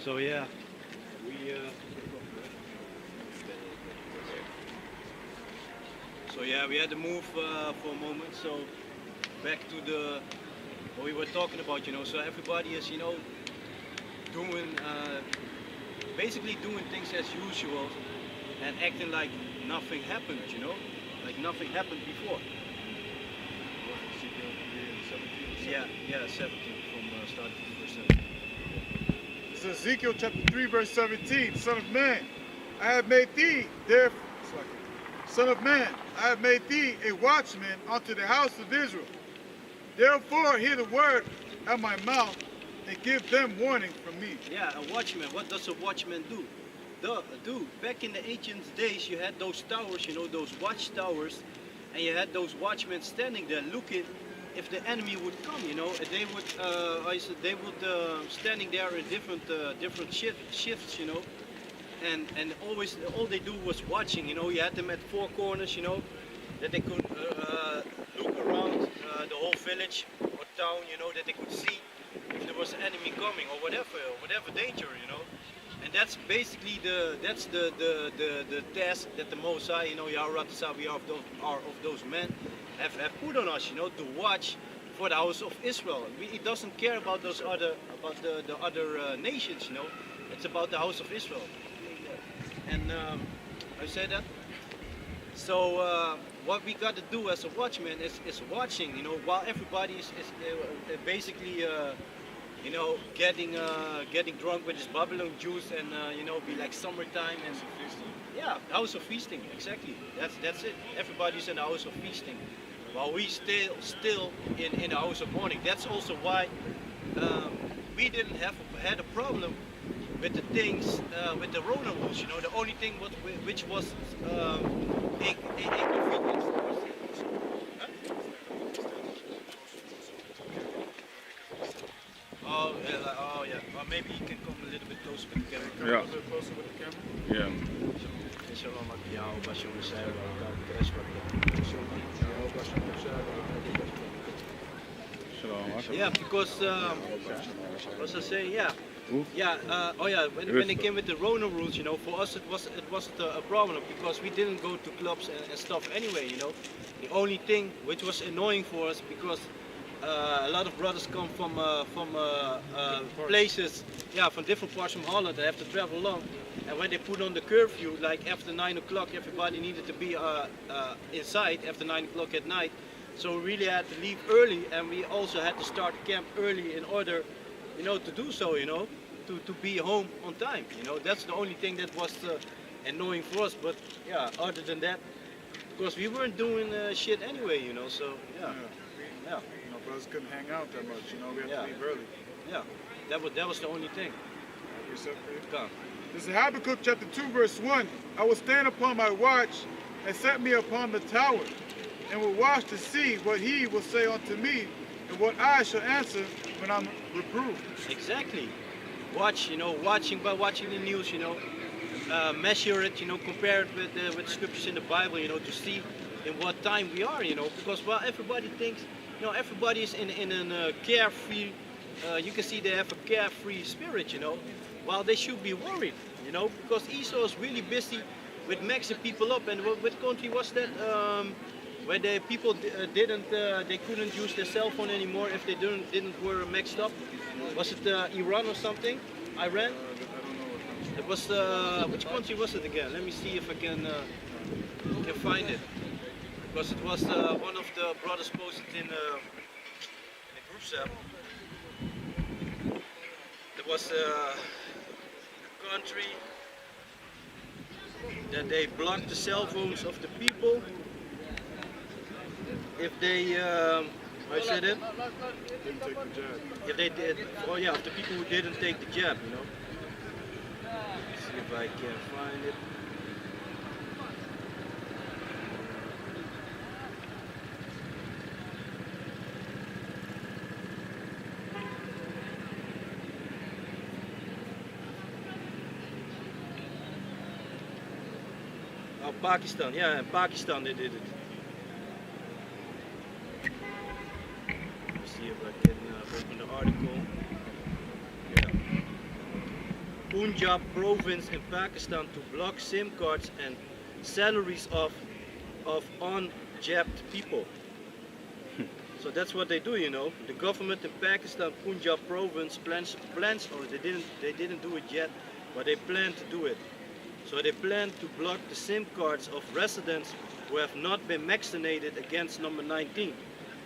So yeah, we we had to move for a moment. So back to the what we were talking about, So everybody is, doing basically doing things as usual and acting like nothing happened, like nothing happened before. Yeah, yeah, 17 from starting from verse 17. It's Ezekiel chapter 3, verse 17. Son of man, I have made thee, therefore, Son of man, I have made thee a watchman unto the house of Israel. Therefore hear the word at my mouth and give them warning from me. Yeah, a watchman. What does a watchman do? Back in the ancient days, you had those towers, those watchtowers, and you had those watchmen standing there looking if the enemy would come, and they would, standing there in different shifts, and always all they do was watching, You had them at four corners, that they could look around the whole village or town, that they could see if there was an enemy coming or whatever danger, And that's basically the task that the Most High, Yahweh of those men have put on us, to watch for the house of Israel. It doesn't care about the other nations, It's about the house of Israel. And I said that. So what we got to do as a watchman is watching, while everybody is basically getting drunk with this Babylon juice and be like summertime and yeah, house of feasting, exactly. That's it. Everybody's in the house of feasting, while we still in the house of mourning. That's also why we didn't had a problem with the things with the Rona rules. The only thing which was inconvenience. Oh yeah. Well, maybe you can come a little bit closer with the camera. Yeah. A little bit closer with the camera? Yeah. Yeah, because what was I saying? Yeah. When they came with the Rona rules, for us it wasn't a problem because we didn't go to clubs and stuff anyway, The only thing which was annoying for us because a lot of brothers come from places, from different parts from Holland. They have to travel long, and when they put on the curfew, like after 9 o'clock, everybody needed to be inside after 9 o'clock at night. So we really had to leave early, and we also had to start camp early in order, to do so, to be home on time. That's the only thing that was annoying for us. But yeah, other than that, because we weren't doing shit anyway, So yeah. Brothers couldn't hang out that much, we had to leave early. Yeah, that was the only thing. Come. This is Habakkuk chapter 2, verse 1. I will stand upon my watch and set me upon the tower, and will watch to see what he will say unto me, and what I shall answer when I'm reproved. Exactly. Watch, watching the news, measure it, compare it with scriptures in the Bible, to see in what time we are, because everybody thinks, everybody is in a carefree. You can see they have a carefree spirit, while they should be worried, because Esau is really busy with maxing people up. And what country was that? Where the people they couldn't use their cell phone anymore if they didn't were maxed up. Was it Iran or something? Iran? It was which country was it again? Let me see if I can find it. Because it was one of the brothers posted in the group chat. There was a country that they blocked the cell phones of the people if they, I said it? Didn't take the jab. If they did, of the people who didn't take the jab, Let's see if I can find it. Oh, Pakistan, yeah, in Pakistan they did it. Let's see if I can open the article. Yeah. Punjab province in Pakistan to block SIM cards and salaries of unjabbed people. So that's what they do, you know. The government in Pakistan, Punjab province plans, or they didn't do it yet, but they plan to do it. So they plan to block the SIM cards of residents who have not been vaccinated against number 19.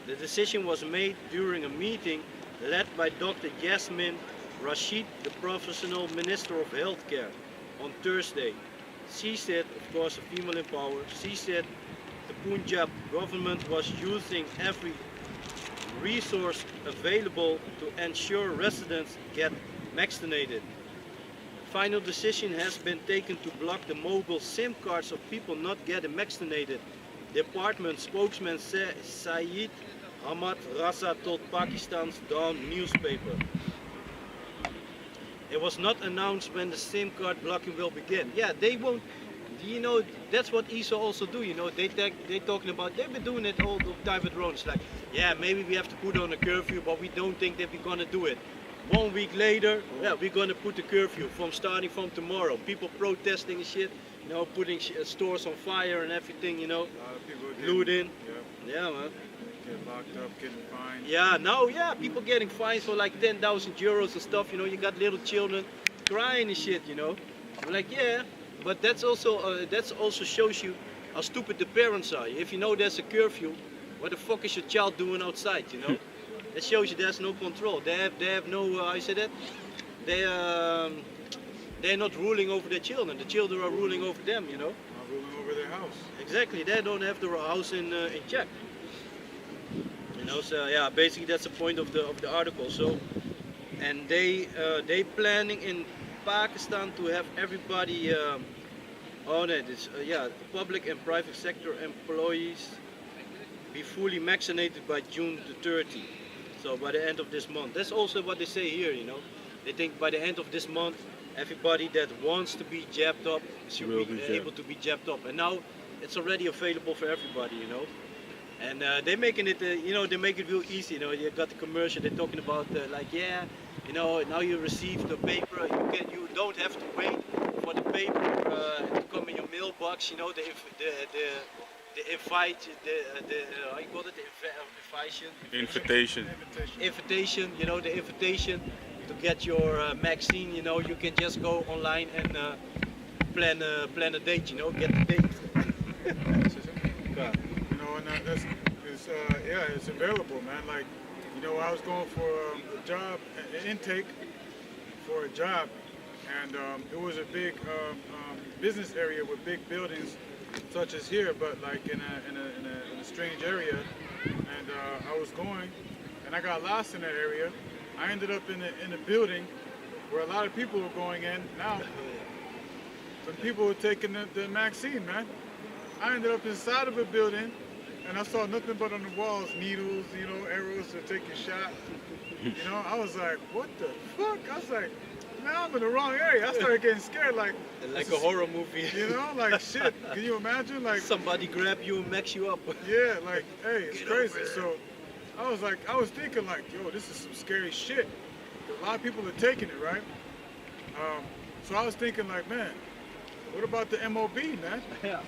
The decision was made during a meeting led by Dr. Yasmin Rashid, the professional minister of healthcare, on Thursday. She said, of course, a female in power, she said the Punjab government was using every resource available to ensure residents get vaccinated. Final decision has been taken to block the mobile SIM cards of people not getting vaccinated. Department spokesman Syed Ahmad Raza told Pakistan's Dawn newspaper. It was not announced when the SIM card blocking will begin. Yeah, they won't. You know, that's what ESA also do. You know, they're talking about. They've been doing it all the time with drones. Like, yeah, maybe we have to put on a curfew, but we don't think that we're gonna do it. 1 week later, yeah, we're gonna put the curfew starting from tomorrow. People protesting and shit. You know, putting stores on fire and everything. You know, looting. Yeah, man. Get locked up, getting fined. Yeah, now, yeah, people getting fined for like 10,000 euros and stuff. You know, you got little children crying and shit. You know, I'm like, yeah. But that's also shows you how stupid the parents are. If you know there's a curfew, what the fuck is your child doing outside? You know, it shows you there's no control. They have no. I said that they're not ruling over their children. The children are ruling over them. You know. Not ruling over their house. Exactly. They don't have the house in check. You know. So yeah, basically that's the point of the article. So, and they planning in Pakistan to have everybody on it. It's, public and private sector employees be fully vaccinated by June the 30th. So by the end of this month. That's also what they say here, you know. They think by the end of this month, everybody that wants to be jabbed up should be able to be jabbed up. And now it's already available for everybody, you know. And they're making it, they make it real easy, you know. You got the commercial, they're talking about like, yeah, you know, now you receive the paper, you don't have to wait for the paper to come in your mailbox, you know, the invite, how you call it, invitation, you know, the invitation to get your vaccine, you know, you can just go online and plan a date, you know, get the date. You know, and it's available, man. Like, you know, I was going for a job, an intake for a job, and it was a big business area with big buildings, such as here, but like in a strange area. And I was going, and I got lost in that area. I ended up in a building where a lot of people were going in. Now, some people were taking the vaccine, man. I ended up inside of a building, and I saw nothing but on the walls, needles, you know, arrows to take your shot. You know, I was like, what the fuck? I was like, man, I'm in the wrong area. I started getting scared, like a horror movie. You know, like shit. Can you imagine? Like somebody grab you and max you up. Yeah, like, hey, it's crazy. So I was thinking like, yo, this is some scary shit. A lot of people are taking it, right? So I was thinking like, man, what about the MOB, man? Yeah.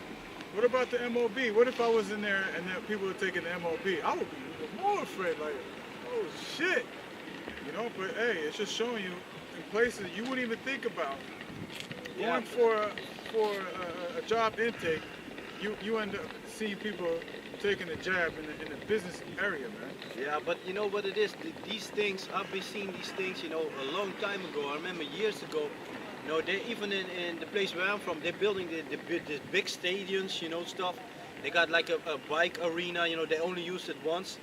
What about the MOB? What if I was in there and then people were taking the MOB? I would be even more afraid, like, oh shit. You know, but hey, it's just showing you in places you wouldn't even think about. Going for a job intake, you end up seeing people taking a jab in the business area, man. Yeah, but you know what it is? These things, I've been seeing these things, you know, a long time ago. I remember years ago. You know, they even in the place where I'm from, they're building the big stadiums, you know, stuff. They got like a bike arena, you know, they only used it once.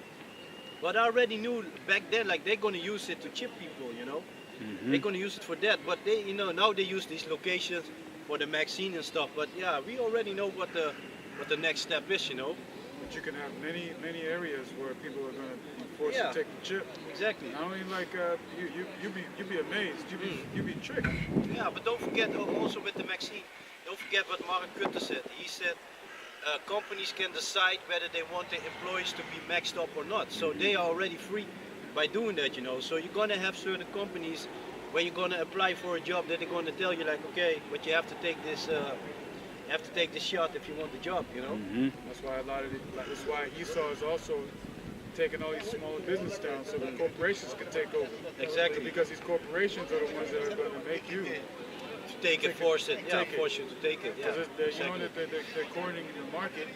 But I already knew back then, like, they're going to use it to chip people, you know. Mm-hmm. They're going to use it for that. But they, you know, now they use these locations for the vaccine and stuff. But yeah, we already know what the next step is, you know. But you can have many areas where people are going to be forced to take the chip. Exactly. I mean, like you be amazed, you be tricked. Yeah, but don't forget also with the vaccine. Don't forget what Mark Rutte said. He said companies can decide whether they want their employees to be maxed up or not. So they are already free by doing that, you know. So you're gonna have certain companies when you're gonna apply for a job, that they're gonna tell you like, okay, but you have to take this, you have to take this shot if you want the job, you know. Mm-hmm. That's why a lot of that's why Esau is also taking all these smaller business down so the corporations can take over. Exactly. Because these corporations are the ones that are going to make you To take it, force it, yeah, take it. force you to take it, yeah. Because you know that they're cornering the market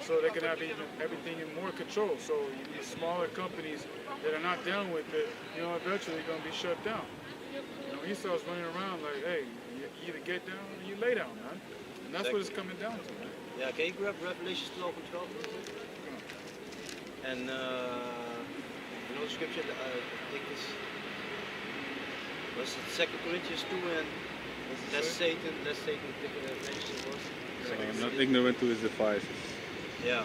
so they can have everything in more control. So these smaller companies that are not down with it, you know, eventually going to be shut down. You know, Esau's running around like, hey, you either get down or you lay down, man. And that's what it's coming down to, man. Yeah, can you grab Revelation 12 and 12? And you know the scripture, I think this was it 2 Corinthians 2 and lest Satan mentions it was. I'm not ignorant to his devices. Yeah. I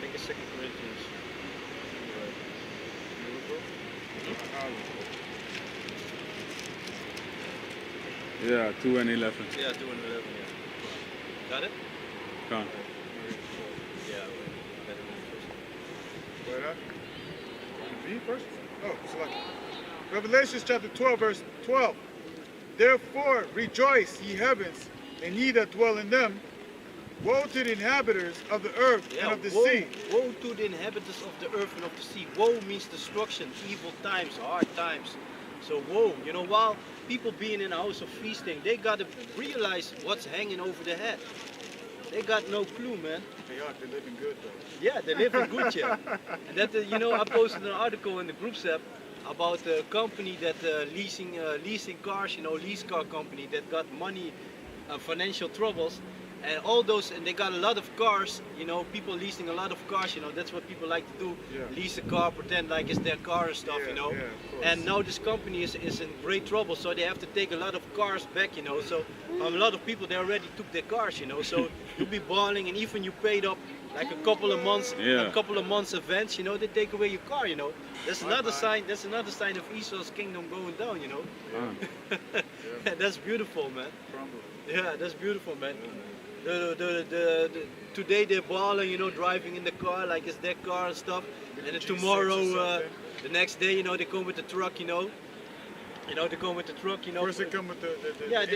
think it's 2 Corinthians. Yeah, 2 and 11. Yeah, 2 and 11, yeah. Got it? Kan. Yeah, Where that? Me first? Oh, it's like Revelation chapter 12, verse 12. Therefore rejoice, ye heavens, and ye that dwell in them. Woe to the inhabitants of the earth and of the sea. Woe to the inhabitants of the earth and of the sea. Woe means destruction, evil times, hard times. So woe, you know, while people being in a house of feasting, they got to realize what's hanging over their head. They got no clue, man. They are, they're living good though. Yeah, they're living good, yeah. And that, you know, I posted an article in the group chat about a company that leasing cars, you know, lease car company that got money, financial troubles, and all those, and they got a lot of cars, you know, people leasing a lot of cars, you know, that's what people like to do, lease a car, pretend like it's their car and stuff, you know. And now this company is in great trouble, so they have to take a lot of cars back, you know. So a lot of people, they already took their cars, you know. So you'll be balling, and even you paid up like a couple of months advance, you know, they take away your car, you know. That's another sign. That's another sign of Esau's kingdom going down, you know. That's beautiful, man. Yeah, that's beautiful, man. Today they're balling, you know, driving in the car like it's their car and stuff, and then tomorrow, the next day, you know, they come with the truck, you know. They come with the truck, you know. First they come with the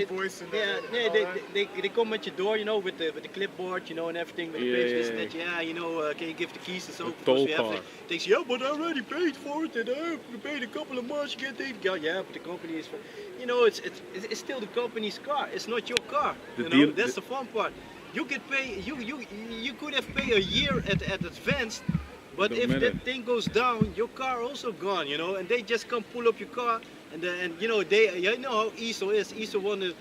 invoice and they come at your door, you know, with the clipboard, you know, and everything, with the page, this and that. Yeah, you know, can you give the keys and so? Toll car. They say, yeah, but I already paid for it, and I have paid a couple of months. You get it. Yeah, but the company is, you know, it's still the company's car. It's not your car. You know, that's the fun part. You could pay. You could have paid a year at advance. But if that thing goes down, your car also gone, you know, and they just come pull up your car, and you know you know how Esau is. Esau want to,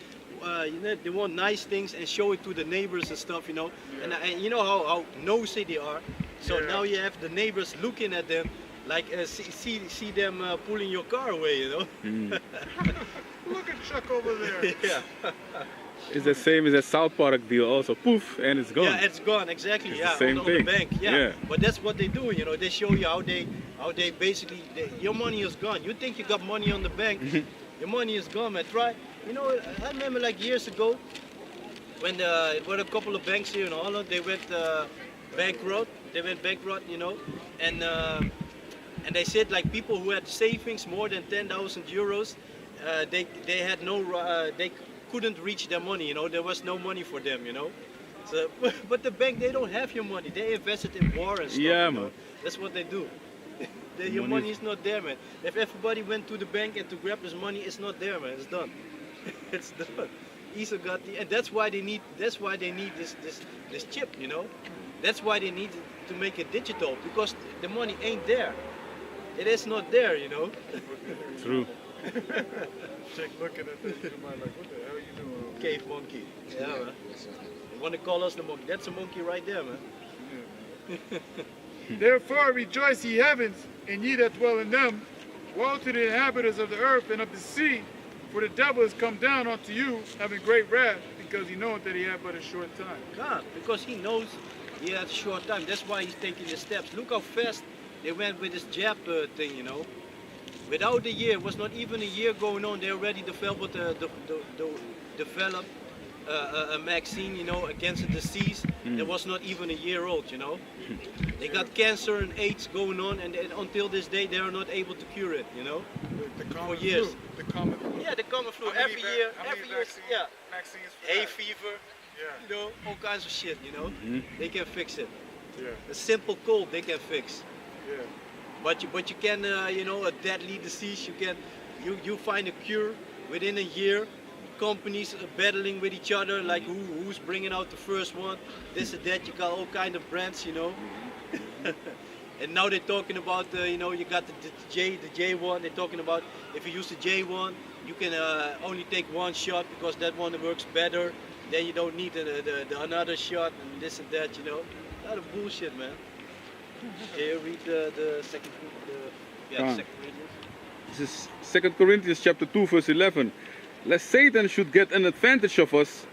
you know, they want nice things and show it to the neighbors and stuff, you know, and you know how nosy they are. So now you have the neighbors looking at them, like see them pulling your car away, you know. Look at Chuck over there. Yeah. It's the same as that South Park deal also. Poof, and it's gone. Yeah, it's gone, exactly. It's yeah, the same on thing. the bank. Yeah. But that's what they do, you know. They show you how they basically, your money is gone. You think you got money on the bank, your money is gone, man. Try, you know, I remember like years ago, when there were a couple of banks here in Holland, they went bankrupt. They went bankrupt, you know, and they said like people who had savings more than 10,000 euros, they had no, they couldn't reach their money, you know, there was no money for them, you know. So, but the bank, they don't have your money. They invested in war and stuff. Yeah, you know? man. That's what they do. Your money is not there, man. If everybody went to the bank and to grab his money, it's not there, man. It's done. It's done. Esau got the, and that's why they need this chip, you know. That's why they need to make it digital, because the money ain't there. It is not there, you know. True. Check looking at this, you might like, what the hell are you doing? Cave monkey. Yeah, man. They want to call us the monkey. That's a monkey right there, man. Therefore rejoice, ye heavens, and ye that dwell in them. Woe to the inhabitants of the earth and of the sea, for the devil is come down unto you, having great wrath, because he knoweth that he had but a short time. God, because he knows he has a short time. That's why he's taking the steps. Look how fast they went with this jab thing, you know. Without a year, it was not even a year going on, they already developed a vaccine, you know, against the disease. that was not even a year old, you know. They got cancer and AIDS going on, and until this day they are not able to cure it, you know. The common For years. flu. The common flu. Yeah, the common flu How many every va- year, how many every year, vaccines- yeah. Vaccines for Hay that? fever, Yeah. you know, all kinds of shit, you know. They can fix it. Yeah. A simple cold they can fix. Yeah. But you can, you know, a deadly disease, you find a cure within a year. Companies are battling with each other, like who's bringing out the first one, this and that. You got all kind of brands, you know. And now they're talking about, you know, you got the J1. They're talking about if you use the J1, you can only take one shot because that one works better. Then you don't need the another shot and this and that, you know. A lot of bullshit, man. Can you read the second, second Corinthians? This is 2 Corinthians chapter 2 verse 11. Lest Satan should get an advantage of us,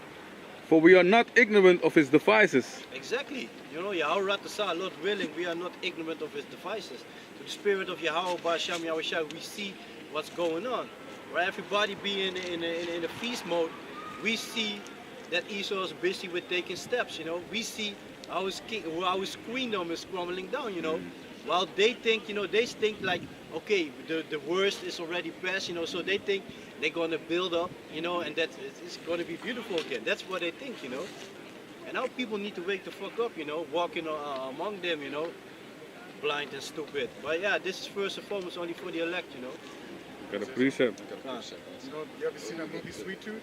for we are not ignorant of his devices. Exactly. You know, Yahweh Ratasa, Lord willing, we are not ignorant of his devices. To the spirit of Yahweh Basham Yahushua, we see what's going on. Where everybody be in a feast mode, we see that Esau is busy with taking steps, you know. We see how his queendom is crumbling down, you know. While they think, you know, they think like, okay, the worst is already past, you know, so they think they're gonna build up, you know, and that it's gonna be beautiful again. That's what they think, you know. And now people need to wake the fuck up, you know, walking among them, you know, blind and stupid. But yeah, this is first and foremost only for the elect, you know. Got a precept. You know, you ever seen that movie Sweet Tooth?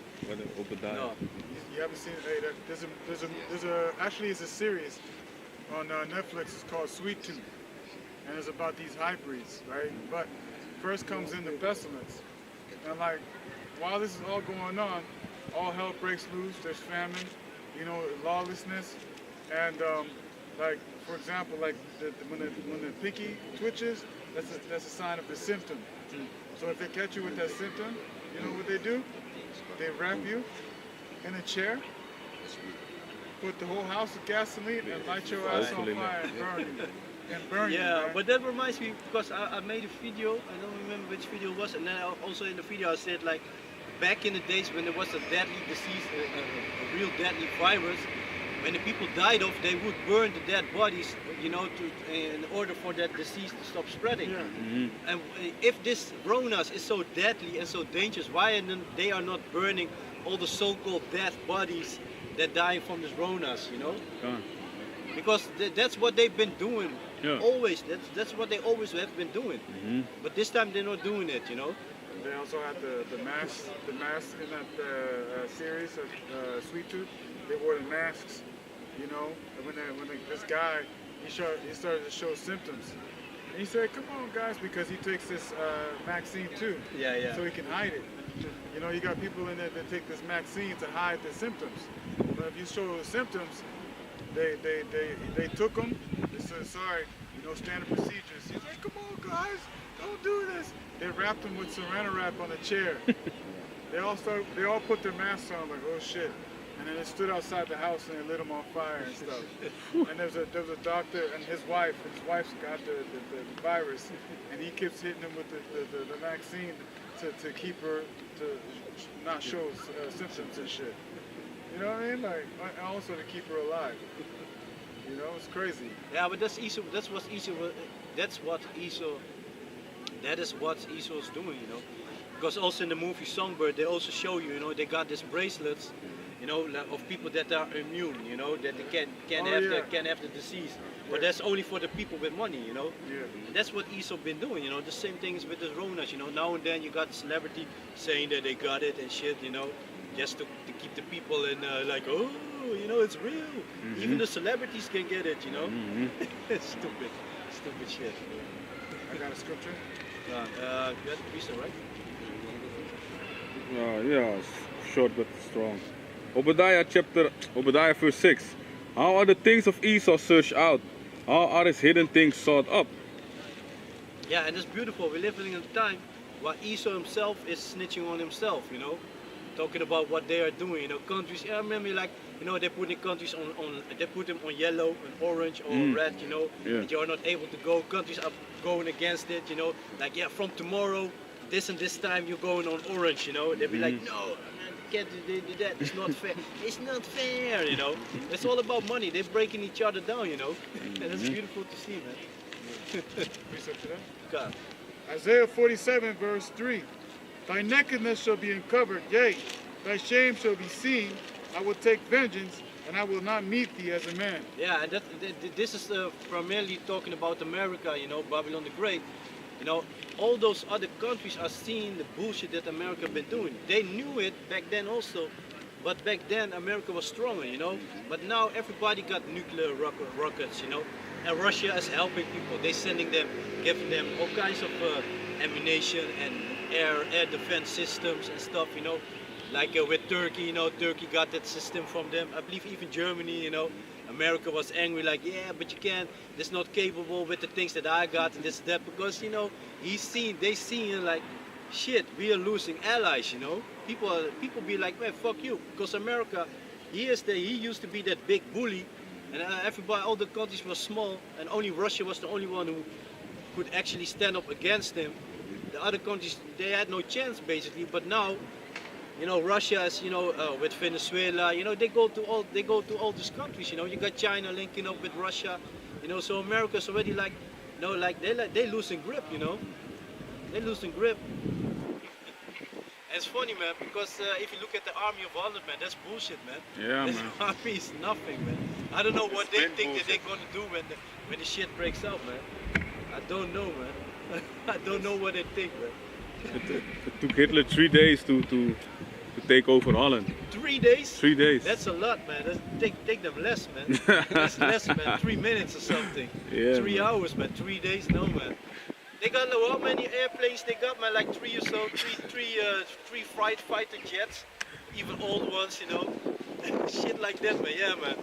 Obadiah. No. You haven't seen it? Hey, actually it's a series on Netflix. It's called Sweet Tooth, and it's about these hybrids, right? But first comes in the pestilence, and like while this is all going on, all hell breaks loose. There's famine, you know, lawlessness, and like for example, like when the pinky twitches, that's a sign of the symptom. So if they catch you with that symptom, you know what they do? They wrap you in a chair, put the whole house with gasoline, and light your ass on fire and burn you. And burn you. Yeah, Man. but that reminds me, because I made a video, I don't remember which video it was, and then also in the video I said like, back in the days when there was a deadly disease, a real deadly virus, when the people died off, they would burn the dead bodies, you know, in order for that disease to stop spreading. Yeah. And if this Ronas is so deadly and so dangerous, why they are not burning all the so-called dead bodies that die from this Ronas, you know? Because that's what they've been doing. Yeah. Always. That's what they always have been doing. But this time they're not doing it, you know? They also had the masks in that series of Sweet Tooth. They wore the masks, you know. And when this guy, he started to show symptoms. And he said, "Come on, guys," because he takes this vaccine too. Yeah. So he can hide it. You know, you got people in there that take this vaccine to hide their symptoms. But if you show those symptoms, they took them. They said, "Sorry, you know, standard procedures." He's like, "Come on, guys, don't do this." They wrapped him with saran wrap on a chair. They all put their masks on, like, oh shit. And then they stood outside the house and they lit him on fire and stuff. And there was a doctor and his wife's got the virus, and he keeps hitting him with the vaccine to keep her to not show symptoms and shit. You know what I mean? Like, also to keep her alive. You know, it's crazy. Yeah, but that is what Esau is doing, you know. Because also in the movie Songbird, they also show you, you know, they got these bracelets, you know, of people that are immune, you know, that they can't have the disease. But that's only for the people with money, you know. Yeah. And that's what Esau been doing, you know. The same thing is with the Ronas, you know. Now and then you got a celebrity saying that they got it and shit, you know, just to keep the people in like, oh, you know, it's real. Even the celebrities can get it, you know. Stupid shit. I got a scripture. You got the visa, right? Yeah, it's short but strong. Obadiah verse 6. How are the things of Esau searched out? How are his hidden things sought up? Yeah, and it's beautiful. We're living in a time where Esau himself is snitching on himself, you know, talking about what they are doing. You know, countries. I remember, like, you know, they put the countries on they put them on yellow and orange or red, you know, and you are not able to go. Countries are going against it, you know, like, yeah, from tomorrow, this and this time you're going on orange, you know. They'll be like, no, man, can't do that. It's not fair. It's not fair, you know. It's all about money. They're breaking each other down, you know. And it's beautiful to see, man. Precept to that. God. Isaiah 47 verse 3. Thy nakedness shall be uncovered, yea, thy shame shall be seen. I will take vengeance, and I will not meet thee as a man. Yeah, and this is primarily talking about America, you know, Babylon the Great. You know, all those other countries are seeing the bullshit that America been doing. They knew it back then also, but back then America was stronger, you know. But now everybody got nuclear rockets, you know, and Russia is helping people. They sending them, giving them all kinds of ammunition and air defense systems and stuff, you know. Like with Turkey, you know, Turkey got that system from them. I believe even Germany, you know, America was angry, like, yeah, but you can't, it's not capable with the things that I got and this and that, because, you know, they seen like, shit, we are losing allies, you know. People be like, man, fuck you, because America, he used to be that big bully, and everybody, all the countries were small, and only Russia was the only one who could actually stand up against him. The other countries, they had no chance basically, but now, you know, Russia is, you know, with Venezuela, you know, they go to all these countries, you know. You got China linking up with Russia, you know. So America's already like, you know, like they losing grip, you know. They losing grip. And it's funny, man, because if you look at the army of 100, man, that's bullshit, man. Yeah, this man. army is nothing, man. I don't know what they think that they're gonna do when the shit breaks out, man. I don't know, man. I don't know what they think, man. It took Hitler 3 days to take over Holland. 3 days? 3 days. That's a lot, man. Take them less, man. That's less, man. 3 minutes or something. Yeah, 3 man. hours, man. 3 days, no, man. They got how many airplanes they got, man? Like 3 or so. Three fighter jets, even old ones, you know. Shit like that, man. Yeah, man.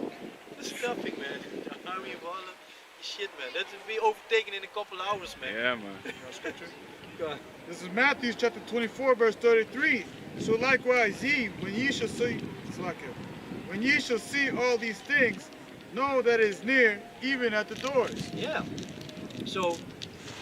It's nothing, man. The army of Holland, shit, man. That will be overtaken in a couple hours, man. Yeah, man. God. This is Matthew chapter 24 verse 33. So likewise ye, when ye shall see all these things, know that it is near, even at the doors. Yeah. So,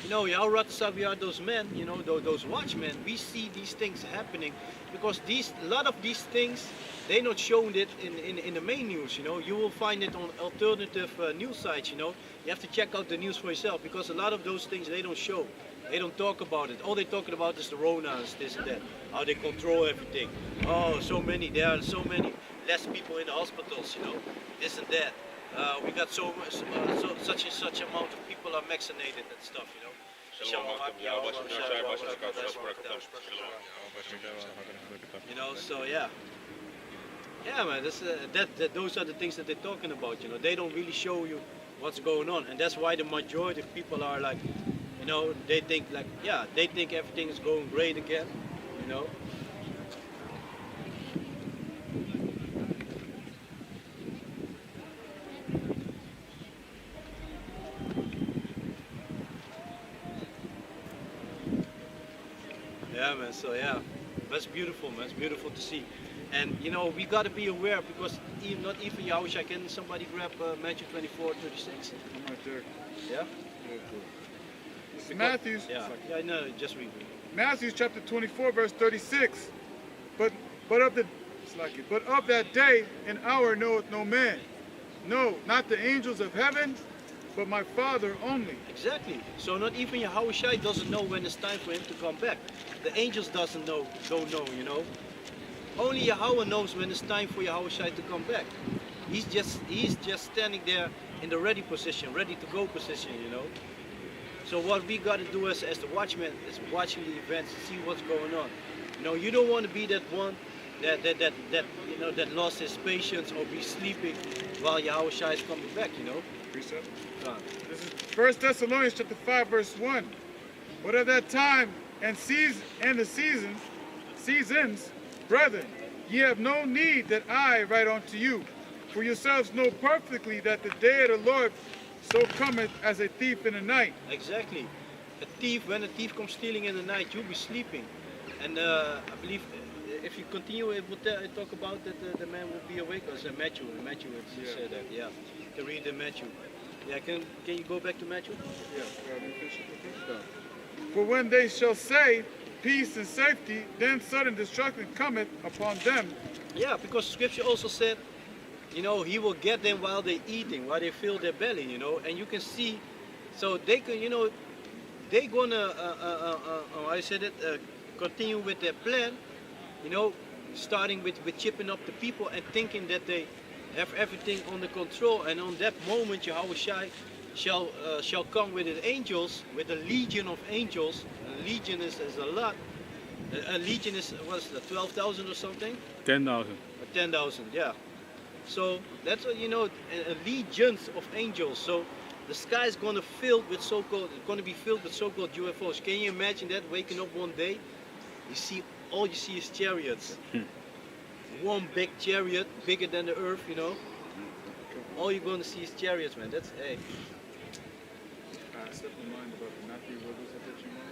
you know, how Ratsab we are those men, you know, those watchmen, we see these things happening because a lot of these things, they're not showing it in the main news, you know. You will find it on alternative news sites, you know. You have to check out the news for yourself because a lot of those things they don't show. They don't talk about it. All they're talking about is the Ronas, this and that. How they control everything. Oh, there are so many less people in the hospitals, you know. This and that. We got such and such amount of people are vaccinated and stuff, you know. You know, so yeah. Yeah, man, those are the things that they're talking about, you know. They don't really show you what's going on. And that's why the majority of people are like, you know, they think like, yeah, they think everything is going great again, you know. Yeah, man, so yeah, that's beautiful, man, it's beautiful to see. And, you know, we got to be aware because not even Yahusha, can somebody grab Matthew 24:36? I'm right there. Yeah? This is Matthew's. Yeah, no, just read. Matthew chapter 24 verse 36. But of that day and hour knoweth no man. No, not the angels of heaven, but my Father only. Exactly. So not even Yahushua doesn't know when it's time for him to come back. The angels don't know, you know. Only Yahweh knows when it's time for Yahushua to come back. He's just standing there in the ready position, ready to go position, you know. So what we got to do as the watchmen is watching the events, see what's going on. You know, you don't want to be that one that you know that lost his patience or be sleeping while Yahushua is coming back. You know. Precept. This is 1 Thessalonians chapter 5 verse 1. But at that time and the seasons, brethren, ye have no need that I write unto you, for yourselves know perfectly that the day of the Lord so cometh as a thief in the night. Exactly. When a thief comes stealing in the night, you'll be sleeping. And I believe if you continue, it will talk about that the man will be awake. As Matthew, it said that. Yeah, you can read in Matthew. Yeah, can you go back to Matthew? Yeah. For when they shall say, peace and safety, then sudden destruction cometh upon them. Yeah, because Scripture also said, you know, He will get them while they're eating, while they fill their belly, you know, and you can see, so they can, you know, they're gonna, I said it, continue with their plan, you know, starting with chipping up the people and thinking that they have everything under control, and on that moment Yahweh shall come with his angels, with a legion of angels. A legion is a lot. A legion is, what's that, 12,000 or something? 10,000. Or 10,000, yeah. So that's what, you know, legions of angels. So the sky is going to be filled with so-called UFOs. Can you imagine that? Waking up one day, all you see is chariots. One big chariot, bigger than the earth, you know. All you're going to see is chariots, man. That's, hey. I slipped my mind about the Matthew, what was it that you wanted?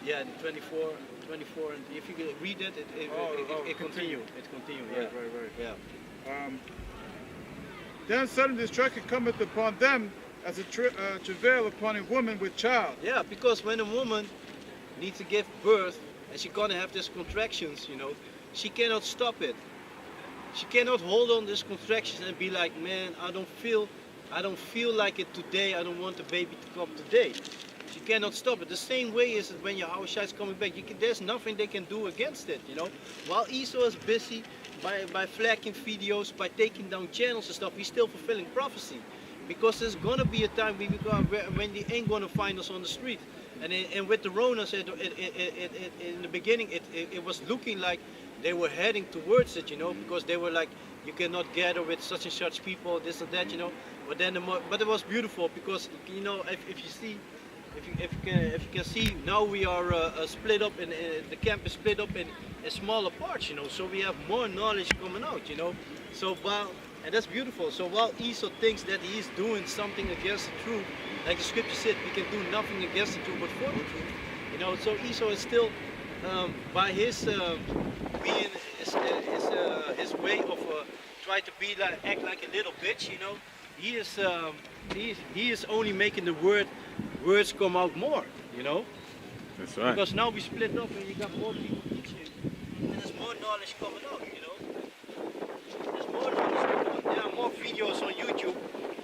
Yeah, the 24, and if you can read that, it continue. It continue, yeah. Right. Yeah. Then sudden destruction cometh upon them as a travail upon a woman with child. Yeah, because when a woman needs to give birth and she's gonna have these contractions, you know, she cannot stop it. She cannot hold on these contractions and be like, man, I don't feel like it today. I don't want the baby to come today. She cannot stop it. The same way is it when Yahweh is coming back. There's nothing they can do against it, you know. While Esau is busy by flagging videos, by taking down channels and stuff, he's still fulfilling prophecy. Because there's gonna be a time when they ain't gonna find us on the street. And with the Ronas, in the beginning, it was looking like they were heading towards it, you know, because they were like, you cannot gather with such and such people, this and that, you know. But then, but it was beautiful because, you know, if you can see, now we are split up, and the camp is split up in smaller parts, you know. So we have more knowledge coming out, you know. So and that's beautiful. So while Esau thinks that he is doing something against the truth, like the scripture said, we can do nothing against the truth but for the truth. You know, so Esau is still, by his being his way of try to be like, act like a little bitch, you know, he is only making the words come out more, you know. That's right. Because now we split up and you got more people teaching, and there's more knowledge coming out, you know. There's more knowledge coming out. There are more videos on YouTube.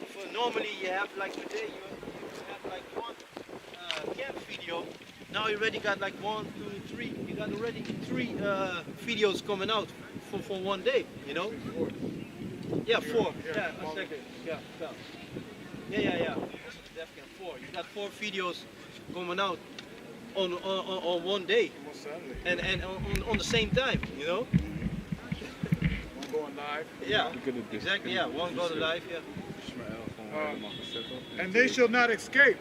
For normally you have, like today, you have like one camp video. Now you already got like 1, 2, 3. You got already 3 videos coming out for one day, you know. Yeah, 4. Yeah, a second. Yeah. Definitely 4. You got 4 videos coming out on one day, and on the same time, you know. One going live. Yeah, exactly. Yeah, one going live. Yeah. And they shall not escape.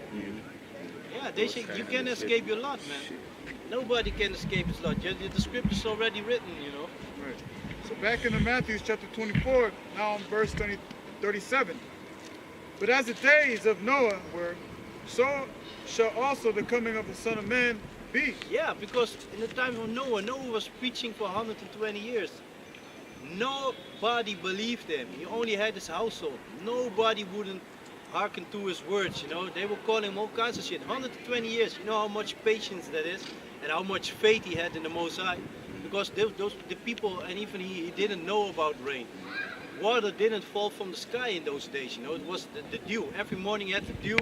Yeah, you can't escape your lot, man. Nobody can escape his lot. The script is already written, you know. Right. So back in Matthew chapter 24, now in verse 37. But as the days of Noah were, so shall also the coming of the Son of Man be. Yeah, because in the time of Noah was preaching for 120 years. Nobody believed him. He only had his household. Nobody wouldn't hearken to his words, you know. They were calling him all kinds of shit. 120 years, you know how much patience that is and how much faith he had in the Most High. Because the people, and even he didn't know about rain. Water didn't fall from the sky in those days, you know. It was the dew. Every morning you had the dew,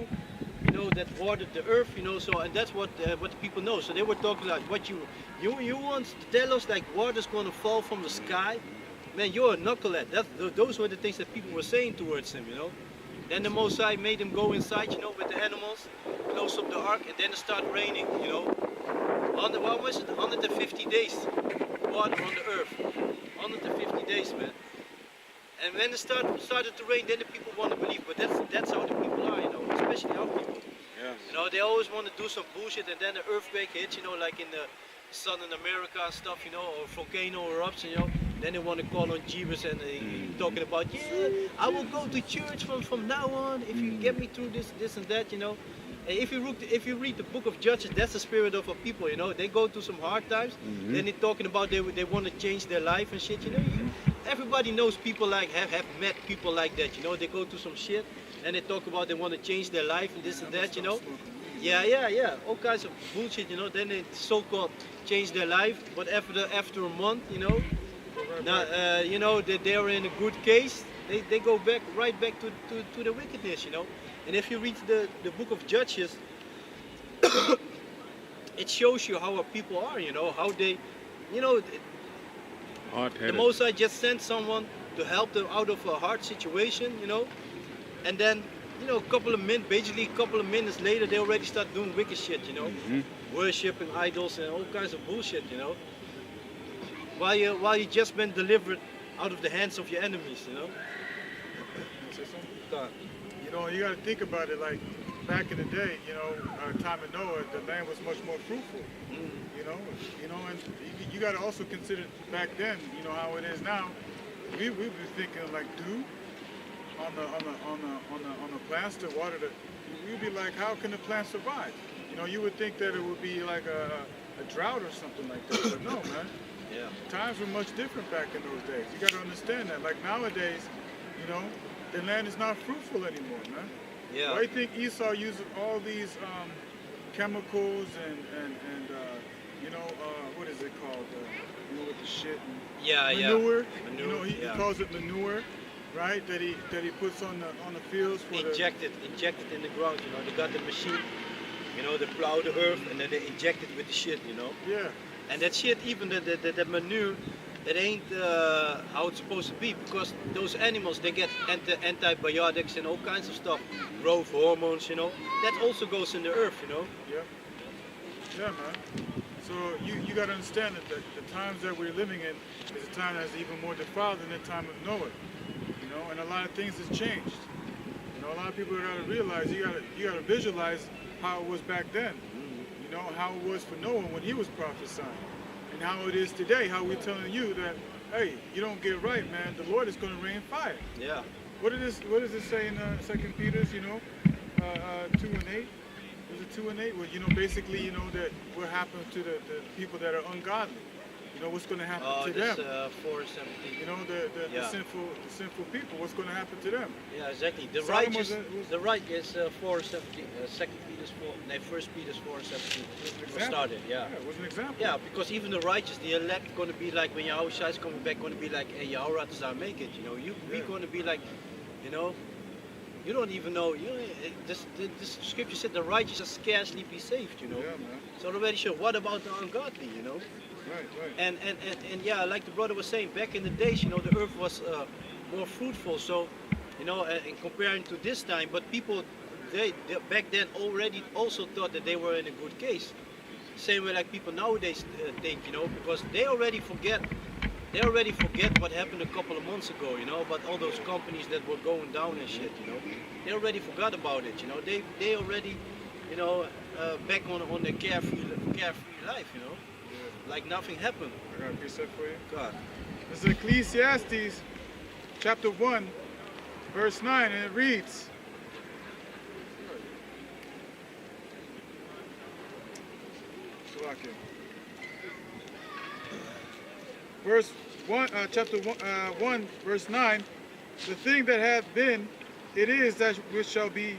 you know, that watered the earth, you know. So, and that's what the people know. So they were talking like, what you want to tell us like water's going to fall from the sky? Man, you're a knucklehead. Those were the things that people were saying towards him, you know. Then the Most High made him go inside, you know, with the animals, close up the ark, and then it started raining, you know. What was it? 150 days water on the earth. 150 days, man. And when it started to rain, then the people want to believe. But that's how the people are, you know, especially our people. Yeah. You know, they always want to do some bullshit, and then the earthquake hits, you know, like in the Southern America and stuff, you know, or volcano erupts, you know. Then they want to call on Jesus and talking about, yeah, I will go to church from now on if you get me through this and that, you know. And if you read the book of Judges, that's the spirit of our people, you know. They go through some hard times, then they're talking about they want to change their life and shit, you know. Everybody knows people like, have met people like that, you know. They go through some shit and they talk about they want to change their life and this and that, you know. Yeah. All kinds of bullshit, you know. Then they so-called change their life, but after a month, you know, now, you know, they are in a good case. They go right back to the wickedness, you know. And if you read the book of Judges, it shows you how our people are, you know, how they, you know, the Hard-headed. Most I just sent someone to help them out of a hard situation, you know, and then, you know, basically a couple of minutes later, they already start doing wicked shit, you know, worshiping idols and all kinds of bullshit, you know, while you just been delivered out of the hands of your enemies, you know. You know, you got to think about it. Like back in the day, you know, time of Noah, the land was much more fruitful. You know, and you got to also consider back then, you know, how it is now. We've been thinking like dew on the plants to water the. We'd be like, how can the plant survive? You know, you would think that it would be like a drought or something like that, but no, man. Yeah. Times were much different back in those days. You got to understand that. Like nowadays, you know, the land is not fruitful anymore, man. Yeah. Why do you think Esau uses all these chemicals and you know, what is it called? You know, with the shit and manure. You know, he calls it manure, right? That he puts on the fields for injected in the ground, you know. They got the machine, you know, they plow the earth and then they inject it with the shit, you know. Yeah. And that shit, even the manure, it ain't how it's supposed to be, because those animals, they get antibiotics and all kinds of stuff, growth hormones, you know. That also goes in the earth, you know. Yeah, man. So you got to understand that the times that we're living in is a time that's even more defiled than the time of Noah. You know, and a lot of things have changed. You know, a lot of people got to realize, you got to visualize how it was back then. You know, how it was for Noah when he was prophesying. And how it is today, how we're telling you that, hey, you don't get right, man, the Lord is going to rain fire. Yeah. What does it say in 2 Peter's, you know, 2 and 8? Was it 2 and 8? Well, you know, basically, you know, that what happened to the people that are ungodly. You know, what's going to happen to them. 4:17. You know, the sinful people, what's going to happen to them. Yeah, exactly. The Solomon righteous, was- the right is 4:17. 2 Peter's 4, no, 1 Peter's 4:17. Example. Started, yeah. Yeah, it was an example. Yeah, because even the righteous, the elect, going to be like, when Yahushua is coming back, going to be like, hey, Yahuwah, make it, you know. We're going to be like, you know, you don't even know, you know, this scripture said the righteous shall scarcely be saved, you know. Yeah, man. So already sure, what about the ungodly, you know? Right. And yeah, like the brother was saying, back in the days, you know, the earth was more fruitful. So, you know, in comparing to this time, but people, they back then already also thought that they were in a good case. Same way like people nowadays think, you know, because they already forget what happened a couple of months ago, you know, about all those companies that were going down and shit, you know. They already forgot about it, you know. They already, you know, back on their carefree life, you know. Like nothing happened. I got a precept for you. God. This is Ecclesiastes chapter 1, verse 9, and it reads, verse 1, chapter 1, verse 9, the thing that hath been, it is that which shall be,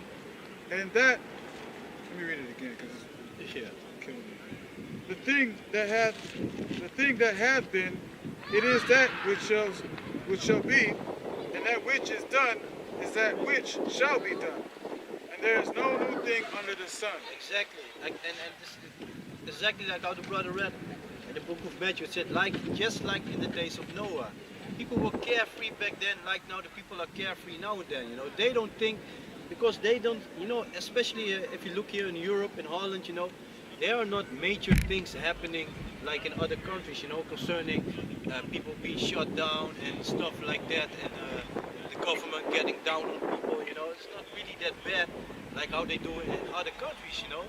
and that, let me read it again, because it's killing me. The thing that hath been, it is that which shall be, and that which is done is that which shall be done. And there is no new thing under the sun. Exactly. Like, and this is exactly like how the brother read in the book of Matthew. It said, just like in the days of Noah. People were carefree back then, like now the people are carefree now then, you know. They don't think, because they don't, you know, especially if you look here in Europe, in Holland, you know, there are not major things happening like in other countries, you know, concerning people being shut down and stuff like that, and the government getting down on people, you know. It's not really that bad like how they do it in other countries, you know,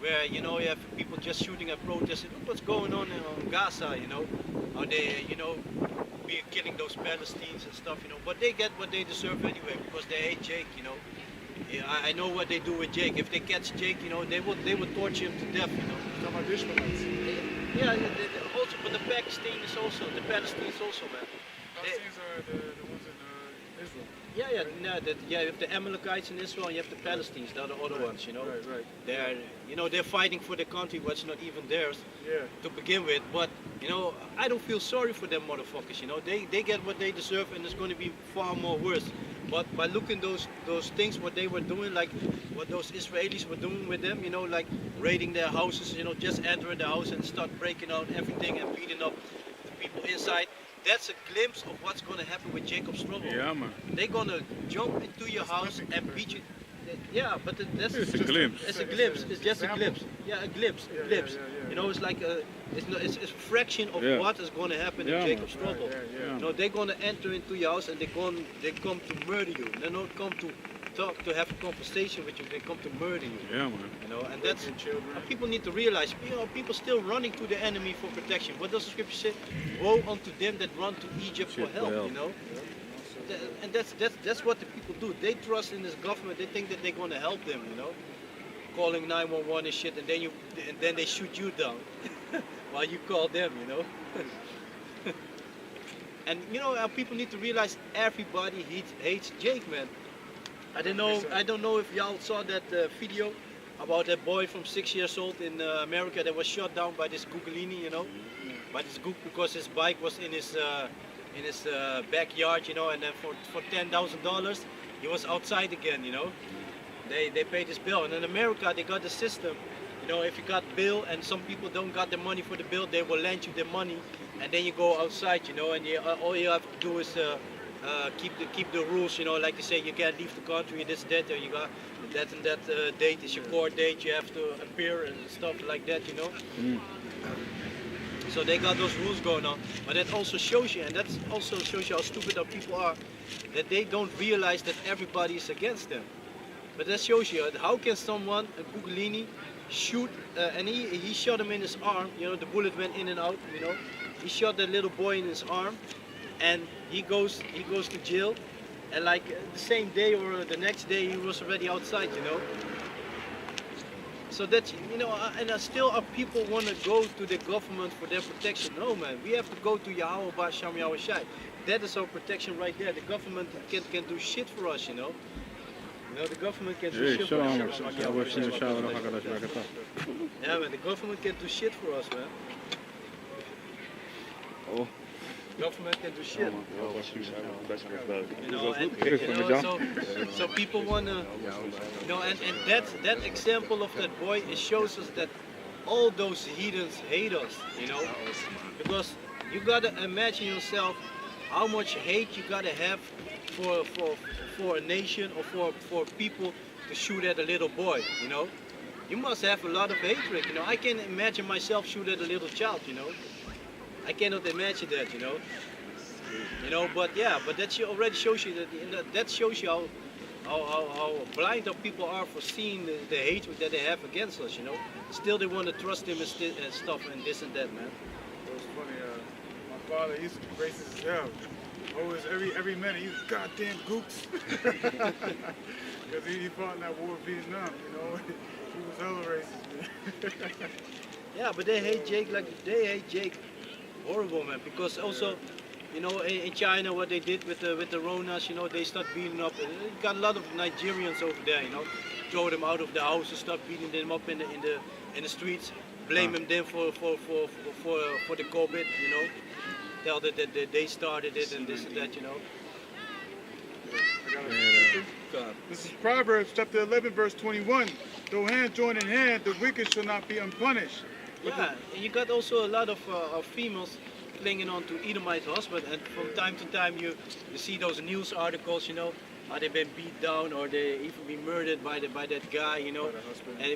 where, you know, you have people just shooting at protests. Look what's going on in Gaza, you know, how they, you know, be killing those Palestinians and stuff, you know, but they get what they deserve anyway, because they hate Jake, you know. Yeah, I know what they do with Jake. If they catch Jake, you know, they would torture him to death, you know. Talking about the Ishmaelites. Yeah, also, but the Palestinians also, man. Palestinians are the ones in Israel. Yeah, no, you have the Amalekites in Israel, and you have the Palestinians, the other ones, you know. Right. They're fighting for the country, what's not even theirs Yeah. to begin with. But I don't feel sorry for them motherfuckers. They get what they deserve, and it's going to be far more worse. But by looking those things, what they were doing, like what those Israelis were doing with them, like raiding their houses, just entering the house and start breaking out everything and beating up the people inside. That's a glimpse of what's going to happen with Jacob's trouble. Yeah, man. They're going to jump into your house and beat you. Yeah, but that's It's a glimpse. It's a glimpse. It's just a glimpse. Yeah, a glimpse. A glimpse. It's like it's a fraction of what is going to happen in Jacob's trouble. They're going to enter into your house and they come to murder you. They don't come to talk, to have a conversation with you. They come to murder you. Yeah, man. And that's and people need to realize. People still running to the enemy for protection. What does the scripture say? Woe unto them that run to Egypt for help. And that's what the people do. They trust in this government. They think that they're going to help them. Calling 911 and shit, and then they shoot you down while you call them. And people need to realize everybody hates Jake, man. I don't know if y'all saw that video about that boy from 6 years old in America that was shot down by this Googolini, by this Goog, because his bike was in his backyard, and then for $10,000 he was outside again, They paid his bill, and in America they got the system, if you got bill and some people don't got the money for the bill, they will lend you the money, and then you go outside, and all you have to do is keep the rules, like they say, you can't leave the country, this, that, or you got that and that date is your court date, you have to appear and stuff like that, So they got those rules going on, but that also shows you, and that also shows you how stupid our people are, that they don't realize that everybody is against them. But that shows you how can someone, a Googolini, shoot, and he shot him in his arm, the bullet went in and out, he shot that little boy in his arm, and he goes to jail, and like the same day or the next day he was already outside, So that's, and still our people want to go to the government for their protection. No, man, we have to go to Yahweh Ba'Sham Yahweh Shai. That is our protection right there. The government can do shit for us, the government can do shit for us. Yeah, man, the government can do shit for us, man. Oh. Government can do shit. So people wanna, and that example of that boy, it shows us that all those heathens hate us, because you gotta imagine yourself how much hate you gotta have for a nation or for people to shoot at a little boy, You must have a lot of hatred, I can't imagine myself shoot at a little child, I cannot imagine that, but that already shows you that shows you how blind our people are for seeing the hatred that they have against us, Still they want to trust him and stuff and this and that, man. It was funny, my father, he used to be racist as hell. Always, every minute, he was goddamn gooks. Because he fought in that war in Vietnam, He was hella racist, man. Yeah, but they hate Jake horrible, man, because also, in China what they did with the Ronas, they start beating up. You got a lot of Nigerians over there, throw them out of the houses, start beating them up in the streets, blaming them for the COVID, tell that they started it and this and that, This is Proverbs chapter 11, verse 21. Though hand join in hand, the wicked shall not be unpunished. Yeah, and you got also a lot of females clinging on to Edomite husband, and from time to time you see those news articles, how they've been beat down or they even been murdered by that guy, and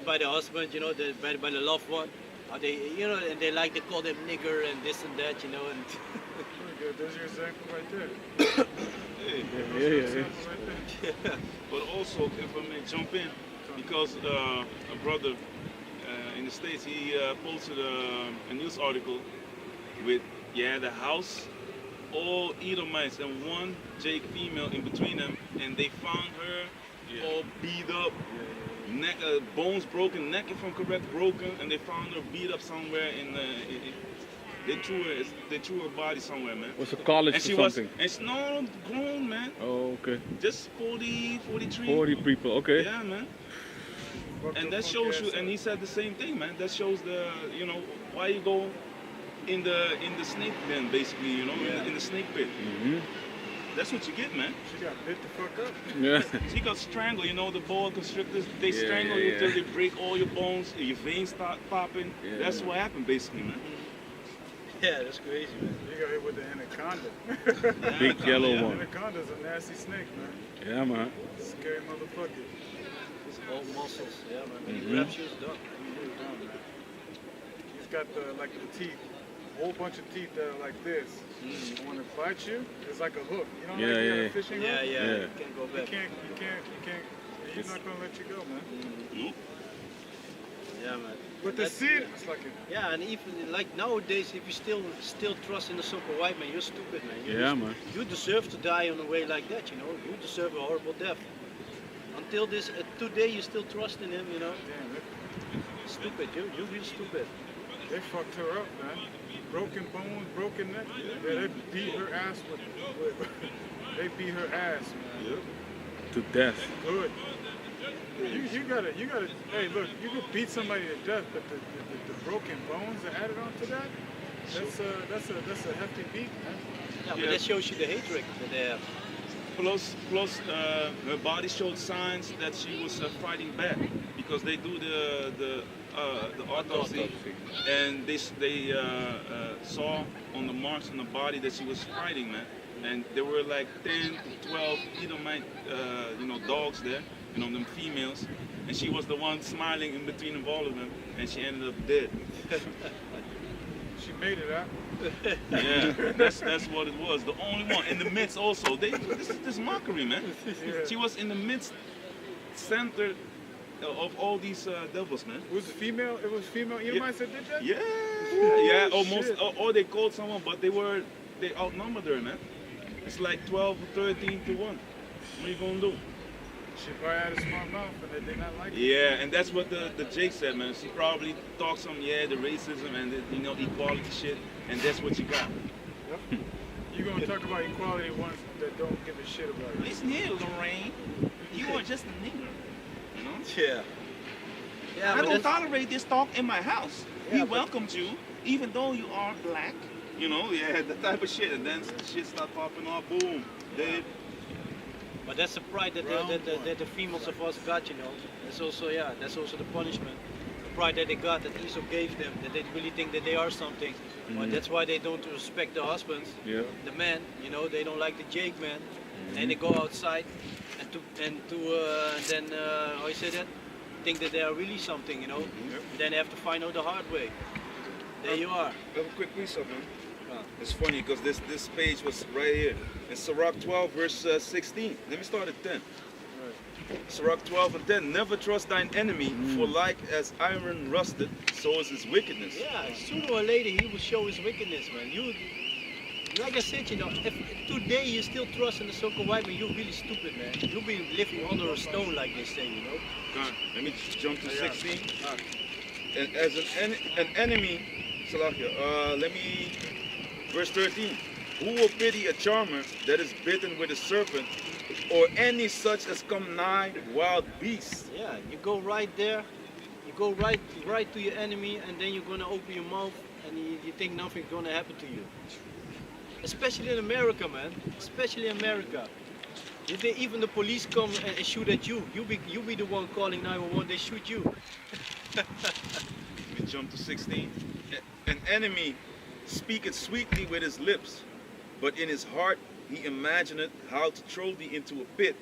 by the husband, by the loved one. How they, and they like to call them nigger and this and that, and. There's your example right there. Yeah. But also, if I may jump in, because a brother in the States, he posted a news article with, the house, all Edomites and one Jake female in between them, and they found her all beat up, neck, bones broken, neck if I'm correct, broken, and they found her beat up somewhere They threw her body somewhere, man. Was a college And or she was, something? and it's no grown, man. Oh, okay. Just 40, 43. 40 people, okay. Yeah, man. Fucked And up that punk shows ass you, up. and he said the same thing, man. That shows the, why you go in the snake den, basically, in the snake pit. Mm-hmm. That's what you get, man. She got bit the fuck up. Yeah. She got strangled, the boa constrictors, they Yeah, strangle yeah, you yeah. till they break all your bones, your veins start popping. Yeah. That's what happened, basically, man. Yeah, that's crazy, man. You got hit with the anaconda. Big yellow Yeah. one. Anaconda's a nasty snake, man. Yeah, man. Scary motherfucker. It's all muscles. Yeah, man. When Mhm. he grabs you, it's done. He's got the teeth, a whole bunch of teeth that are like this. And when it bites you, it's like a hook. You know, Yeah, like you got yeah. a fishing Yeah, hook? yeah. Yeah. You can't go You back. can't. He's not gonna let you go, man. Nope. Yeah, man. But the That's- seed, it's like a, Yeah, and even like nowadays, if you still trust in the super white man, you're stupid, man. Yeah, man. You deserve to die on a way like that, you know. You deserve a horrible death. Until this today, you still trust in him, you know. damn, Stupid. You're real stupid. they fucked her up, man. Broken bones, broken neck. Yeah, they beat her ass with they beat her ass, man. Yep. To death. Good. You gotta, hey, look, you could beat somebody to death, but the broken bones that added on to that, that's a hefty beat, man. Yeah, but Yeah. that shows you the hatred that they have. Plus, her body showed signs that she was fighting back because they do the autopsy, and they saw on the marks on the body that she was fighting, man. And there were like 10 to 12 Edomite, dogs there, them females, and she was the one smiling in between of all of them, and she ended up dead. She made it out. Yeah, that's what it was. The only one in the midst. Also, this is this mockery, man. Yeah. She was in the midst, center of all these devils, man. It was female. It was female Edomites that did that. Yeah, Ooh, yeah. Almost, shit. or they called someone, but they outnumbered her, man. It's like 12 or 13 to 1. What are you gonna do? She probably had a smart mouth, and they did not like it. Yeah, and that's what the Jake said, man. She probably talked some, the racism and the equality shit, and that's what you got. Yep. You gonna talk about equality ones that don't give a shit about it. Listen here, Lorraine. You are just a nigger. You know? Yeah. Yeah, I but don't that's- tolerate this talk in my house. Yeah, We but- welcomed you, even though you are black. That type of shit. And then shit start popping off, boom, dead. But that's the pride that the females of us got, you know. That's also the punishment. The pride that they got, that Esau gave them, that they really think that they are something. But that's why they don't respect the husbands, Yeah. the men, they don't like the Jake man. And they go outside and then how you say that? Think that they are really something, And then they have to find out the hard way. There you are. I have a quick research, man. Ah. It's funny because this page was right here. It's Sirach 12 verse 16. Let me start at 10. Sirach 12 and 10. Never trust thine enemy, for like as iron rusted, so is his wickedness. Yeah, sooner or later he will show his wickedness, man. Like I said, if today you still trust in the so-called white man, you're really stupid, man. You've been living under a stone, like they say, God, let me jump to Yeah. 16. And as an enemy, Salakia, verse 13. Who will pity a charmer that is bitten with a serpent, or any such as come nigh wild beasts? Yeah, you go right there, you go right to your enemy, and then you're gonna open your mouth, and you think nothing's gonna happen to you. Especially in America, man. Especially in America. If even the police come and shoot at you, you be the one calling 911. They shoot you. Let me jump to 16. An enemy speaketh sweetly with his lips, but in his heart he imagineth how to throw thee into a pit.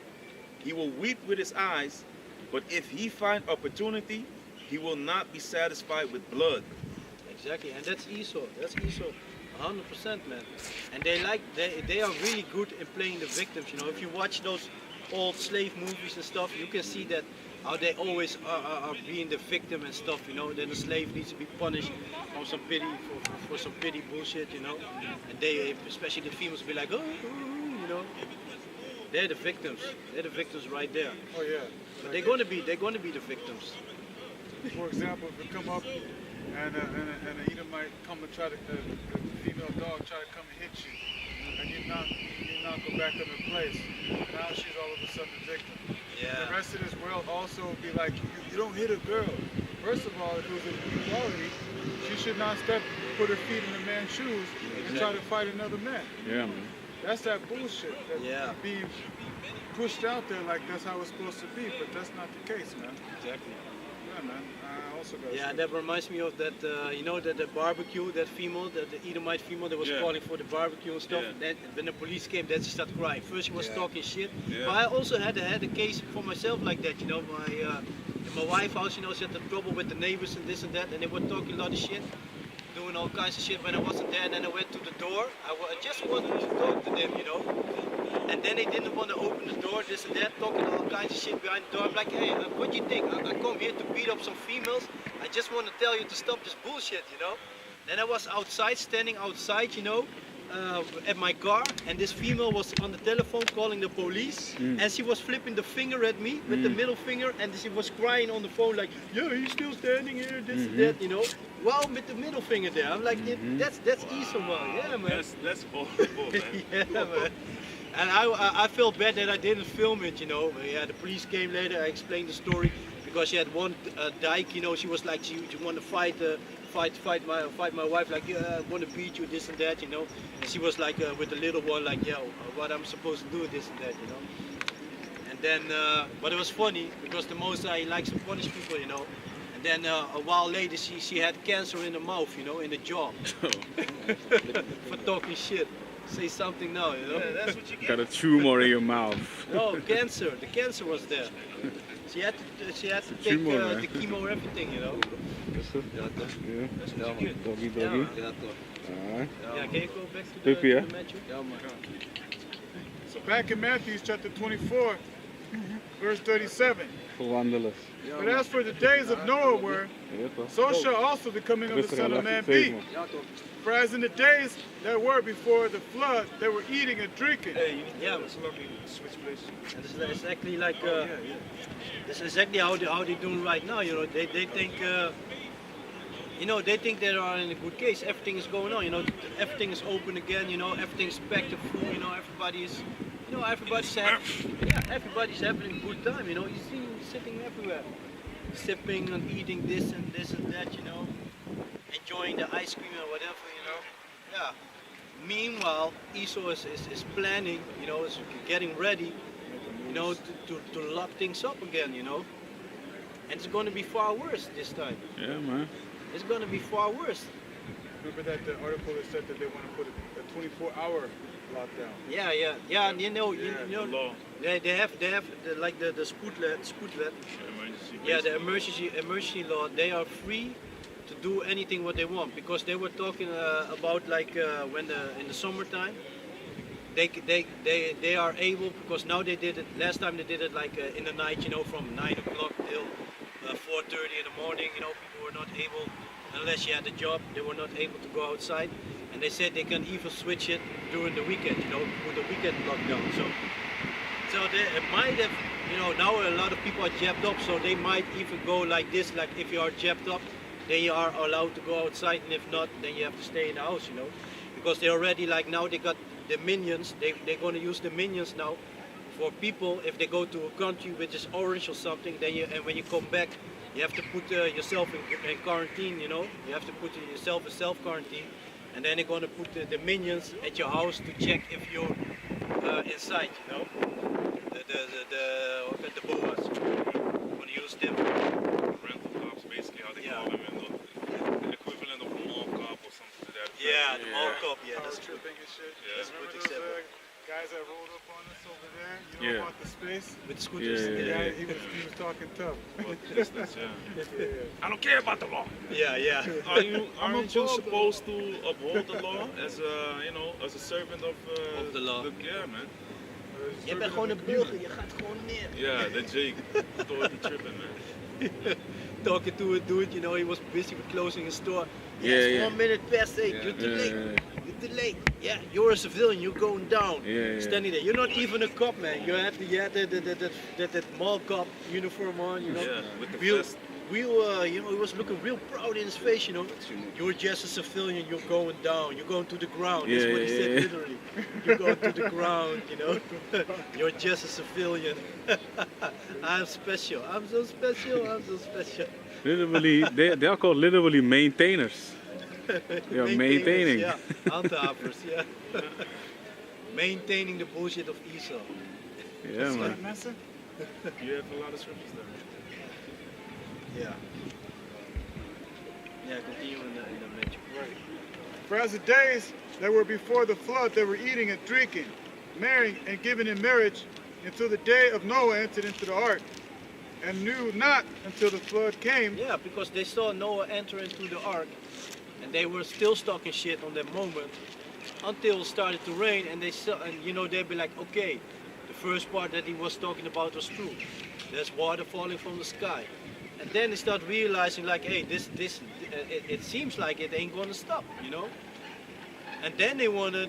He will weep with his eyes, but if he find opportunity, he will not be satisfied with blood. Exactly, and that's Esau. That's Esau, 100%, man. And they are really good in playing the victims. If you watch those old slave movies and stuff, you can see that how they always are being the victim and stuff. Then the slave needs to be punished on some pity for some pity bullshit. And they, especially the females, be like, oh. They're the victims. They're the victims right there. Oh yeah. But they're gonna be the victims. For example, if you come up and an Edomite come and try to, the female dog try to come and hit you, and you knock her back in her place. Now she's all of a sudden the victim. Yeah. The rest of this world also be like, you don't hit a girl. First of all, if it was an equality, she should not put her feet in a man's shoes and try to fight another man. Yeah, man. That's that bullshit that's being pushed out there like that's how it's supposed to be, but that's not the case, man. Exactly. Yeah, man. I also got Yeah, that reminds me of that, you know, the barbecue, that female, the Edomite female that was calling for the barbecue and stuff. Then when the police came, then she started crying. First she was talking shit, but I also had a case for myself like that, you know. In my wife's house, you know, she had the trouble with the neighbors and this and that, and they were talking a lot of shit, doing all kinds of shit when I wasn't there. And then I went to the door. I just wanted to talk to them, you know. And then they didn't want to open the door, this and that, talking all kinds of shit behind the door. I'm like, hey, what do you think? I come here to beat up some females. I just want to tell you to stop this bullshit, you know. Then I was outside, standing outside, you know, at my car, and this female was on the telephone calling the police, and she was flipping the finger at me with the middle finger, and she was crying on the phone like, yeah, he's still standing here, this and that, you know. Well, with the middle finger there, I'm like, that's easy, man. Yeah, man. That's horrible, man. Yeah, man. And I felt bad that I didn't film it, you know. Yeah, the police came later. I explained the story because she had one dyke, you know. She was like, she wanted to fight my wife, like, yeah, I want to beat you, this and that, you know. And she was like with the little one, like, yeah, what I'm supposed to do, this and that, you know. And then, but it was funny because the Mosai likes to punish people, you know. And then a while later, she had cancer in the mouth, you know, in the jaw, for talking shit. Say something now, you know. Yeah, that's what you get. Got a tumor in your mouth. No, cancer. The cancer was there. She had to take Tumor, the chemo, everything, you know. Yeah. That's what you get. Doggy, Yeah, doggy. man. Alright. Yeah, can you go back to Terug weer. the Matthew? Yeah, man. So back in Matthew chapter 24, verse 37. Verwandelers. But as for the days of Noah were, Ja, toch? so shall also the coming of the Rustig Son aan, of Man laat be. man. For as in the days that were before the flood, they were eating and drinking. Hey, you need Yeah. to switch places. And this is exactly like this is exactly how they doing right now. You know, they think you know, they think they are in a good case. Everything is going on. You know, everything is open again. You know, everything's back to full. You know, everybody's everybody's having a good time. You know, you see them sitting everywhere, sipping and eating this and that. You know, enjoying the ice cream or whatever. You know, yeah. Meanwhile, Esau is planning. You know, is getting ready. You know, to lock things up again. You know, and it's going to be far worse this time. Yeah, man. It's going to be far worse. Remember that the article that said that they want to put a 24-hour lockdown. Yeah. And you know, Law. they have like the Scootlet. Emergency. Yeah, the emergency law. They are free to do anything what they want because they were talking about like when in the summertime. They are able because now they did it. Last time they did it like in the night. You know, from 9 o'clock till 4:30 in the morning. You know, people were not able. Unless you had a job, they were not able to go outside. And they said they can even switch it during the weekend, you know, with the weekend lockdown. So it might have, you know, now a lot of people are jabbed up, so they might even go like this, like if you are jabbed up, then you are allowed to go outside, and if not, then you have to stay in the house, you know. Because they already, like now they got the minions, they're going to use the minions now for people, if they go to a country which is orange or something, then and when you come back, you have to put yourself in quarantine, you know. You have to put yourself in self-quarantine. And then they're going to put the minions at your house to check if you're inside, you know. The boas. You're going to use them. Rental cops, basically how they call them, the equivalent of a mall cop or something to that effect. Yeah, the mall cop, yeah, that's true. Tripping and shit. Yeah. That's a Remember good those example. guys that rolled up on us over there? You know Yeah. about the space? With scooters. Yeah. He was talking tough. But distance, yeah. Yeah. I don't care about the law. Yeah. Aren't you above supposed to uphold the law as a, you know, as a servant of the law. Yeah, man. Je bent gewoon een burger, je gaat gewoon neer. Yeah, that Jake, totally tripping, man. Talking to a dude, you know, he was busy with closing his store. Yeah, Yes, yeah. 1 minute past 8, you're too late. You're too late. Yeah, you're a civilian, you're going down. Yeah. Standing there. You're not even a cop, man. You had that mall cop uniform on, you know. Yeah, with the Built, vest. he was looking real proud in his face, you know. You're just a civilian, you're going down, you're going to the ground. That's what he said literally. You're going to the ground, you know. You're just a civilian. I'm special, I'm so special, I'm so special. Literally, they are called literally maintainers. They are maintaining. Yeah, handhavers, yeah. Maintaining the bullshit of Esau. Yeah, man. Master? You have a lot of scriptures there. Yeah. Yeah, continue in the mention. Right. For as the days that were before the flood, they were eating and drinking, marrying and giving in marriage, until the day of Noah entered into the ark, and knew not until the flood came. Yeah, because they saw Noah enter into the ark, and they were still stuck in shit on that moment until it started to rain, and they saw, and you know, they'd be like, okay, the first part that he was talking about was true. There's water falling from the sky. And then they start realizing like, hey, it seems like it ain't gonna stop, you know. And then they wanna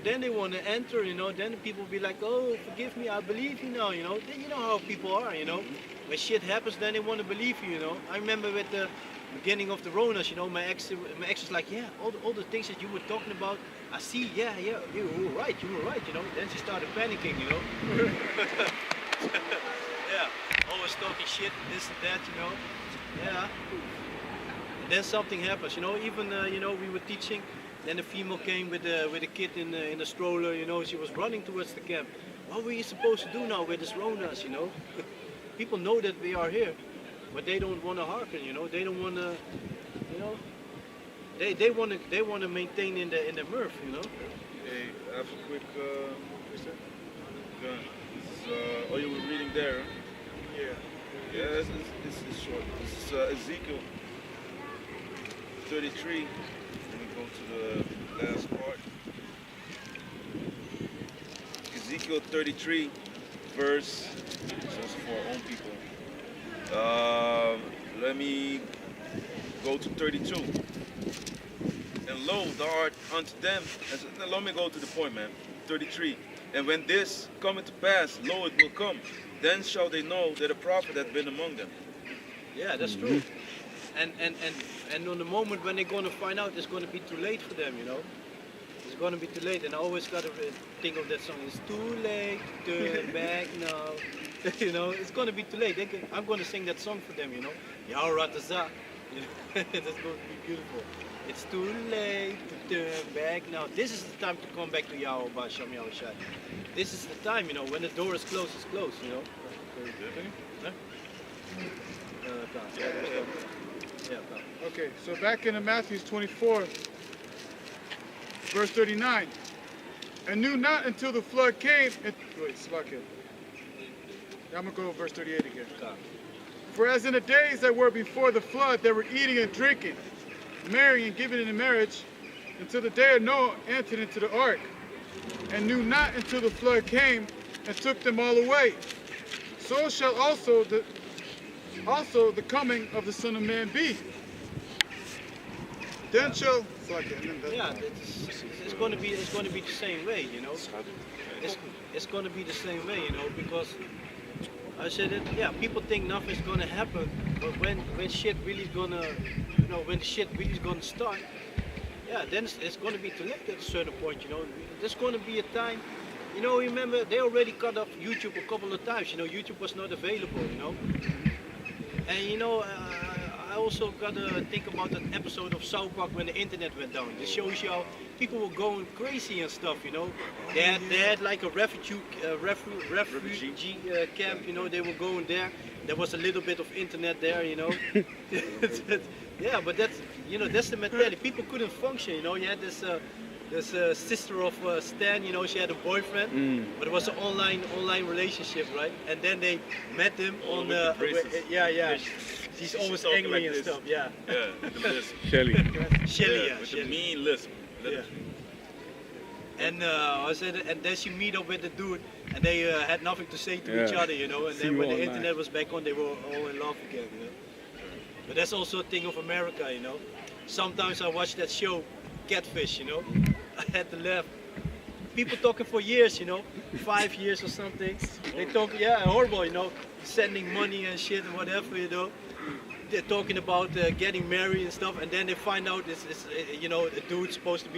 enter, you know. Then the people be like, oh, forgive me, I believe you now, you know. Then you know how people are, you know. When shit happens, then they wanna believe you, you know. I remember with the beginning of the Ronas, you know, my ex was like, yeah, all the things that you were talking about, I see, yeah, you were right, you know. Then she started panicking, you know. Yeah, always talking shit, this and that, you know. Yeah. And then something happens, you know. Even you know, we were teaching. Then the female came with a kid in the stroller, you know. She was running towards the camp. What were you supposed to do now with this Ronas, you know? People know that we are here, but they don't want to hearken, you know. They don't want to, you know. They want to maintain in the mirth, you know. Hey, I have a quick. Oh, you were reading there. Yeah. Yeah, it's short. This is Ezekiel 33. Let me go to the last part. Ezekiel 33, verse. So it's for our own people. Let me go to 32. And lo, thou art unto them. Let me go to the point, man. 33. And when this cometh to pass, lo, it will come. Then shall they know that a prophet hath been among them. Yeah, that's true. And on the moment when they're gonna find out, it's gonna be too late for them, you know. It's gonna be too late, and I always gotta think of that song. It's too late to turn back now. You know, it's gonna be too late. I'm gonna sing that song for them, you know. Yaharataza. You know, that's going to be beautiful. It's too late to turn back now. This is the time to come back to Yahweh Basham Yahushai. This is the time, you know, when the door is closed, it's closed, you know. Okay, so back in Matthew 24, verse 39. And knew not until the flood came. Wait, Slakia. I'm going to go to verse 38 again. For as in the days that were before the flood, they were eating and drinking, marrying and giving in marriage, until the day of Noah entered into the ark, and knew not until the flood came and took them all away. So shall also the coming of the Son of Man be. Then shall yeah, it's going to be the same way, you know. It's going to be the same way, you know, because I said it. Yeah, people think nothing's going to happen, but when shit really is gonna, you know, when shit really is going to start, yeah, then it's going to be too late at a certain point, you know. There's going to be a time, you know. Remember, they already cut off YouTube a couple of times. You know, YouTube was not available, you know. And you know, I also gotta think about that episode of South Park when the internet went down. This shows you how people were going crazy and stuff, you know. They had like a refugee camp, you know. They were going there. There was a little bit of internet there, you know. Yeah, but that's, you know, that's the mentality. People couldn't function, you know. You had this sister of Stan, you know, she had a boyfriend, but it was an online relationship, right? And then they met him on the yeah. She's always angry like and this. stuff, yeah. Yeah, the lisp. Shelly. Shelly, yeah. With Shelly. the mean lisp. Yeah. And I said, and then she meet up with the dude, and they had nothing to say to each other, you know. And then when the internet was back on, they were all in love again, you know. But that's also a thing of America, you know. Sometimes I watch that show, Catfish, you know. I had to laugh. People talking for years, you know, 5 years or something. They talk, yeah, horrible, you know, sending money and shit and whatever, you know. they're talking about getting married and stuff, and then they find out this is you know, a dude supposed to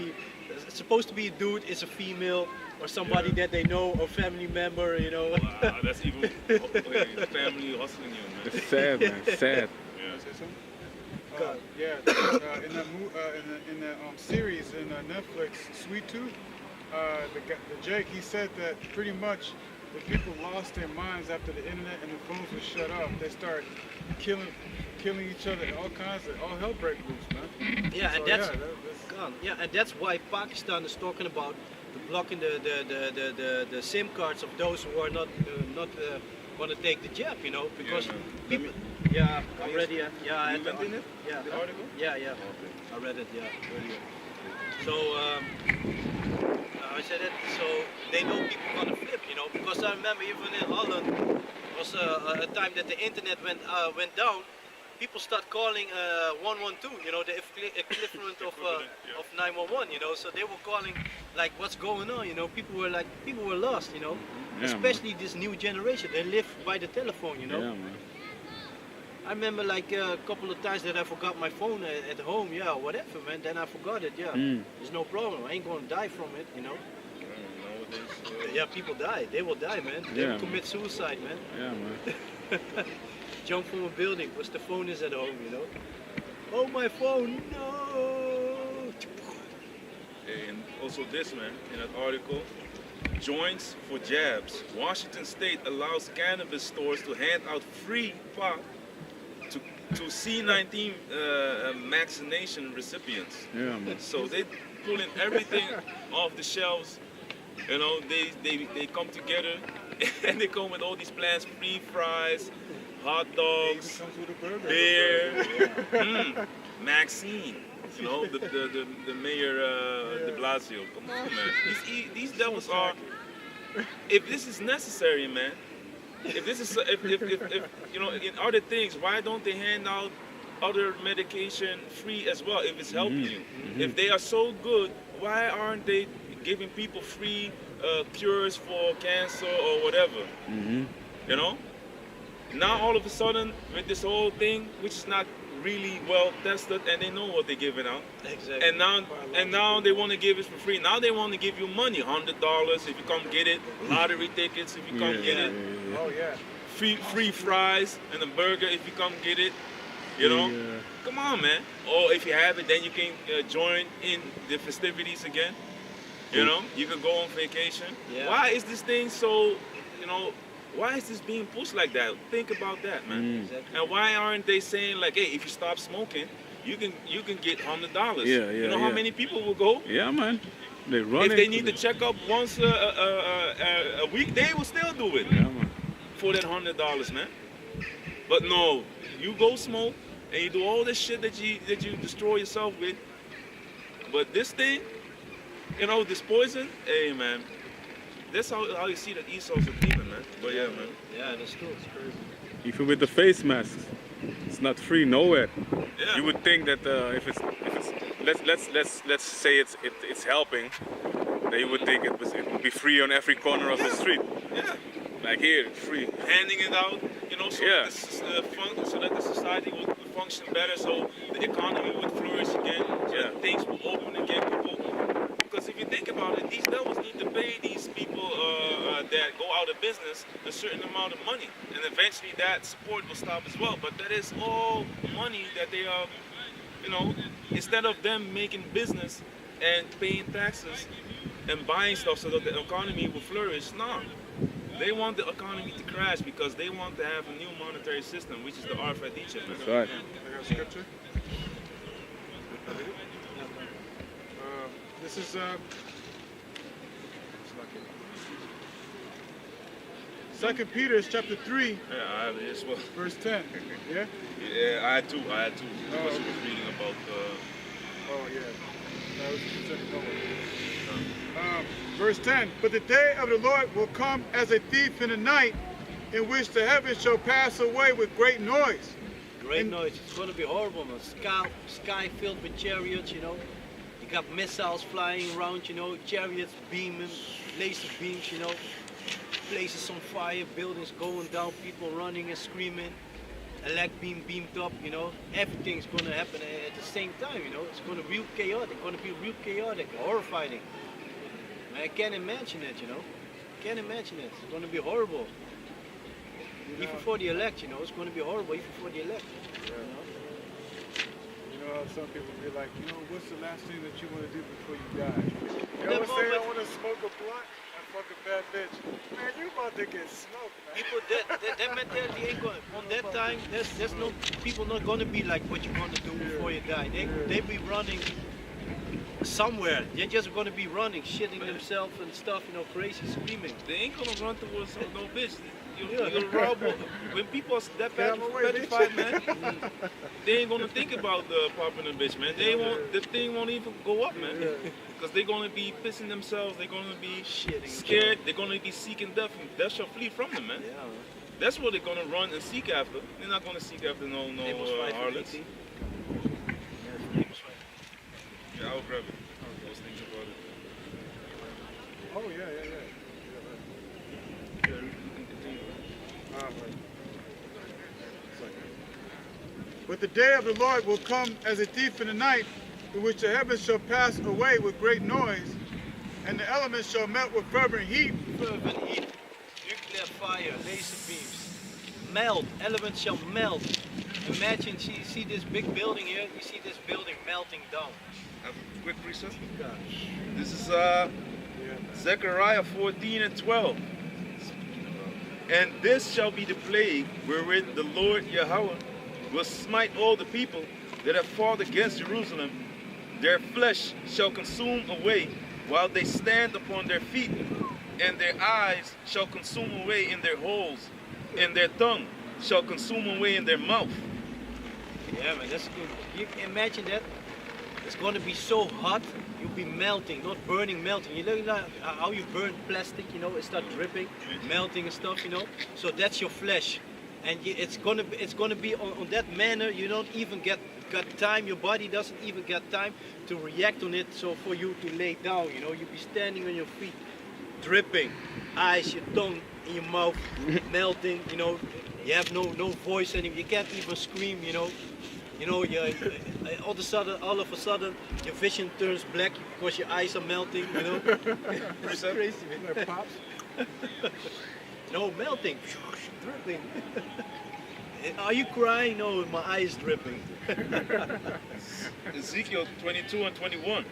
be a dude, is a female or somebody that they know or family member, you know. Wow, that's even family hustling you, man. It's sad, man. It's sad. Yeah. Say something? In the series in Netflix, Sweet Tooth, the Jake, he said that pretty much the people lost their minds after the internet and the phones were shut off. They start killing each other, all kinds of, all hell break loose, man. Yeah, So, and that's that's gone. Yeah, and that's why Pakistan is talking about blocking the SIM cards of those who are not want to take the jab, you know, because man. people. Yeah, I read it. Yeah, I You went in it? Yeah, The article? yeah. Okay. I read it. Yeah, earlier. So I said it. So they know people gonna flip, you know, because I remember even in Holland was a time that the internet went down. People start calling 112, you know, the equivalent of 911, you know. So they were calling like, what's going on, you know. People were lost, you know. Yeah, Especially this new generation. They live by the telephone, you know. Yeah, man. I remember like a couple of times that I forgot my phone at home, yeah, whatever, man. Then I forgot it, yeah. There's no problem. I ain't gonna die from it, you know. Nowadays, Yeah, people die. They will die, man. They Yeah, will commit suicide, man. Yeah, man. Jump from a building because the phone is at home, you know. Oh, my phone, no! and also this, man, in that article, joints for jabs. Washington State allows cannabis stores to hand out free pot to C19 vaccination recipients. Yeah, man. So they pulling everything off the shelves. You know, they come together and they come with all these plans: free fries, hot dogs, comes with a burger. beer, Maxine. You know, the mayor de Blasio. Come on, man. These devils are. If this is necessary, man. If this is if you know, in other things, why don't they hand out other medication free as well if it's helping you? If they are so good, why aren't they giving people free cures for cancer or whatever? You know. Now all of a sudden with this whole thing, which is not really well tested, and they know what they're giving out. Exactly. And now they want to give it for free. Now they want to give you money, $100 if you come get it, lottery tickets if you come get it, Oh yeah. free fries and a burger if you come get it. You know, come on, man. Or if you have it, then you can join in the festivities again. You know, you can go on vacation. Yeah. Why is this thing so, you know? Why is this being pushed like that? Think about that, man. Exactly. And why aren't they saying like, hey, if you stop smoking, you can get $100? You know how many people will go? Yeah, man. They run If they into need to it. check up once a week, they will still do it Yeah, man. for that $100, man. But no, you go smoke and you do all this shit that you destroy yourself with. But this thing, you know, this poison, hey, man. That's how you see that Esau's a demon, man. But yeah, man. Yeah, that's true. It's crazy. Even with the face masks, it's not free nowhere. Yeah. You would think that if it's let's say it's helping, then you would think it would be free on every corner of the street. Yeah. Like here, it's free. Handing it out, you know, so, Yeah. so that the society would function better, so the economy would flourish again, so that things will open again. Because if you think about it, these devils need to pay these people that go out of business a certain amount of money, and eventually that support will stop as well. But that is all money that they are, you know, instead of them making business and paying taxes and buying stuff so that the economy will flourish, no. They want the economy to crash because they want to have a new monetary system, which is the RFID chip. That's right. I got a scripture. This is Second Peter chapter 3, Yeah, I have it as well. verse 10. Yeah? Yeah, I had two. Because I was reading about. Oh yeah. That was the second one. Verse 10. But the day of the Lord will come as a thief in the night, in which the heavens shall pass away with great noise. Great noise. It's going to be horrible, man. Sky filled with chariots, you know. You got missiles flying around, you know. Chariots beaming, laser beams, you know. Places on fire, buildings going down, people running and screaming. elect being beamed up, you know, everything's gonna happen at the same time, you know. It's gonna be real chaotic, horrifying. I can't imagine it, you know. Can't imagine it. It's gonna be horrible. Even for the elect, you know, it's gonna be horrible even for the elect. Yeah. You know how some people be like, you know, what's the last thing that you want to do before you die? You ever say I want to smoke a blunt and fuck a bad bitch? Man, you about to get smoked, man. People that mentality ain't going on that time. There's no people not gonna be like what you gonna do before you die. They be running somewhere. They're just gonna be running, shitting themselves and stuff, you know, crazy, screaming. They ain't gonna run towards no bitch. You'll rob when people are that petrified, man. They ain't gonna think about popping a bitch, man. They won't. The thing won't even go up, man. Because they're gonna be pissing themselves. They're gonna be scared. They're gonna be seeking death. And death shall flee from them, man. Yeah, man. That's what they're gonna run and seek after. They're not gonna seek after no harlots. Yeah, I'll grab it. I was thinking about it. Oh, yeah. Yeah, you can continue. But the day of the Lord will come as a thief in the night, in which the heavens shall pass away with great noise, and the elements shall melt with fervent heat. Fervent heat, nuclear fire, laser beams, melt. Elements shall melt. Imagine, you see this big building here. You see this building melting down. Have a quick reset. This is Zechariah 14 and 12. And this shall be the plague wherein the Lord Yahweh will smite all the people that have fought against Jerusalem. Their flesh shall consume away while they stand upon their feet, and their eyes shall consume away in their holes, and their tongue shall consume away in their mouth. Yeah, man, that's good. You can imagine that. It's going to be so hot, you'll be melting, not burning, melting. You know like how you burn plastic, you know, it starts dripping, melting and stuff, you know. So that's your flesh, and it's gonna be on that manner. You don't even got time. Your body doesn't even get time to react on it. So for you to lay down, you know, you'll be standing on your feet, dripping, eyes, your tongue in your mouth, melting. You know, you have no voice anymore. You can't even scream. You know. All of a sudden, your vision turns black because your eyes are melting, you know. It's crazy, man. Like pops? No, melting, dripping. Are you crying? No, my eyes dripping. Ezekiel 22 and 21.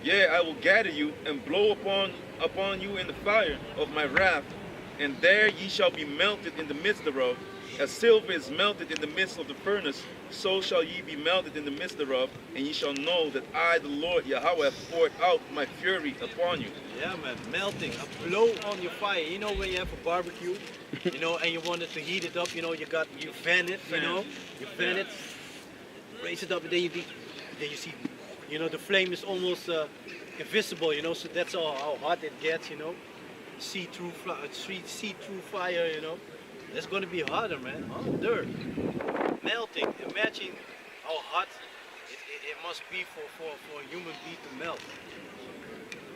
Yeah, I will gather you and blow upon you in the fire of my wrath, and there ye shall be melted in the midst thereof. As silver is melted in the midst of the furnace, so shall ye be melted in the midst thereof, and ye shall know that I, the Lord Yahweh, have poured out my fury upon you. Yeah, man, melting. A blow on your fire. You know when you have a barbecue, you know, and you wanted to heat it up, you know, you fan it, you know, you fan it, raise it up, and then you see, you know, the flame is almost invisible, you know, so that's how hot it gets, you know. See-through fire, you know. It's going to be hotter, man. Harder. Melting. Imagine how hot it must be for a human being to melt.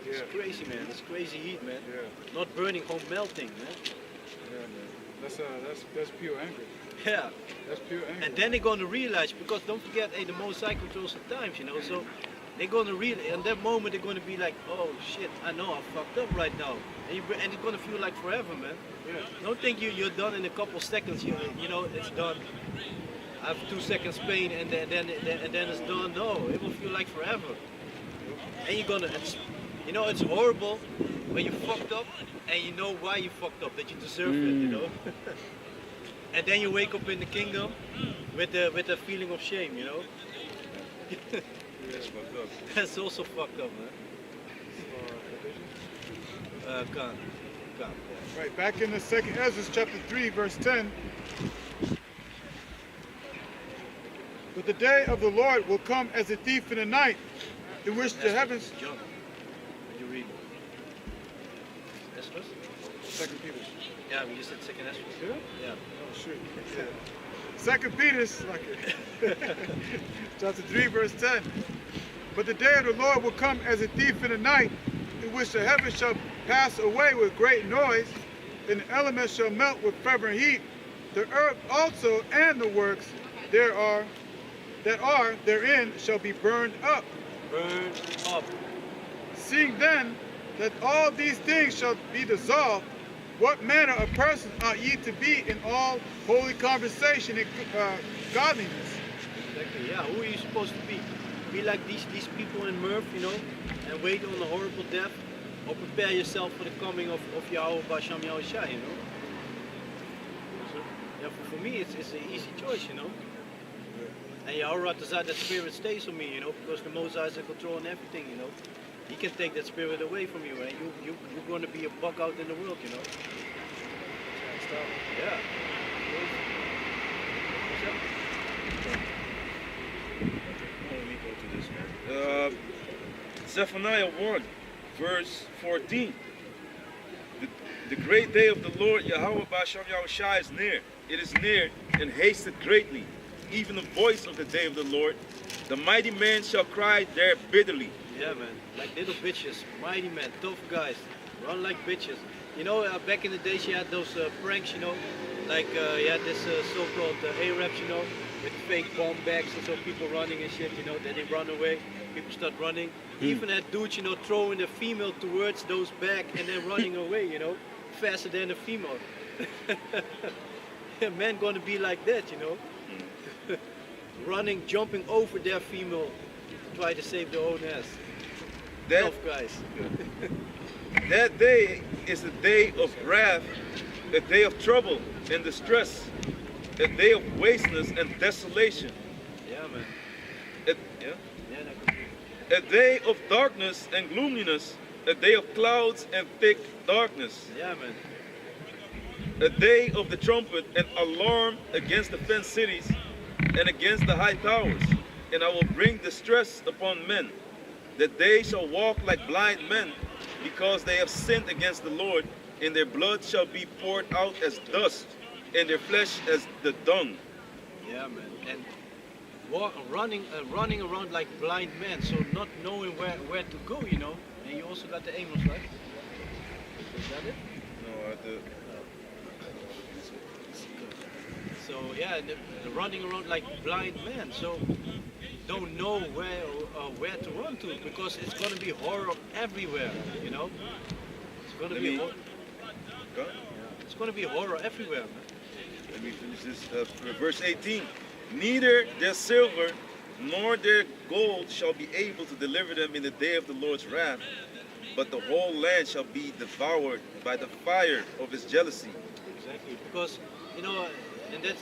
It's crazy, man. It's crazy heat, man. Yeah. Not burning, home melting, man. Yeah, man. That's pure anger. Yeah. That's pure anger. And then they're going to realize, because don't forget, the Most High controls the times, you know. So they're going to realize, in that moment, they're going to be like, oh shit, I know I fucked up right now. And it's going to feel like forever, man. Yeah. Don't think you're done in a couple seconds. You know it's done. I have 2 seconds pain and then it's done. No, it will feel like forever. And you're gonna, it's horrible when you fucked up and you know why you fucked up, that you deserve it, you know. And then you wake up in the kingdom with a feeling of shame, you know. That's fucked up. That's also fucked up, man. Can't. Right, back in the 2nd Ezra chapter 3, verse 10. But the day of the Lord will come as a thief in the night, in which the heavens... John, when you read Ezra? 2 Peter. Yeah, we just said 2nd Ezra. Yeah? Yeah. Oh, shit. Yeah. 2 Peter, chapter 3, verse 10. But the day of the Lord will come as a thief in the night, in which the heavens shall pass away with great noise, and the elements shall melt with fervent heat. The earth also and the works there are that are therein shall be burned up. Burn up. Seeing then that all these things shall be dissolved, what manner of persons ought ye to be in all holy conversation and godliness? Exactly. Yeah. Who are you supposed to be? Be like these people in Murph, you know, and wait on a horrible death, or prepare yourself for the coming of Yahweh Basham Yahushua, you know. Yeah. For me, it's an easy choice, you know. And Yahweh Ratazah, that spirit stays on me, you know, because the Most High is in control and everything, you know. He can take that spirit away from you, and you're going to be a buck out in the world, you know. Yeah. Let me go to this one. Zephaniah 1, verse 14. The great day of the Lord Yahweh Basham Yahushua is near. It is near and hasted greatly. Even the voice of the day of the Lord. The mighty man shall cry there bitterly. Yeah, man. Like little bitches, mighty men, tough guys, run like bitches. You know, back in the days you had those pranks, you know, like you had this so-called Arabs, you know, with fake bomb bags and so people running and shit, you know, then they run away, people start running. Even had dudes, you know, throwing the female towards those back and then running away, you know, faster than the female. Men gonna be like that, you know, running, jumping over their female to try to save their own ass. That, Tough guys. that day is a day of wrath, a day of trouble and distress, a day of wasteness and desolation. Yeah, man. A, Yeah, that could be. a day of darkness and gloominess, a day of clouds and thick darkness, Yeah, man. a day of the trumpet and alarm against the fenced cities and against the high towers. And I will bring distress upon men, that they shall walk like blind men, because they have sinned against the Lord, and their blood shall be poured out as dust, and their flesh as the dung. Yeah, man. And running around like blind men, so not knowing where to go, you know. And you also got the Amos, right? Is that it? No, So yeah, the running around like blind men, so don't know where to run to, because it's gonna be horror everywhere, you know. It's gonna be it's gonna be horror everywhere, man. Let me finish this. Verse 18. Neither their silver nor their gold shall be able to deliver them in the day of the Lord's wrath, but the whole land shall be devoured by the fire of his jealousy. Exactly, because you know, and that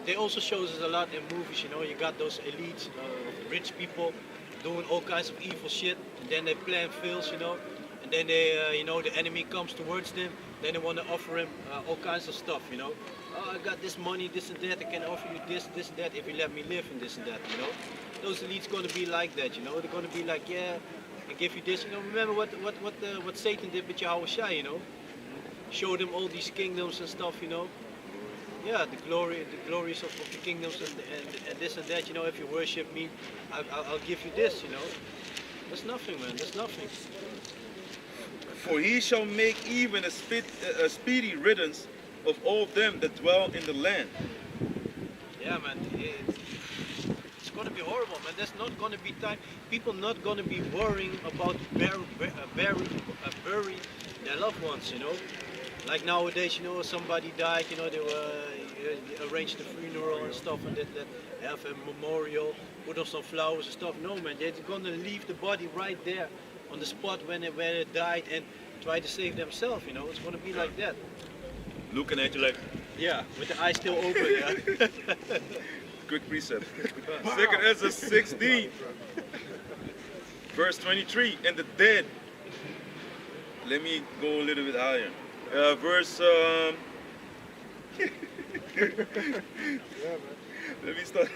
they also shows us a lot in movies. You know, you got those elites, rich people doing all kinds of evil shit, and then their plan fails. You know, and then they, you know, the enemy comes towards them. Then they want to offer him all kinds of stuff. You know, oh, I got this money, this and that. I can offer you this, this and that if you let me live, and this and that. You know, those elites gonna be like that. You know, they're gonna be like, yeah, I give you this. You know, remember what Satan did with Yahushua. You know, showed him all these kingdoms and stuff. You know. Yeah, the glories of the kingdoms and this and that. You know, if you worship me, I'll give you this. You know, that's nothing, man. That's nothing. For he shall make even a speedy riddance of all them that dwell in the land. Yeah, man. It's gonna be horrible, man. There's not gonna be time. People not gonna be worrying about bury their loved ones. You know. Like nowadays, you know, somebody died, you know, they arranged the funeral and stuff, and that have a memorial, put on some flowers and stuff. No, man, they're gonna leave the body right there on the spot where they died and try to save themselves. You know, it's gonna be like that. Looking at you like, yeah, with the eyes still open. Yeah. quick precept. 2 Ezra 16, verse 23, and the dead. Let me go a little bit higher. Verse let me start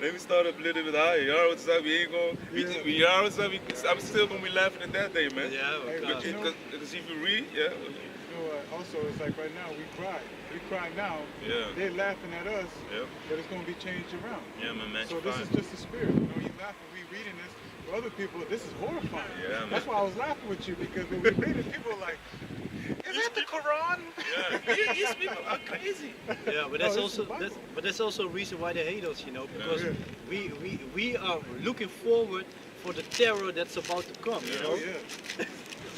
let me start up a little bit higher. You know what's up? We ain't gonna you know what's up? I'm still gonna be laughing at that day, man. Yeah, because if you read, yeah. You know what? Also, it's like right now we cry. We cry now. Yeah. They're laughing at us. Yeah. But it's gonna be changed around. Yeah, man. So this is just the spirit. You know, you laughing. We reading this. For other people, this is horrifying. Yeah, man. That's why I was laughing with you, because when we read it, people are like, is that the Quran? Yeah. These people are crazy. Yeah, but that's also a reason why they hate us, you know, because we are looking forward for the terror that's about to come, you know. Oh yeah.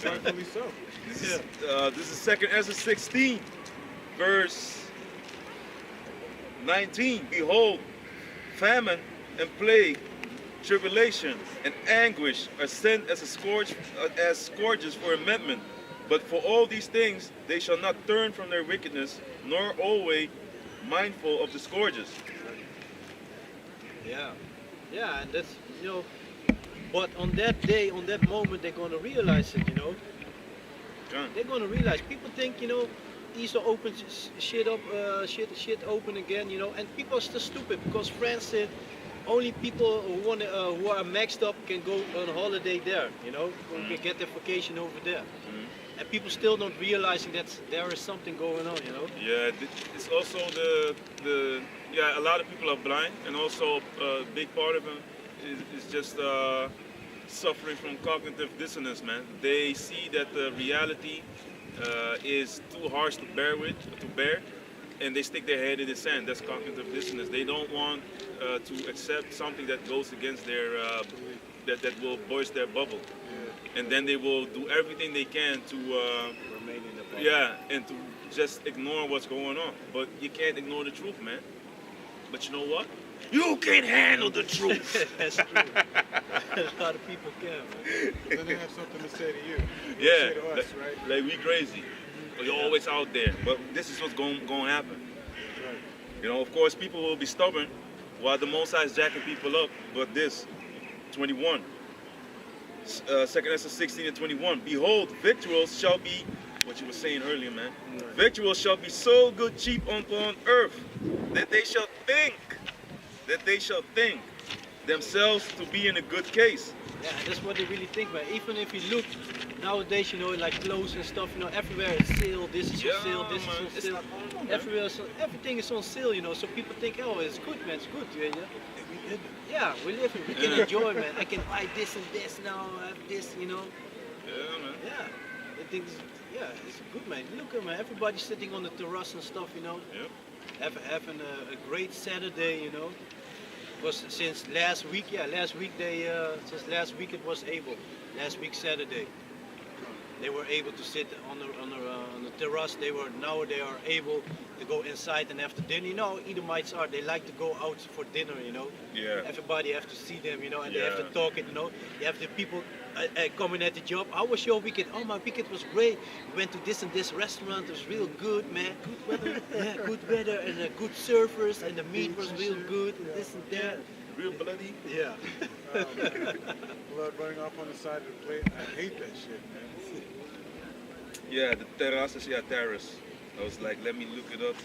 Rightfully so. This is 2 Ezra 16, verse 19. Behold, famine and plague, tribulation and anguish are sent as scourges for amendment. But for all these things they shall not turn from their wickedness, nor always mindful of the scourges. Yeah, and that's, you know, but on that day, on that moment, they're gonna realize it, you know. John. They're gonna realize. People think, you know, Easter opens shit up, shit open again, you know, and people are still stupid because France said only people who are maxed up can go on holiday there, you know, who can get their vacation over there. And people still not realizing that there is something going on, you know. Yeah, it's also a lot of people are blind, and also a big part of them is just suffering from cognitive dissonance, man. They see that the reality is too harsh to bear, and they stick their head in the sand. That's cognitive dissonance. They don't want to accept something that goes against their that will burst their bubble, and then they will do everything they can to Remain in the bubble. yeah, and to just ignore what's going on. But you can't ignore the truth, man. But you know what? You can't handle the truth. That's true. A lot of people can, man. Then they have something to say to you. Yeah, Say to us, right? like we crazy. You're always out there. But this is what's going to happen. Right. You know, of course, people will be stubborn while the Most High is jacking people up. But this, 21, 2 Ezra 16 and 21. Behold, victuals shall be, what you were saying earlier, man. Victuals shall be so good cheap upon earth that they shall think themselves to be in a good case. Yeah, and that's what they really think, man. Even if you look nowadays, you know, like clothes and stuff, you know, everywhere it's sale. This is on sale. This man, is on it's sale. not normal, man. Everywhere, everything is on sale, you know. So people think, oh, it's good, man. It's good, yeah. Yeah, we live it. We can enjoy, man. I can buy this and this now. I have this, you know. Yeah, man. Yeah, I think, it's good, man. Look at man. Everybody's sitting on the terrace and stuff, you know. Yep. Having a great Saturday, you know. Was since last week, since last week it was able. Last week Saturday, they were able to sit on the terrace. They are able to go inside and after dinner. You know, Edomites they like to go out for dinner. You know, Yeah. everybody have to see them. You know, and they have Yeah. to talk it. You know, you have the people coming at the job. How was your weekend? Oh, my weekend was great. We went to this and this restaurant. It was real good, man. Good weather. Yeah, good weather and good servers and the meat was real good. And this and that. Real bloody. Yeah. Oh, man. Blood running off on the side of the plate. I hate that shit, man. Yeah, the terraces, terrace. I was like, let me look it up.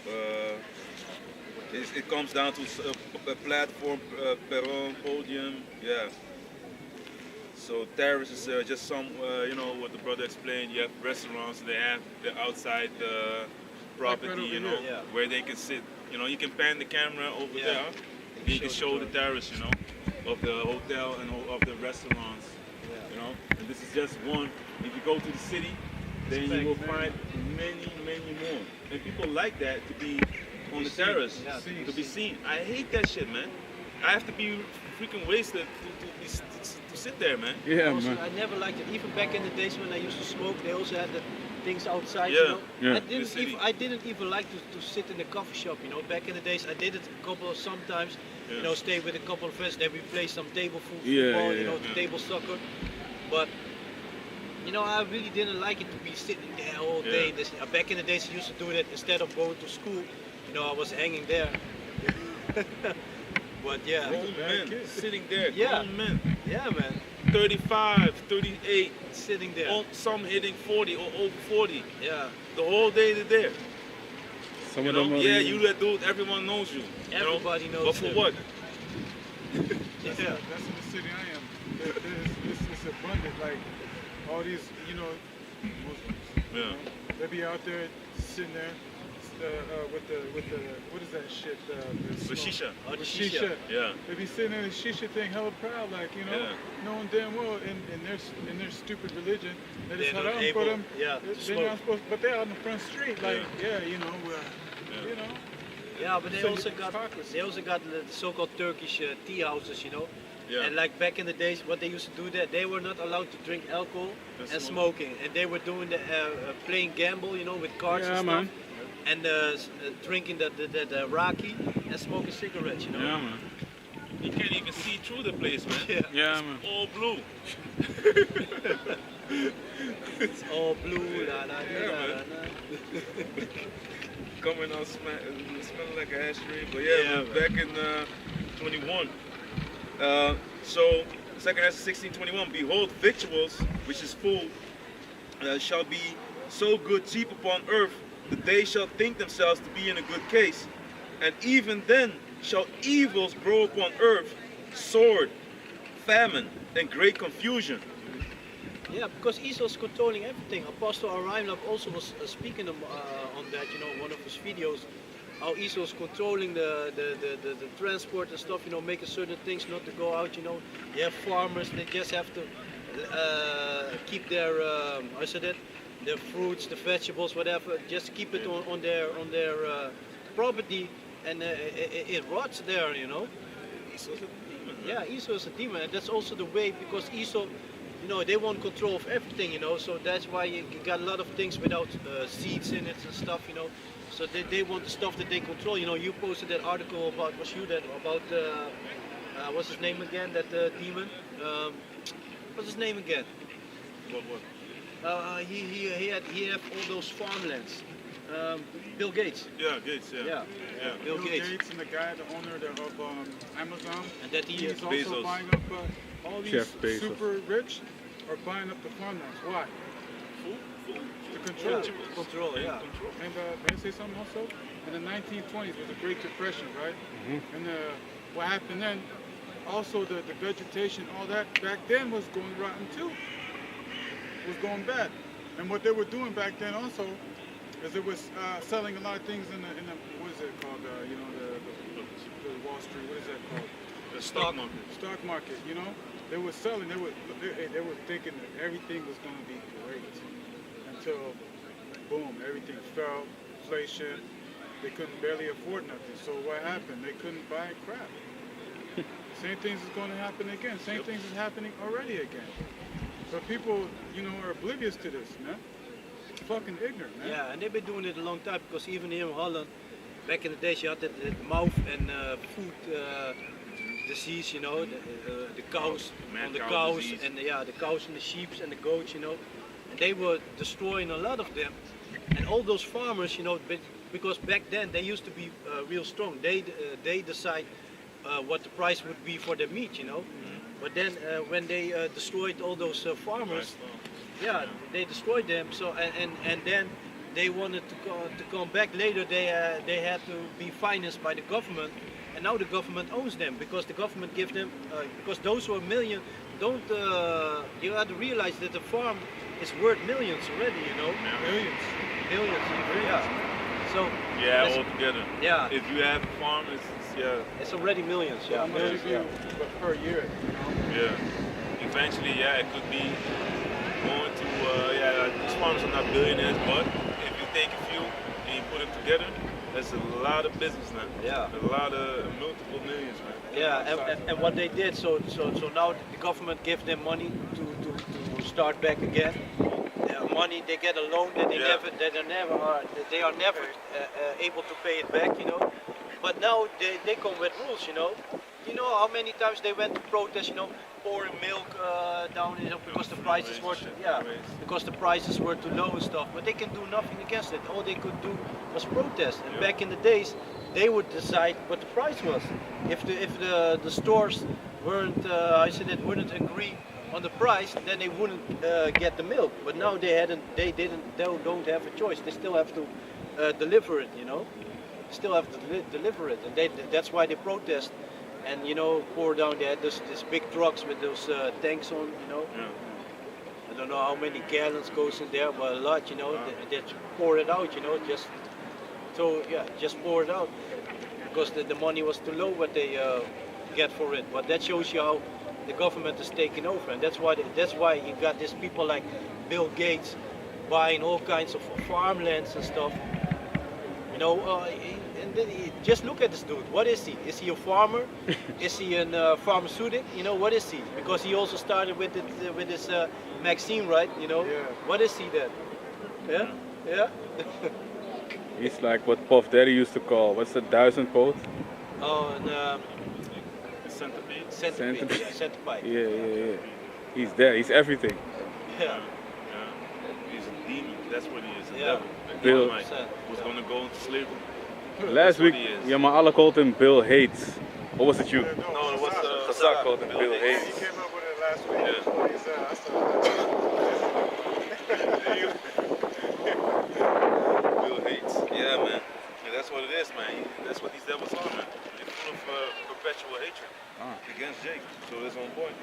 It comes down to a platform, perron, podium, yeah. So terrace is just some, you know, what the brother explained. You have restaurants, they have the outside property, over you know, here. Yeah. where they can sit. You know, you can pan the camera over Yeah. there. And you can show the terrace, you know, of the hotel and of the restaurants. Yeah. You know, and this is just one. If you go to the city, then you will find many, many more. And people like that to be on the terrace, Yeah, to be seen. I hate that shit, man. I have to be freaking wasted to sit there, man. Yeah, Also, man. I never liked it. Even back in the days when I used to smoke, they also had the things outside. Yeah. You know, Yeah. I didn't even like to sit in the coffee shop. You know, back in the days, I did it a couple of sometimes. Yeah. You know, stay with a couple of friends. Then we play some table football. Yeah, you know, yeah. table soccer. But you know, I really didn't like it to be sitting there all day. Yeah. Back in the days, I used to do that instead of going to school. You know, I was hanging there. But yeah, Grown men sitting there, Yeah. grown men, yeah, man, 35, 38, sitting there. some hitting 40 or over 40. Yeah. The whole day they're there. Some You of know? them are Yeah, really- you that dude, everyone knows you. You know? Everybody knows But for him. what? Yeah. That's in the city I am. It's abundant. Like all these, you know, Muslims. Yeah. They be out there sitting there, with the what is that shit? The With smoke. shisha. Oh, the Shisha. shisha. Yeah. They be sitting in the shisha thing hella proud, like, you know, Yeah. knowing damn well in their stupid religion that it's They're not haram for able, them. yeah, to They're smoke. not supposed, but they're on the front street, like, Yeah. you know, Yeah. you know. Yeah, but they So also it's got hypocrisy. the so-called Turkish tea houses, you know. Yeah. And like back in the days, what they used to do there, they were not allowed to drink alcohol And and smoke. smoking, and they were doing the playing gamble, you know, with cards Yeah, and man. stuff, and drinking the raki and smoking cigarettes, you know. Yeah, man. You can't even see through the place, man. Yeah. Yeah, man. All blue. It's all blue, la la Yeah, la la man. la. Coming out smelling like a ashtray. But Yeah, yeah, man. back in 21. So, 2nd Ezra 16:21. Behold, victuals, which is food, shall be so good cheap upon earth that they shall think themselves to be in a good case. And even then shall evils grow upon earth, sword, famine, and great confusion. Yeah, because Esau's controlling everything. Apostle Arimlab also was speaking on that, you know, one of his videos, how Esau's controlling the transport and stuff, you know, making certain things not to go out, you know. You have farmers, they just have to keep their, how said it, their fruits, the vegetables, whatever, just keep it on their property, and it rots there, you know. Esau's a demon, man. Yeah, Esau is a demon, and that's also the way, because Esau, you know, they want control of everything, you know, so that's why you got a lot of things without seeds in it and stuff, you know, so they want the stuff that they control, you know. You posted that article about, what's his name again, that demon, what's his name again? What? He had all those farmlands, Bill Gates. Yeah, Gates, yeah. Yeah. Yeah. Bill Gates. And the guy, the owner of Amazon, And that he he's also Bezos. buying up all these Jeff Bezos. super rich are buying up the farmlands. Why? Food. To control. yeah, control, yeah. Control. And may I say something also? In the 1920s was the Great Depression, right? And what happened then, also the vegetation, all that, back then was going rotten too. Was going bad. And what they were doing back then also is it was selling a lot of things in the what is it called? You know, the Wall Street, what is that called? The stock market. Stock market, you know? They were selling, they were thinking that everything was going to be great until, boom, everything fell, inflation, they couldn't barely afford nothing. So what happened? They couldn't buy crap. Same things is going to happen again. Same things is happening already again. But people, you know, are oblivious to this, man. Fucking ignorant, man. Yeah, and they've been doing it a long time, because even here in Holland, back in the days, you had that mouth and food disease, you know, the cows, Mad on the cow cows, disease. and the cows and the sheep and the goats, you know, and they were destroying a lot of them. And all those farmers, you know, because back then they used to be real strong. They decide what the price would be for their meat, you know. But then when they destroyed all those farmers, yeah, they destroyed them. So and then they wanted to come back later. They had to be financed by the government, and now the government owns them, because the government gives them because those who are million don't. You have to realize that the farm is worth millions already. You know, millions. Yeah. So Yeah, that's- altogether. yeah, If you have a farm, yeah, it's already millions. How Yeah, much millions. give you per year, you know? yeah. Eventually, yeah, it could be going to, these farmers are not billionaires, but if you take a few and you put them together, that's a lot of business now. Yeah. A lot of multiple millions, man. Yeah, and what they did, so now the government gives them money to start back again. Money, they get a loan that they Yeah. they are never able to pay it back, you know. But now they come with rules, you know. You know how many times they went to protest, you know, pouring milk down, you know, because the prices were because the prices were too low and stuff. But they can do nothing against it. All they could do was protest. And back in the days, they would decide what the price was. If the stores wouldn't agree on the price, then they wouldn't get the milk. But now they don't have a choice. They still have to deliver it, you know. Still have to deliver it, and that's why they protest. And you know, pour down there. There's big trucks with those tanks on, you know. Yeah. I don't know how many gallons goes in there, but a lot, you know. They pour it out, you know, just So yeah, just pour it out because the money was too low what they get for it. But that shows you how the government is taking over, and that's why you got these people like Bill Gates buying all kinds of farmlands and stuff. You know, and then just look at this dude. What is he? Is he a farmer? Is he a pharmaceutical? You know, what is he? Because he also started with it, with this Maxine, right? You know, Yeah. what is he then? Yeah, yeah. He's like what Puff Daddy used to call, what's the 1000 post? Oh, and Centipede. centipede. Centipede. Yeah. He's there, he's everything. Yeah. Yeah. He's a demon. That's what he is. A Yeah. devil. A Bill- Dynamite who's going to go into slavery. Last what week, he is. Yamala called him Bill Hates. Or was it you? Yeah, No, it was Khazak called him Bill He Hates. came up with it last week. Yeah. He said, I saw Bill hates. Yeah, man. And that's what it is, man. That's what these devils are, man. They're full of perpetual hatred against Jake. So that's on point.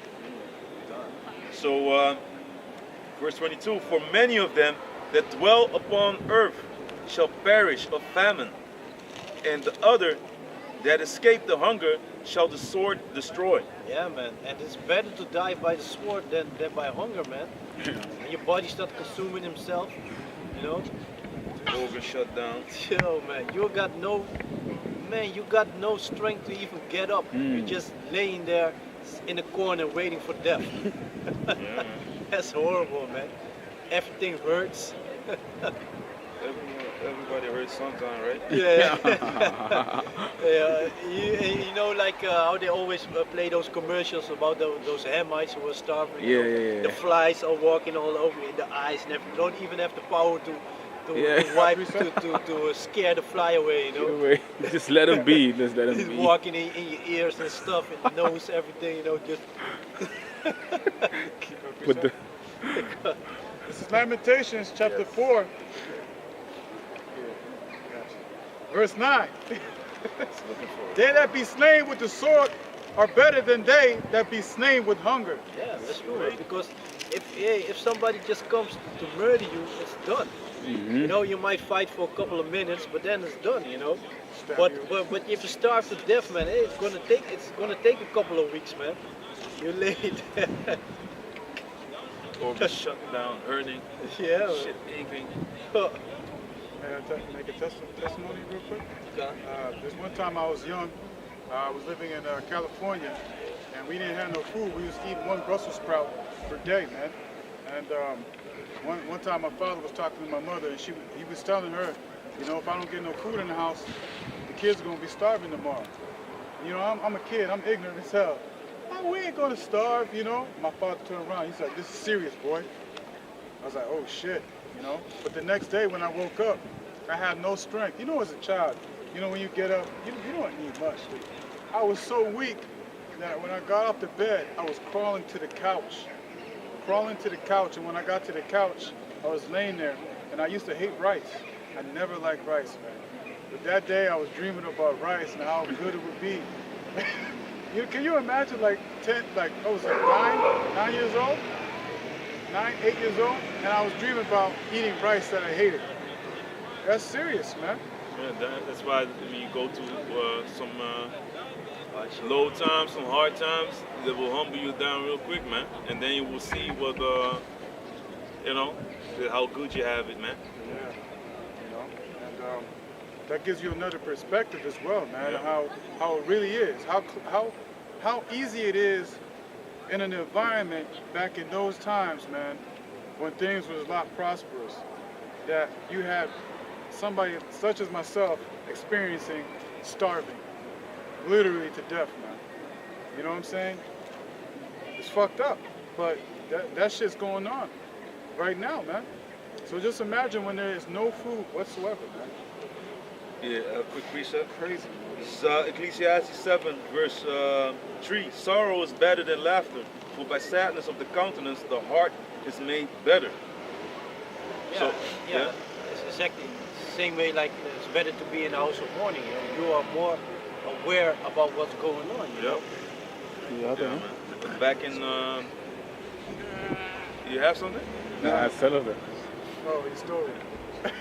So, verse 22, for many of them that dwell upon earth shall perish of famine, and the other that escape the hunger shall the sword destroy. Yeah, man. And it's better to die by the sword than by hunger, man. And your body's not consuming himself, you know. Organ shut down. Yo, man, you got no strength to even get up. You're just laying there in a corner waiting for death. Yeah, man. That's horrible, man. Everything hurts. Everybody hurts sometime, right? Yeah. Yeah. You know, like how they always play those commercials about those Hamites who were starving. you know, Yeah. The flies are walking all over in the eyes and everything. Don't even have the power to Yeah. wipe to scare the fly away. You know. Anyway, just let him be. Just let him He's be. walking in your ears and stuff, in the nose, everything. You know, just. Put the, This is Lamentations chapter 4. Verse 9. They that be slain with the sword are better than they that be slain with hunger. Yeah, that's true. Because if somebody just comes to murder you, it's done. You know, you might fight for a couple of minutes, but then it's done. You know. But if you starve to death, man, hey, it's gonna take a couple of weeks, man. You're late. Organ shut down, hurting, Yeah. shit aching. Man. May I make a testimony real quick? Okay. There's one time I was young. I was living in California, and we didn't have no food. We was eating one Brussels sprout per day, man. And one time my father was talking to my mother, and he was telling her, you know, if I don't get no food in the house, the kids are gonna be starving tomorrow. You know, I'm a kid. I'm ignorant as hell. Oh, we ain't gonna starve, you know. My father turned around. He's like, "This is serious, boy." I was like, "Oh shit," you know. But the next day when I woke up, I had no strength. You know, as a child, you know, when you get up, you don't need much. I was so weak that when I got off the bed, I was crawling to the couch. And when I got to the couch, I was laying there, and I used to hate rice. I never liked rice, man. But that day, I was dreaming about rice and how good it would be. Can you imagine, like, I was like 9 years old? 8 years old, and I was dreaming about eating rice that I hated. That's serious, man. Yeah, that's why when you go through some low times, some hard times, that will humble you down real quick, man. And then you will see what, you know, how good you have it, man. Yeah, you know, and that gives you another perspective as well, man. Yeah. How it really is, how easy it is in an environment back in those times, man, when things was a lot prosperous, that you had somebody such as myself experiencing starving, literally to death, man. You know what I'm saying? It's fucked up, but that shit's going on right now, man. So just imagine when there is no food whatsoever, man. Yeah, a quick precept. Crazy. This is, Ecclesiastes 7, verse 3. Sorrow is better than laughter, for by sadness of the countenance the heart is made better. Yeah, So, yeah. yeah. It's exactly the same way. Like it's better to be in a house of mourning. You know? You are more aware about what's going on. You know. yeah, Yeah, man. Back in, you have something? Nah, I fell over. Oh, your story.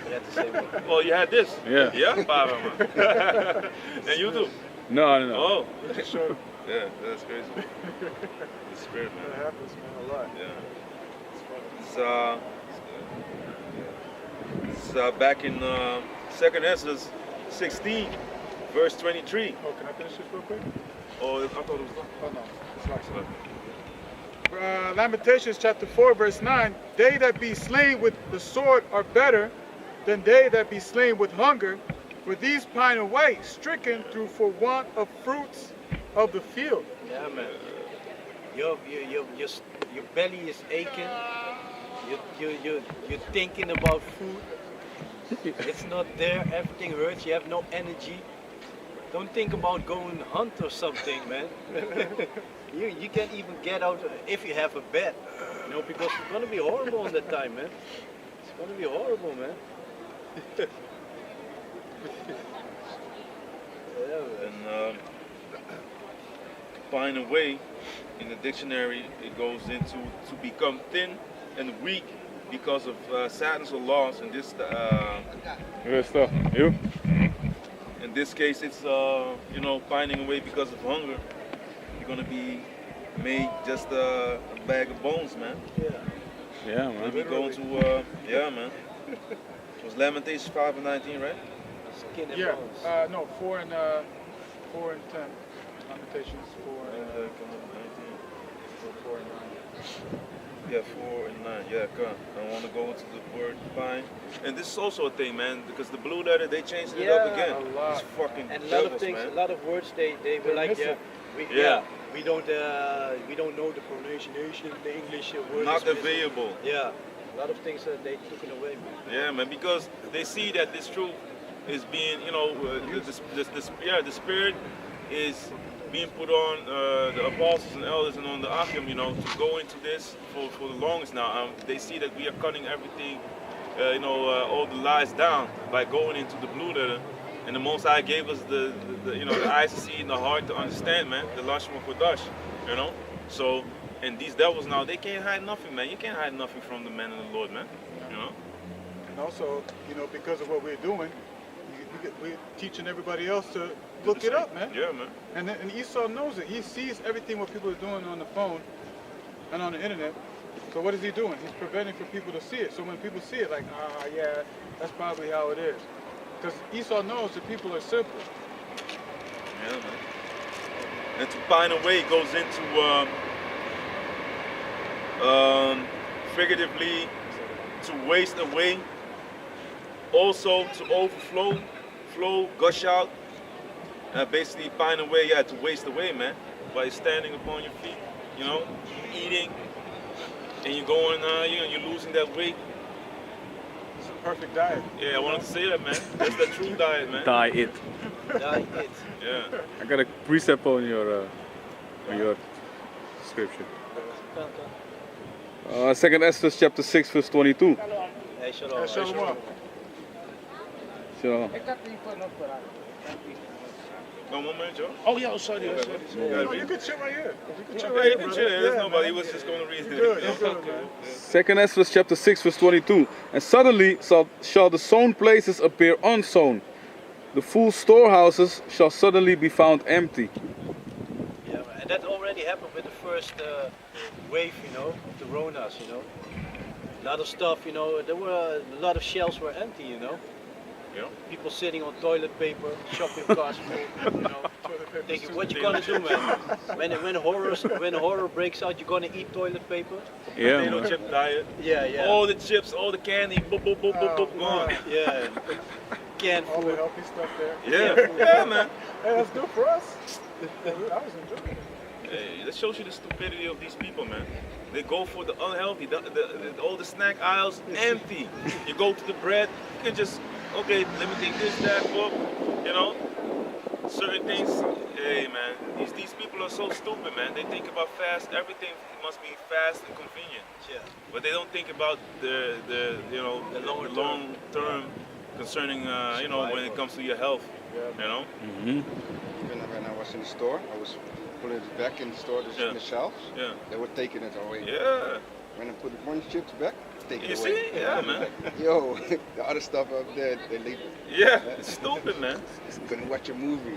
You had the same one. Well, you had this. Yeah. Yeah, 5 of them. And you do. No. Oh. Just showed him. Yeah, that's crazy. It's great, That man. happens, man, a lot. Yeah. It's funny. It's back in 2nd Ezra 16, verse 23. Oh, can I finish this real quick? Oh, I thought it was. Oh, no. It's like Lamentations chapter 4, verse 9. They that be slain with the sword are better than they that be slain with hunger, for these pine away, stricken through for want of fruits of the field. Yeah, man. Your belly is aching. You're thinking about food. It's not there. Everything hurts. You have no energy. Don't think about going hunt or something, man. you can't even get out if you have a bed, you know, because it's gonna be horrible on that time, man. It's gonna be horrible, man. Yeah, man. And pine away, in the dictionary, it goes into to become thin and weak because of sadness or loss. And this, Good stuff. You? in this case, it's pining away because of hunger. You're gonna be made just a bag of bones, man. Yeah. Yeah, You're man. be going to yeah, man. It was Lamentations 5 and 19, right? Skin and Yeah, bones. no, 4 and 10. Lamentations 4 and 4 and 9. Yeah, 4 and 9. Yeah, come on. I want to go into the word pine. And this is also a thing, man, because the blue letter, they changed it up Yeah, again. a lot. It's fucking And a lot devils, of things, man. a lot of words they were They're like, missing. we don't know the pronunciation, the English word. Not is missing. available. Yeah, a lot of things they took it away, man. Yeah, man, because they see that this truth is being, the spirit is being put on the apostles and elders and on the Achim, to go into this for the longest now. They see that we are cutting everything, all the lies down by going into the blue letter. And the Most High gave us the eyes to see and the heart to understand, man. The Lashma Kodash, So, and these devils now, they can't hide nothing, man. You can't hide nothing from the man and the Lord, man. And also, because of what we're doing, we're teaching everybody else to look it up, man. Yeah, man. And Esau knows it. He sees everything what people are doing on the phone and on the internet. So what is he doing? He's preventing for people to see it. So when people see it, like, yeah, that's probably how it is. Because Esau knows that people are simple. Yeah, man. And to pine away goes into figuratively to waste away, also to overflow, gush out. Basically pine away, to waste away, man. By standing upon your feet, eating, and you're going, you're losing that weight. It's a perfect diet. Yeah, I wanted to say that, man. That's the true diet, man. Diet. Diet. Yeah. I got a precept on your scripture. 2nd Esther chapter 6 verse 22. Hey, shalom. Show them up. So, One minute, Joe. Oh yeah, sorry. No, you can chill right here. You can chill Yeah, right you here, can brother. chill. There's Yeah, nobody. man. He was just going to read You it. good, you good, man. 2nd Esther chapter 6 verse 22. And suddenly shall the sown places appear unsown. The full storehouses shall suddenly be found empty. Yeah, man. And that already happened with the first wave, of the Ronas, A lot of stuff, there were a lot of shelves were empty, Yeah. People sitting on toilet paper, shopping carts full, thinking, what you gonna do, man? When horror breaks out, you gonna eat toilet paper? Yeah, Potato man. chip diet. Yeah. All the chips, all the candy, boop, boop, boop, boop, boop, gone. man. Yeah. Canned All the food. healthy stuff there. Yeah, man. Hey, that's good for us. I was enjoying it. Hey, that shows you the stupidity of these people, man. They go for the unhealthy, all the snack aisles empty. You go to the bread, you can just, okay, let me take this, that, book, certain things. Hey, man, these people are so stupid, man. They think about fast, everything must be fast and convenient. Yeah. But they don't think about the long term concerning, when it comes to your health, Mm-hmm. When I was in the store, I was putting it back in the store, Yeah. in the shelves. Yeah. They were taking it away. Yeah. When I put one chips back, take it You away. see? Yeah, man. Yo, the other stuff up there, they leave. Yeah, it's stupid, man. Couldn't watch a movie.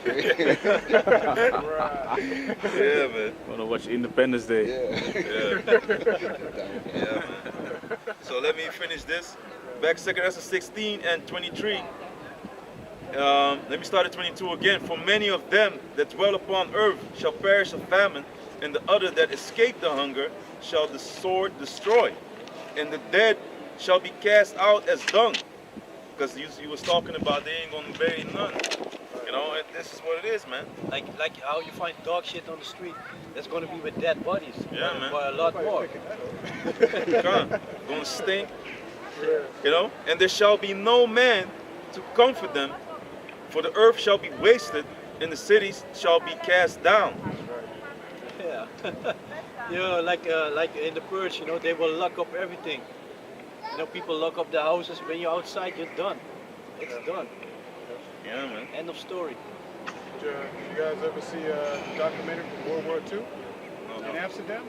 Like, Yeah, man. Wanna watch Independence Day? yeah. Yeah, man. So let me finish this. Back 2 Ezra 16 and 23. Let me start at 22 again. For many of them that dwell upon earth shall perish of famine, and the other that escape the hunger shall the sword destroy, and the dead shall be cast out as dung. Because you was talking about they ain't gonna bury none. You know, and this is what it is, man. Like how you find dog shit on the street, that's gonna be with dead bodies. Yeah, man. By a lot more. Gonna stink. You know, and there shall be no man to comfort them, for the earth shall be wasted, and the cities shall be cast down. Yeah. You know, like in the purge, you know, they will lock up everything. You know, people lock up the houses. When you're outside, you're done. It's done. Yeah, man. End of story. Did you guys ever see a documentary from World War II Uh-huh. in Amsterdam?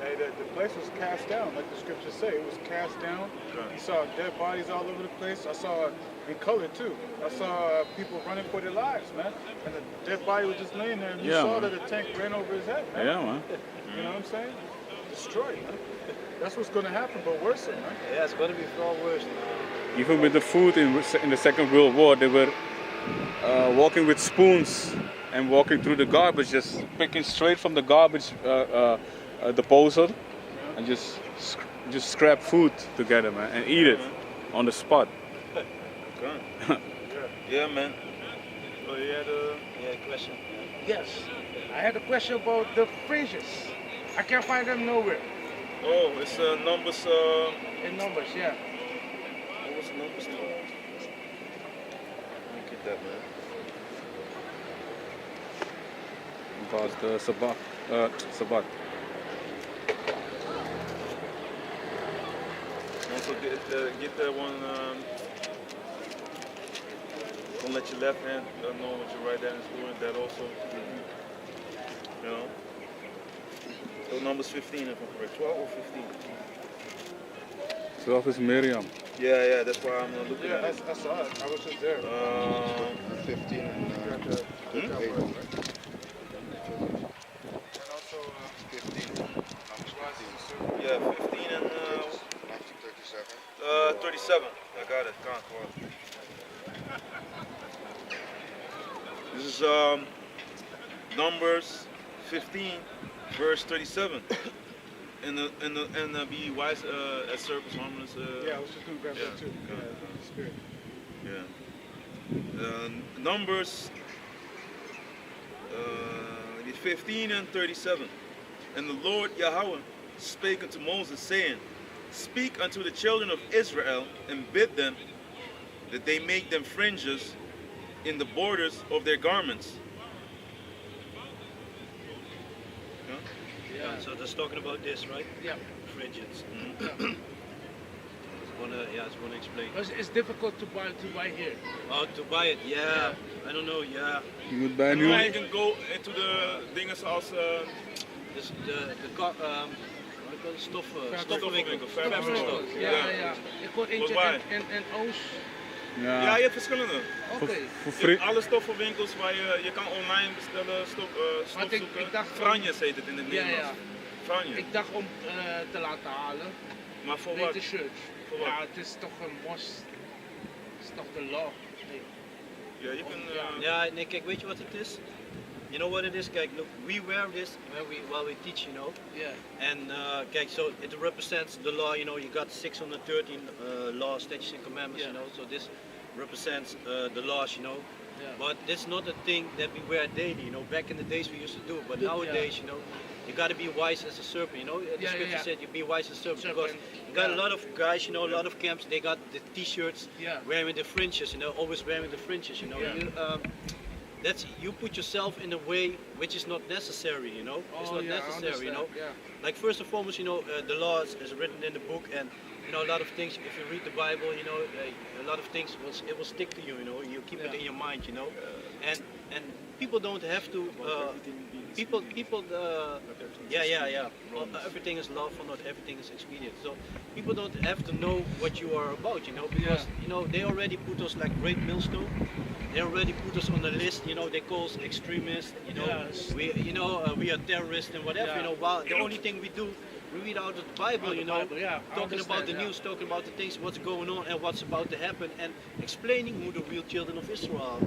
The place was cast down, like the scriptures say. It was cast down. You saw dead bodies all over the place. I saw in color too. I saw people running for their lives, man. And the dead body was just laying there, and you Yeah, saw man. that the tank ran over his head, man. Yeah, man. You know what I'm saying? Destroyed, man. That's what's gonna happen, but worse, man. Yeah, it's gonna be far worse. Even with the food in the Second World War, they were walking with spoons and walking through the garbage, just picking straight from the garbage disposal, and just scrap food together, man, and eat it on the spot. Okay. Yeah, man. Oh, you had a... Yeah, question. Yes. I had a question about the fringes. I can't find them nowhere. Oh, it's numbers... In numbers, yeah. What was the numbers now? Let me get that, man. About the Sabbath. Sabbath. Also get that one... don't let your left hand know what your right hand is doing. That also. You know? So numbers 15, if I'm correct. 12 or 15? 12 is Miriam. Yeah, that's why I'm looking Yeah, at it. I saw it. I was just there. 15 and You got the 8. And also, 15. Yeah, 15 and 37. I got it. Concord. This is Numbers 15, verse 37. And be wise as serpents, harmless. yeah, I was just gonna grab yeah, that too. got it. Yeah, the spirit. Yeah. Numbers 15 and 37. And the Lord Yahweh spake unto Moses, saying, Speak unto the children of Israel, and bid them that they make them fringes in the borders of their garments. Yeah. So that's talking about this, right? Yeah. Fringes. Mhm. It's gonna explain. But it's difficult to buy here. Oh, to buy it? Yeah. I don't know. Yeah. Je moet bij You nu. can go into the dinges als This the what do you call it? stoffenwinkel, fabric Ja, store. ja. Ik hoor eentje Volgens in Oost. Ja, Ja, je hebt verschillende. Oké. voor Je vriend. hebt alle stoffenwinkels waar je kan online bestellen, stof Want ik zoeken. dacht van- Franjes heet het in het Ja, Nederlands. ja. Franje. Ik dacht om te laten halen. Maar voor Nee, wat? de shirt. Voor wat? Ja, het is toch een mos. Het is toch de law. Nee. Ja, je kunt... Yeah, nee, kijk, weet je wat het is? You know what it is? Kijk, look, we wear this while we teach, you know. Yeah. And kijk, so it represents the law, you know. You got 613 laws, statutes, and commandments, you Yeah. know. So this represents the laws, you know. Yeah. But it's not a thing that we wear daily, you know. Back in the days we used to do it, but Yeah. nowadays, you know, you got to be wise as a serpent, you know. The Yeah, scripture yeah. said you be wise as a serpent, because Serpent, you got a yeah. lot of guys, you know, a lot of camps. They got the T-shirts Yeah. wearing the fringes, you know, always wearing the fringes, you know. Yeah. You put yourself in a way which is not necessary, you know. It's Oh, not yeah, I necessary, you know. understand, yeah. Like first and foremost, you know, the law is written in the book, and you know a lot of things. If you read the Bible, you know, a lot of things will stick to you. You know, you keep it Yeah. in your mind. You know, and people don't have to. people, yeah. Well, everything is lawful, not everything is expedient. So people don't have to know what you are about, because they already put us like great millstone. They already put us on the list, they call us extremists, Yes. we are terrorists and whatever, Yeah. While the only thing we do, we read out of the Bible, Out the Bible, yeah, I talking about the understand, yeah. news, talking about the things, what's going on and what's about to happen, and explaining who the real children of Israel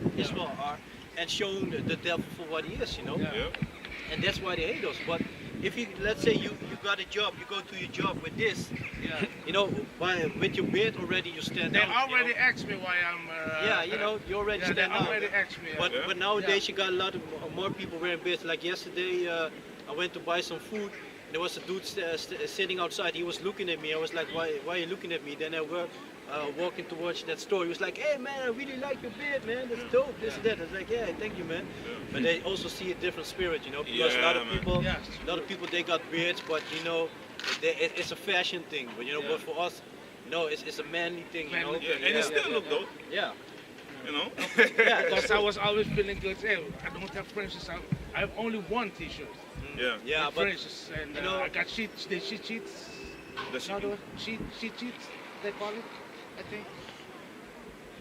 are, and showing the devil for what he is, Yeah. Yeah. and that's why they hate us. But if you, let's say you got a job, you go to your job with this, Yeah. with your beard already you stand They out. already asked me why I'm. You already Yeah, they stand out. already asked me. But Yeah. but nowadays you got a lot of more people wearing beards. Like yesterday, I went to buy some food. There was a dude sitting outside. He was looking at me. I was like, why are you looking at me? Then I were walking towards that store. He was like, hey man, I really like your beard, man. That's dope. This and that. I was like, yeah, thank you, man. But they also see a different spirit, because a lot of Yeah, man. people, Yes. a lot of people they got beards, but it's a fashion thing. But but for us, it's a manly thing, Manly Yeah, and it still look dope, Yeah. you know. Yeah, Because I was always feeling good. Hey, I don't have fringes. I have only one T-shirt. Yeah. Yeah, with but fringes, and I got sheets. The sheet sheets. That's How do it? Sheet sheets. They call it. I think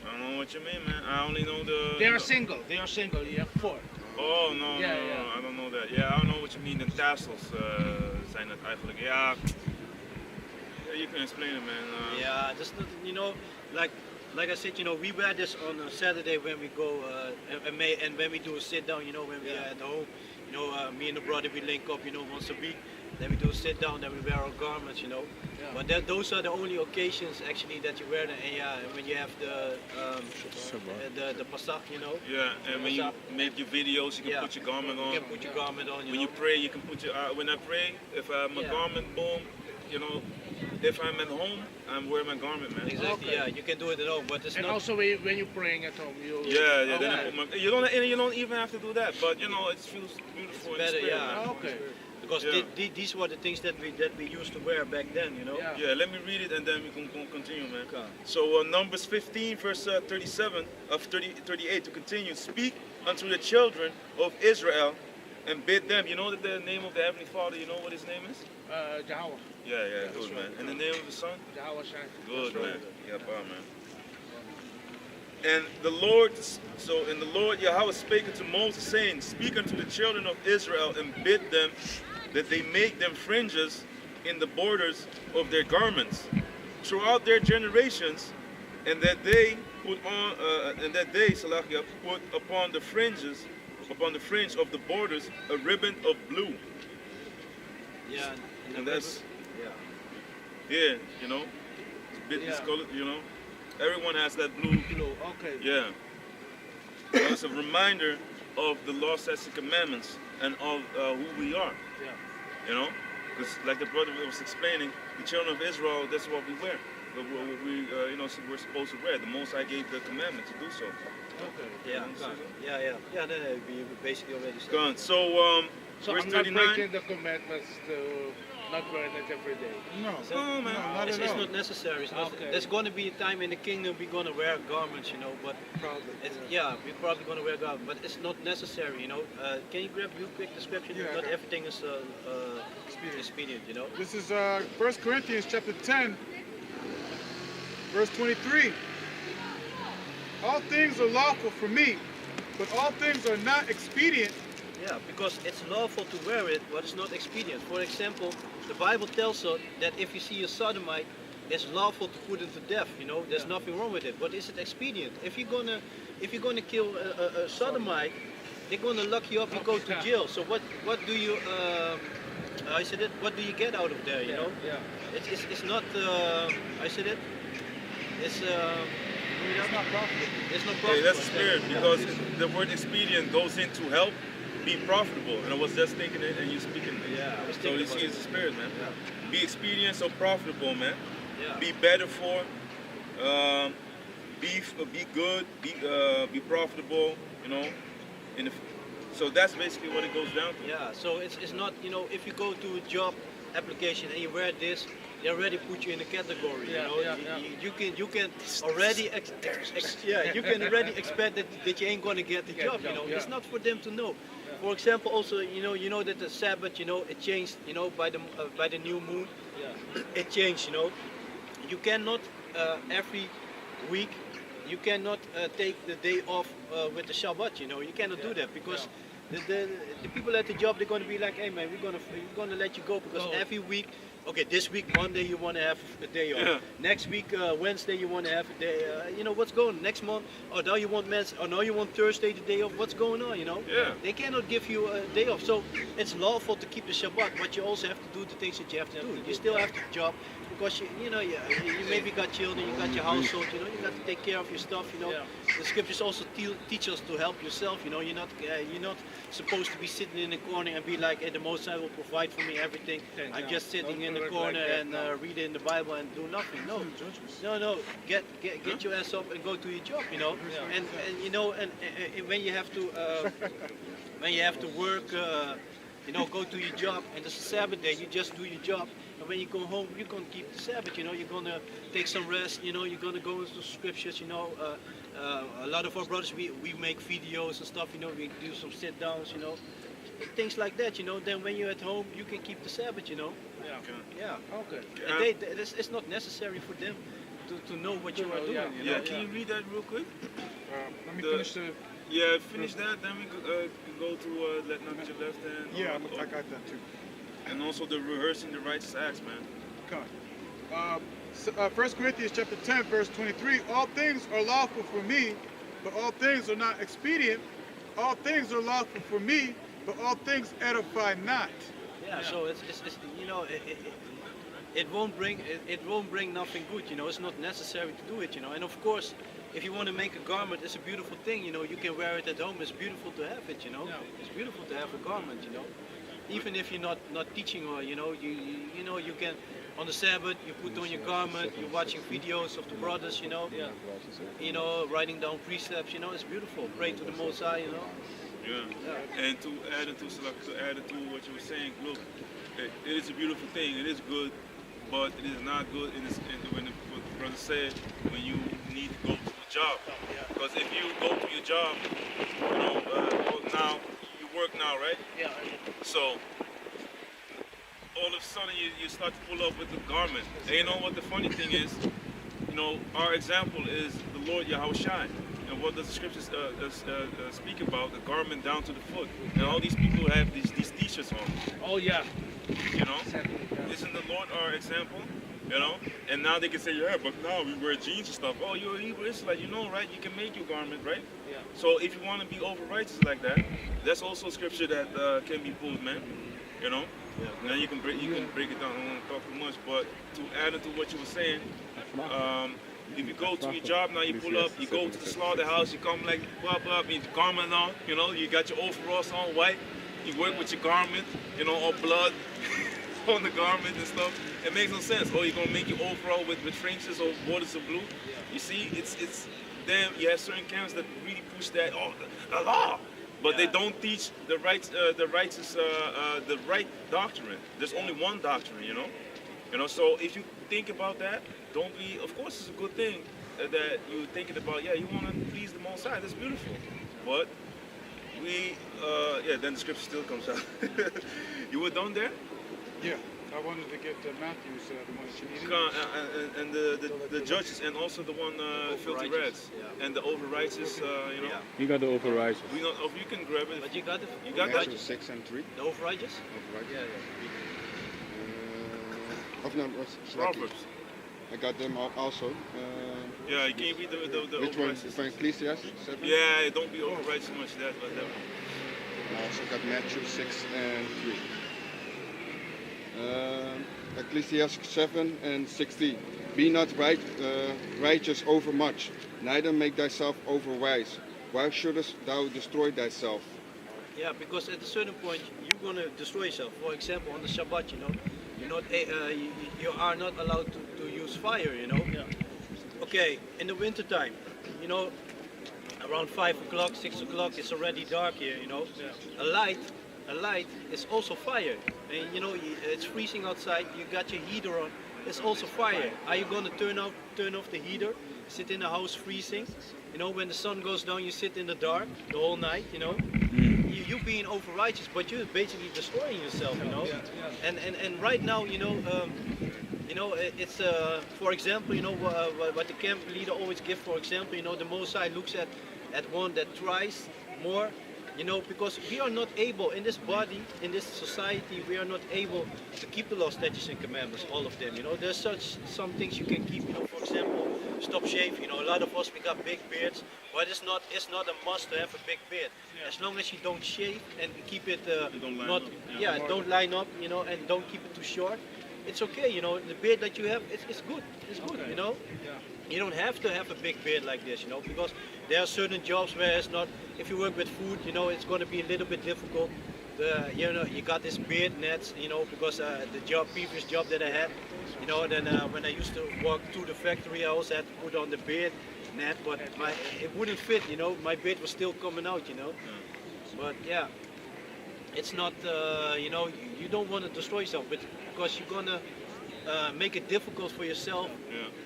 I don't know what you mean, man. I only know the. they are single. They are single. You have 4. Oh, no, Ja, no, ja. I don't know that. Yeah, I don't know what you mean. De tassels zijn het eigenlijk. Ja, you can explain it, man. Yeah, just like I said, we wear this on a Saturday when we go and when we do a sit down, when we are at home, me and the brother we link up, once a week. Then we do a sit down, then we wear our garments, But those are the only occasions actually that you wear them. And yeah, when you have the Pasach, Yeah, and when you make your videos, you can Yeah. put your garment on. you can put your garment on. When you pray, you can put your. When I pray, if I'm a Yeah. garment, boom, if I'm at home, I'm wearing my garment, man. Exactly, Okay. yeah, you can do it at home, but it's And not. also when you're praying at home, you. Yeah, then I Okay. put my. You don't even have to do that, but it feels beautiful in the better, spirit, yeah. man. Okay. Because Yeah. these were the things that we used to wear back then, Yeah. Yeah, let me read it and then we can continue, man. Okay. So Numbers 15, verse 37 of 38 to continue. Speak unto the children of Israel and bid them. You know that the name of the Heavenly Father, you know what his name is? Jehovah. Yeah, good, man. And the name of the Son? Jehovah Shai. Good, That's man. right. Yeah, bye, man. And the Lord Yahweh spake unto Moses, saying, Speak unto the children of Israel and bid them that they make them fringes in the borders of their garments throughout their generations, and that they put Salakia, put upon the fringe of the borders a ribbon of blue. Yeah, And that's yeah. it's a bit Yeah. discolored, Everyone has that blue. Blue. Okay. Yeah. So it's a reminder of the law, statutes, and commandments, and of who we are. Yeah. Because like the brother was explaining, the children of Israel, that's what we wear. We're supposed to wear. The Most High gave the commandment to do so. Okay. Yeah, yeah. No, we basically already said. Gone. So So verse I'm not 39. breaking the commandments to not wear it every day. No, No, man. not It's at all. not necessary. It's not, Okay. There's going to be a time in the kingdom we're going to wear garments, but we're probably going to wear garments, but it's not necessary, Can you grab real quick description? Yeah, Not okay. everything is expedient, This is 1 Corinthians chapter 10, verse 23. All things are lawful for me, but all things are not expedient. Yeah, because it's lawful to wear it, but it's not expedient. For example, the Bible tells us that if you see a sodomite, it's lawful to put him to death. There's nothing wrong with it. But is it expedient? If you're gonna kill a sodomite, they're gonna lock you up. You go to jail. So what do you I said it? What do you get out of there? Yeah. It's not I said it. It's not profitable. It's not Hey, profitable. that's the spirit, because the word expedient goes into help, be profitable. And I was just thinking it, and you speaking it. Yeah, I was So thinking you about see, it. it's the spirit, man. Yeah. Be expedient, so profitable, man. Yeah. Be better for, be good, be profitable. So that's basically what it goes down to. Yeah, so it's not, if you go to a job application and you wear this, they already put you in a category. You can already you can already expect that you ain't gonna get the job. Yeah. It's not for them to know. For example, also, you know that the Sabbath, it changed, by the new moon, it changed, You cannot every week, you cannot take the day off with the Shabbat, You cannot do that because the people at the job, they're going to be like, hey man, we're gonna let you go because every week, okay, this week Monday you want to have a day off. Yeah. Next week Wednesday you want to have a day. What's going on? Next month? Oh, now you want now you want Thursday the day off. What's going on? Yeah. They cannot give you a day off. So it's lawful to keep the Shabbat, but you also have to do the things that you have to do. You still have to job because you maybe got children, you got your household. You got to take care of your stuff. The scriptures also teach us to help yourself. You're not supposed to be sitting in the corner and be like, hey, the Most High will provide for me everything. I'm just sitting in the corner and reading the Bible and do nothing. No. Get your ass up and go to your job. And when you have to work, go to your job, and it's a Sabbath day, you just do your job. And when you go home, you're gonna keep the Sabbath. You're gonna take some rest. You're gonna go into scriptures. A lot of our brothers, we make videos and stuff. We do some sit downs. Things like that. Then when you're at home, you can keep the Sabbath. Yeah. Okay. And it's not necessary for them to know what you are doing. Yeah, can you read that real quick? Let me The- finish the. Yeah, finish that, then we can go to let not your left hand. Yeah, I got that too. And also the rehearsing the righteous acts, man. Okay. 1 Corinthians chapter 10, verse 23. All things are lawful for me, but all things are not expedient. All things are lawful for me, but all things edify not. Yeah. So it's it won't bring nothing good. It's not necessary to do it. And of course, if you want to make a garment, it's a beautiful thing. You can wear it at home. It's beautiful to have it. It's beautiful to have a garment. Even if you're not teaching or you can on the Sabbath you put on your garment. You're watching videos of the brothers. Writing down precepts. It's beautiful. Pray to the Most High. Yeah. And to add into what you were saying, look, it is a beautiful thing. It is good, but it is not good when what the brother said, when you need to go to a job. Because if you go to your job, now you work now, right? Yeah. So all of a sudden you start to pull up with the garment. And you know what the funny thing is? Our example is the Lord Yahushua. And what does the scriptures speak about? The garment down to the foot. And all these people have these t-shirts on. Oh yeah. Isn't the Lord our example? And now they can say, yeah, but now we wear jeans and stuff. Oh, you're a Hebrew Israelite, right? You can make your garment, right? Yeah. So if you want to be over righteous like that, that's also scripture that can be pulled, man. Now you can break it down. I don't want to talk too much, but to add into what you were saying, if you go to your job now, you pull up, you go to the slaughterhouse, you come like blah blah, your garment on, you got your overalls on white, you work with your garment, all blood on the garment and stuff. It makes no sense. Oh, you're gonna make your overall with fringes or borders of blue. You see, it's then you have certain camps that really push that. Oh, the law. But they don't teach the right doctrine. There's only one doctrine, So if you think about that, don't be. Of course, it's a good thing that you're thinking about. Yeah, you want to please the Most High. That's beautiful. But then the scripture still comes out. You were done there? Yeah. I wanted to get Matthew's the one that you needed. And the judges, and also the one filthy rags, and the over righteous. You got the override. We not. Oh, you can grab it. But you got it. You got that? Matthew 6 and 3. The overrighteous? Overrighteous. Proverbs. I got them also. Yeah, you can't read the Which one? overrighteous. From Ecclesiastes 7? Yeah, don't be over righteous much. That. I also got Matthew 6 and 3. Ecclesiastes 7 and 16. Be not righteous overmuch, neither make thyself overwise. Why shouldest thou destroy thyself? Yeah, because at a certain point you're gonna destroy yourself. For example, on the Shabbat, you are not allowed to use fire. Yeah. Okay, in the winter time, around 5 o'clock, 6 o'clock, it's already dark here. Yeah. A light is also fire. And it's freezing outside. You got your heater on. It's also fire. Are you gonna turn off the heater sit in the house freezing. You know, when the sun goes down, you sit in the dark the whole night. You know, you being over righteous, but you're basically destroying yourself. You know, and right now, it's for example, what the camp leader always give. For example, the Most High looks at one that tries more. Because we are not able in this body, in this society, we are not able to keep the law, statutes, and commandments, all of them. There's some things you can keep. For example, stop shave. A lot of us we got big beards, but it's not a must to have a big beard. As long as you don't shave and keep it don't line up, and don't keep it too short. It's okay. The beard that you have, it's good. It's good. Okay. You don't have to have a big beard like this, because there are certain jobs where it's not. If you work with food, it's going to be a little bit difficult. You got this beard nets, because the previous job that I had, then when I used to walk through the factory, I also had to put on the beard net, but it wouldn't fit, my beard was still coming out, But yeah, it's not, you don't want to destroy yourself, but because you're gonna make it difficult for yourself,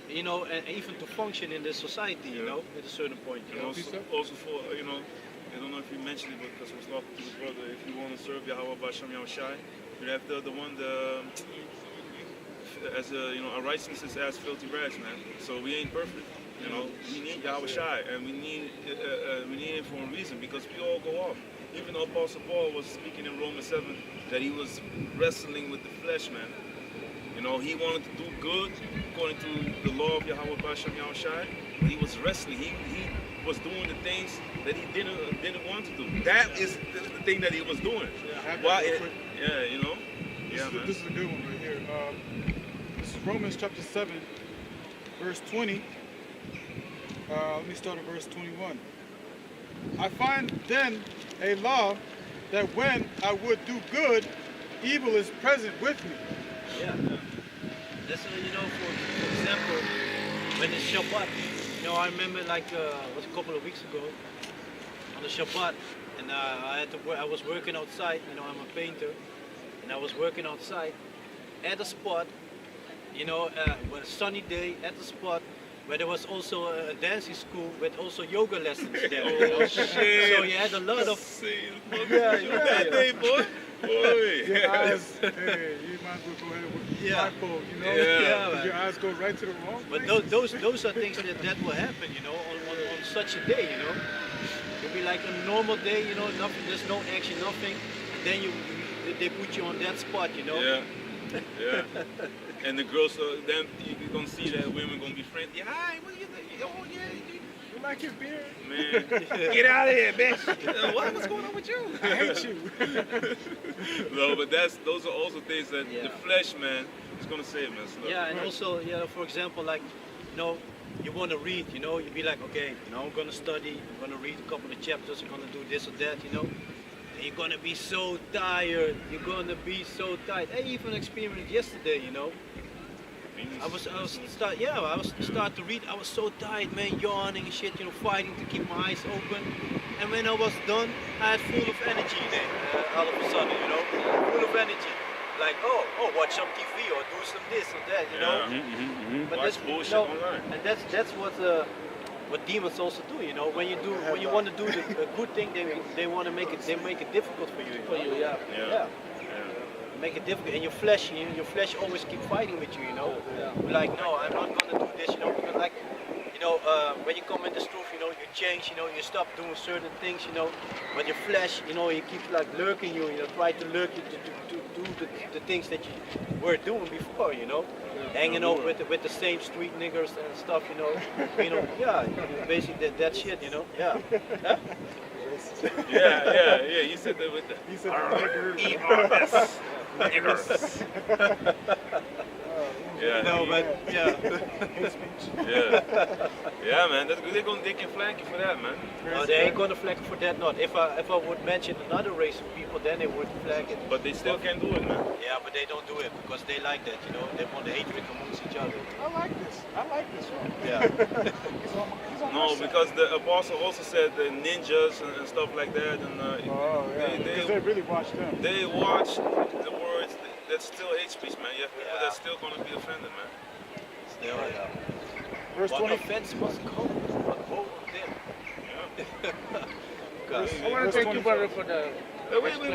and even to function in this society, at a certain point. Also for, I don't know if you mentioned it, but because I was talking to the brother, if you want to serve Yahweh Basham Yahushai, you have the one, as our righteousness is as filthy rags, man. So we ain't perfect. We need Yahweh Shai, and we need it for a reason, because we all go off. Even though Apostle Paul was speaking in Romans 7 that he was wrestling with the flesh, man. He wanted to do good according to the law of Yahweh Basham Yahushai. He was wrestling. He was doing the things that he didn't want to do. That is the thing that he was doing. This is a good one right here. This is Romans chapter 7, verse 20. Let me start at verse 21. I find then a law that when I would do good, evil is present with me. Yeah. That's for example, when it's Shabbat, I remember it was a couple of weeks ago on the Shabbat, and I was working outside. I'm a painter, and I was working outside at a spot, a sunny day at the spot where there was also a dancing school with also yoga lessons there. Oh, shit. So you had a lot of that day, boy. Your eyes, you might as well go ahead with blindfold, man. Your eyes go right to the wrong place. But those are things that will happen, on such a day, It'll be like a normal day, nothing, there's no action, nothing, and then they put you on that spot, Yeah. And the girls, then you're gonna see that women gonna be friends. Yeah, hi, what are you doing? Oh yeah, You like his beard? man, get out of here, bitch. What's going on with you? I hate you. No, but those are also things that the flesh, man, is gonna save us. Yeah, and also, for example, you want to read, you'd be like, okay, I'm gonna study, I'm gonna read a couple of chapters, I'm gonna do this or that, and you're gonna be so tired. You're gonna be so tired. I even experienced yesterday, I was start to read. I was so tired, man, yawning and shit, fighting to keep my eyes open. And when I was done, I had full of energy then. All of a sudden, full of energy. Like, watch some TV or do some this or that, But Watch bullshit online. And that's what demons also do, When you want to do a good thing, they want to make it difficult for you. Make it difficult, and your flesh always keep fighting with you, You're like, no, I'm not gonna do this, because like, when you come in this truth, you change, you stop doing certain things, but your flesh, he keeps like lurking you, try to lurk you to do the things that you were doing before, hanging out with the same street niggers and stuff, basically that shit, yeah. Huh? Yeah. You said that with the. He said the E-R-S. Niggers. Yeah. No, but yeah. Yeah, man. They can flank you for that, man. No, they ain't gonna flag for that. Not if I would mention another race of people, then they would flag it. But they still can't do it, man. Yeah, but they don't do it because they like that. They want the hatred amongst each other. I like this one. Yeah. He's on my No, side. because the apostle also said the ninjas and stuff like that, and Because they really watch them. they watch the words. That's still hate speech, man. You have people that's still gonna be offended, man. Still, yeah. Verse What 20. offense must come, but woe on them. God. I want to thank you, brother, for the. Wait. Wait.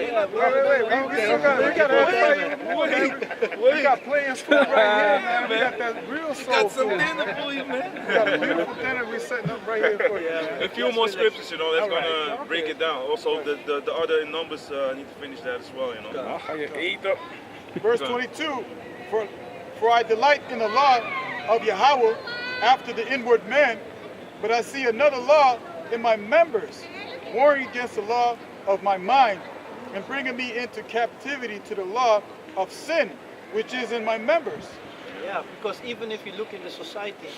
We got plenty of food right here, man. We got that real soul Got some food. dinner for you, man. We got a beautiful dinner we setting up right here for you. A few more scriptures, you know, that's All right. gonna break it down. Also, the other in Numbers need to finish that as well, you know. Dan ga je eten. Verse 22. For I delight in the law of Yahweh after the inward man, but I see another law in my members, warring against the law of my mind, and bringing me into captivity to the law of sin, which is in my members. Yeah, because even if you look in the society,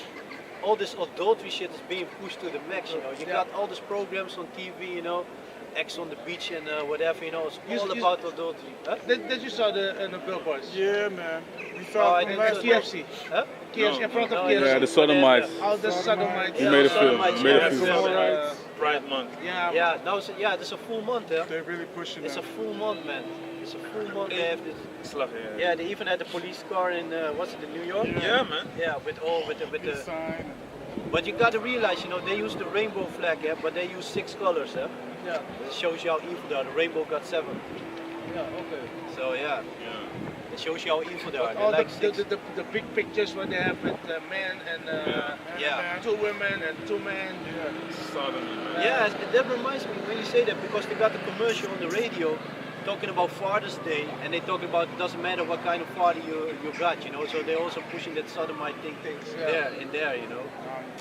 all this adultery shit is being pushed to the max, you know. You got all these programs on TV, you know, X on the beach and whatever, you know, it's all about adultery. Huh? Did you saw the billboards? Yeah, man. We Oh, saw I it from didn't last see week. KFC. Huh? KFC in front of No, KFC. Yeah, the sodomites. All the sodomites. You made a film. sodomites, You made yeah. a film. Civil rights. Pride Month. Yeah. Yeah, now it's, yeah, there's a full month, huh? They're really pushing It's a that. full month, man. It's a full month. They have this. Slag, yeah. Yeah, they even had the police car in what's it, in New York? Yeah, man. Yeah, with the. Sign. But you gotta realize, you know, they use the rainbow flag, yeah, but they use 6 colors, huh? Yeah. It shows you how evil they are. The rainbow got 7. Yeah. Okay. So yeah, it shows you how evil they are. They All like the, 6. the big pictures where they have with men and Yeah. 2 women and 2 men. Sodomy, man. Yeah, that reminds me when you say that, because they got the commercial on the radio talking about Father's Day, and they talk about it doesn't matter what kind of father you got, you know. So they're also pushing that sodomite thing there, you know.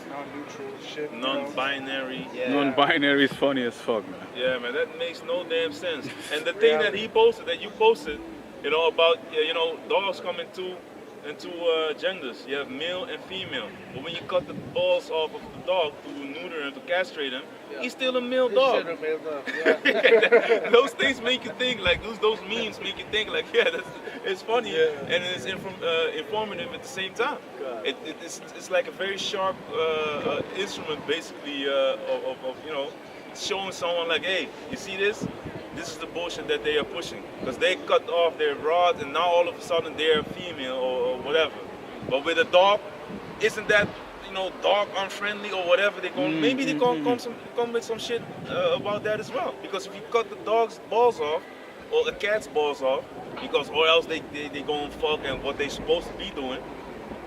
Non-neutral shit. you know. Non-binary. Yeah. Non-binary is funny as fuck, man. Yeah, man, that makes no damn sense. And the thing that he posted, that you posted, you know, about you know, dogs come in two genders. You have male and female. But when you cut the balls off of the dog to neuter him, to castrate him, he's still a male dog. Yeah. Those things make you think, like those memes make you think, like, yeah, it's funny and it's informative at the same time. It's like a very sharp instrument, basically, of you know, showing someone like, hey, you see this? This is the bullshit that they are pushing, because they cut off their rods and now all of a sudden they're female or whatever. But with a dog, isn't that, you know, dog unfriendly or whatever? They going maybe they come with some shit about that as well. Because if you cut the dog's balls off or a cat's balls off, because or else they go and fuck and what they supposed to be doing.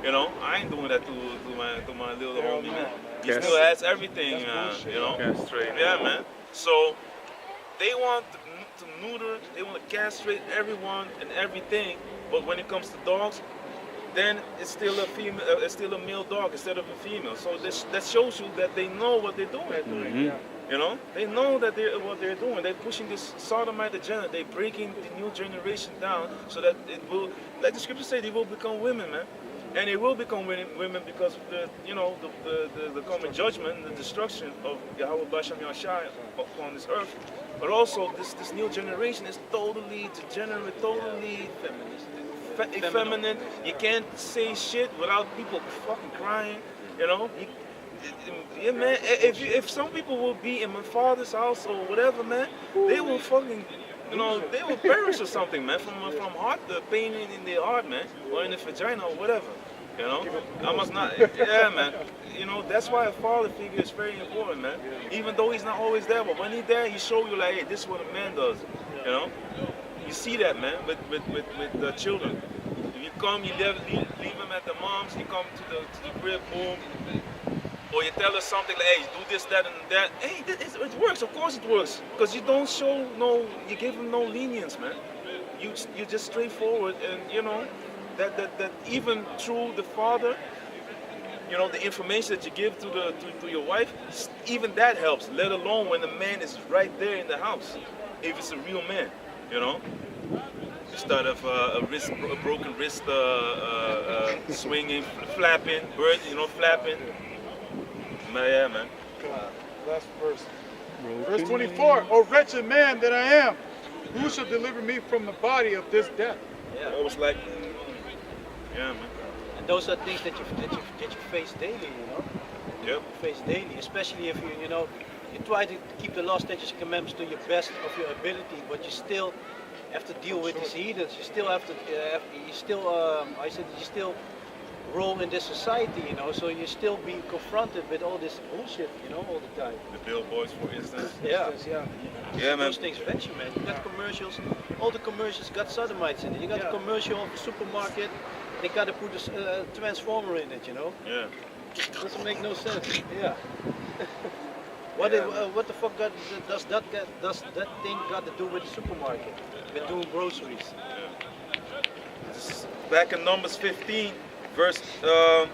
You know, I ain't doing that to my little homie, man. He Yes. still has everything, bullshit. you know. Castrate. Yeah, man. So they want to neuter, they want to castrate everyone and everything, but when it comes to dogs, then it's still a female, it's still a male dog instead of a female. So that shows you that they know what they're doing. You know, they know that what they're doing. They're pushing this sodomite agenda. They're breaking the new generation down so that it will, like the scriptures say, they will become women, man. And they will become women because of the, you know, the coming judgment, the destruction of Yahweh Basham Yashai upon this earth. But also, this new generation is totally degenerate, totally effeminate. You can't say shit without people fucking crying, you know. Yeah, man. If some people will be in my father's house or whatever, man, they will fucking, you know, they will perish or something, man, from heart, the pain in their heart, man, or in the vagina or whatever. You know, I must not. Yeah, man. You know, that's why a father figure is very important, man. Even though he's not always there, but when he's there, he show you like, hey, this is what a man does. You know, you see that, man, with the children. If you come, you leave them at the mom's. You come to the crib, boom. Or you tell us something like, hey, do this, that, and that. Hey, it works. Of course it works. Because you don't show you give them no lenience, man. You're just straightforward, and you know that even through the father, you know, the information that you give to your wife, even that helps. Let alone when the man is right there in the house, if it's a real man, you know. Instead of a broken wrist, swinging, flapping, bird, you know, flapping. Yeah, man. Last verse. Verse 24. O wretched man that I am, who shall deliver me from the body of this death? Yeah. I was like, yeah, man. And those are things that you face daily, you know. Yep. You face daily, especially if you know, you try to keep the law, statutes, and commandments to your best of your ability, but you still have to deal with these heathens. You still have to, you still role in this society, you know. So you still be confronted with all this bullshit, you know, all the time. The billboards, for instance. Yeah. Yeah, man. Those things venture, man. You got commercials. All the commercials got sodomites in it. You got the commercial of a supermarket. They got to put a transformer in it, you know. Yeah. Doesn't make no sense. Yeah. What the fuck does that thing got to do with the supermarket? With doing groceries? Back in Numbers 15, verse, let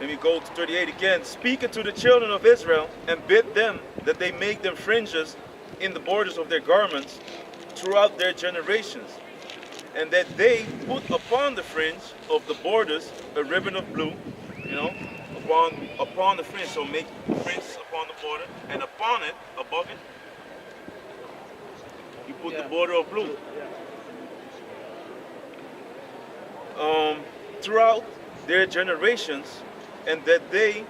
me go to 38 again. Speak unto the children of Israel, and bid them that they make them fringes in the borders of their garments throughout their generations, and that they put upon the fringe of the borders a ribbon of blue, you know, upon the fringe. So make fringes upon the border, and upon it, above it, you put the border of blue. Throughout their generations, and that they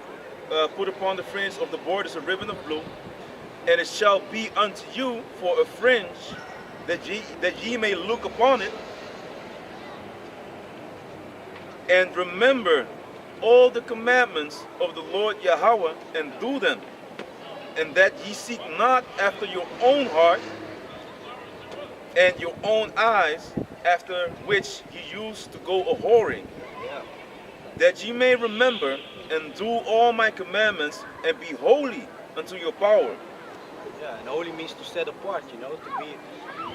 put upon the fringe of the borders a ribbon of blue, and it shall be unto you for a fringe, that ye may look upon it, and remember all the commandments of the Lord Yahweh, and do them, and that ye seek not after your own heart and your own eyes, after which ye used to go a whoring, that ye may remember and do all my commandments, and be holy unto your power. Yeah, and holy means to set apart, you know, to be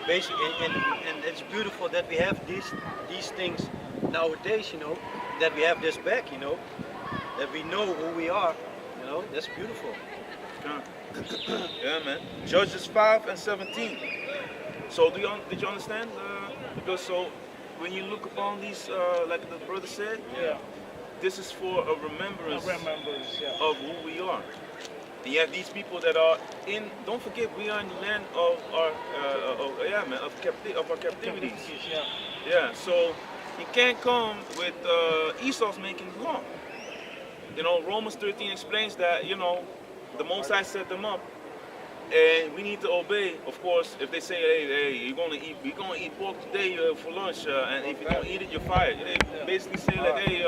basic, and it's beautiful that we have these things nowadays, you know, that we have this back, you know, that we know who we are, you know, that's beautiful. Yeah, man. Judges 5 and 17. So did you understand? Because so when you look upon these, like the brother said, this is for a remembrance, of who we are. And you have these people that are in. Don't forget, we are in the land of our, of our captivities. Yeah. So you can't come with Esau's making law. You know, Romans 13 explains that, you know, the Most High set them up, and we need to obey. Of course, if they say, hey, we're gonna eat pork today for lunch, and if you don't eat it, you're fired. They basically say like, hey,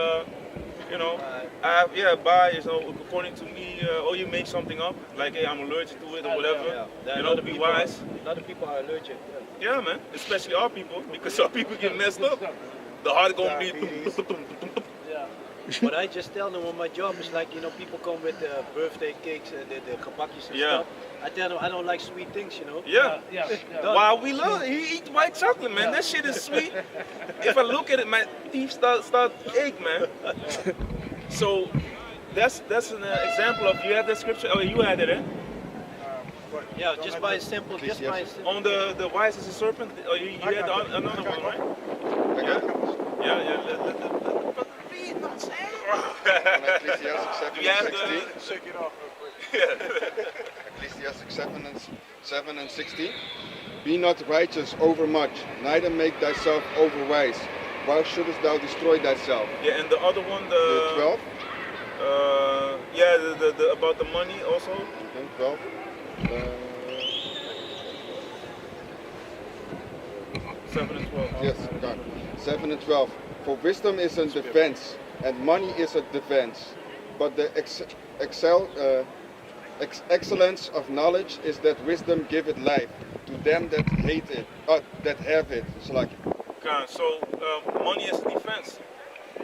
you know, buy, you know, according to me, or you make something up, like, hey, I'm allergic to it or whatever. You know, to be wise. A lot of people are allergic. Yeah, man. Especially our people, because our people get messed up. The heart gonna be. What I just tell them on my job is like, you know, people come with birthday cakes and the kabakis and stuff. I tell them I don't like sweet things, you know. Wow, we love it. He eats white chocolate, man. That shit is sweet. If I look at it, my teeth start ache, man. So that's an example of, you have that scripture. Oh, you had it, eh? Yeah, just by a simple. On the wise as a serpent. Oh, you had another one, right? I got it. Yeah. Ecclesiastes 7 You have and 16. Shake it off real quick. Ecclesiastes 7 and 16. Be not righteous overmuch, neither make thyself overwise. Why shouldest thou destroy thyself? Yeah, and the other one, The 12. the about the money also. Okay, 12. 7 and 12. Yes, God. 7 and 12. For wisdom is a defense, and money is a defense. But the excellence of knowledge is that wisdom giveth life to them that hate it, that have it. It's like. Okay, so money is a defense,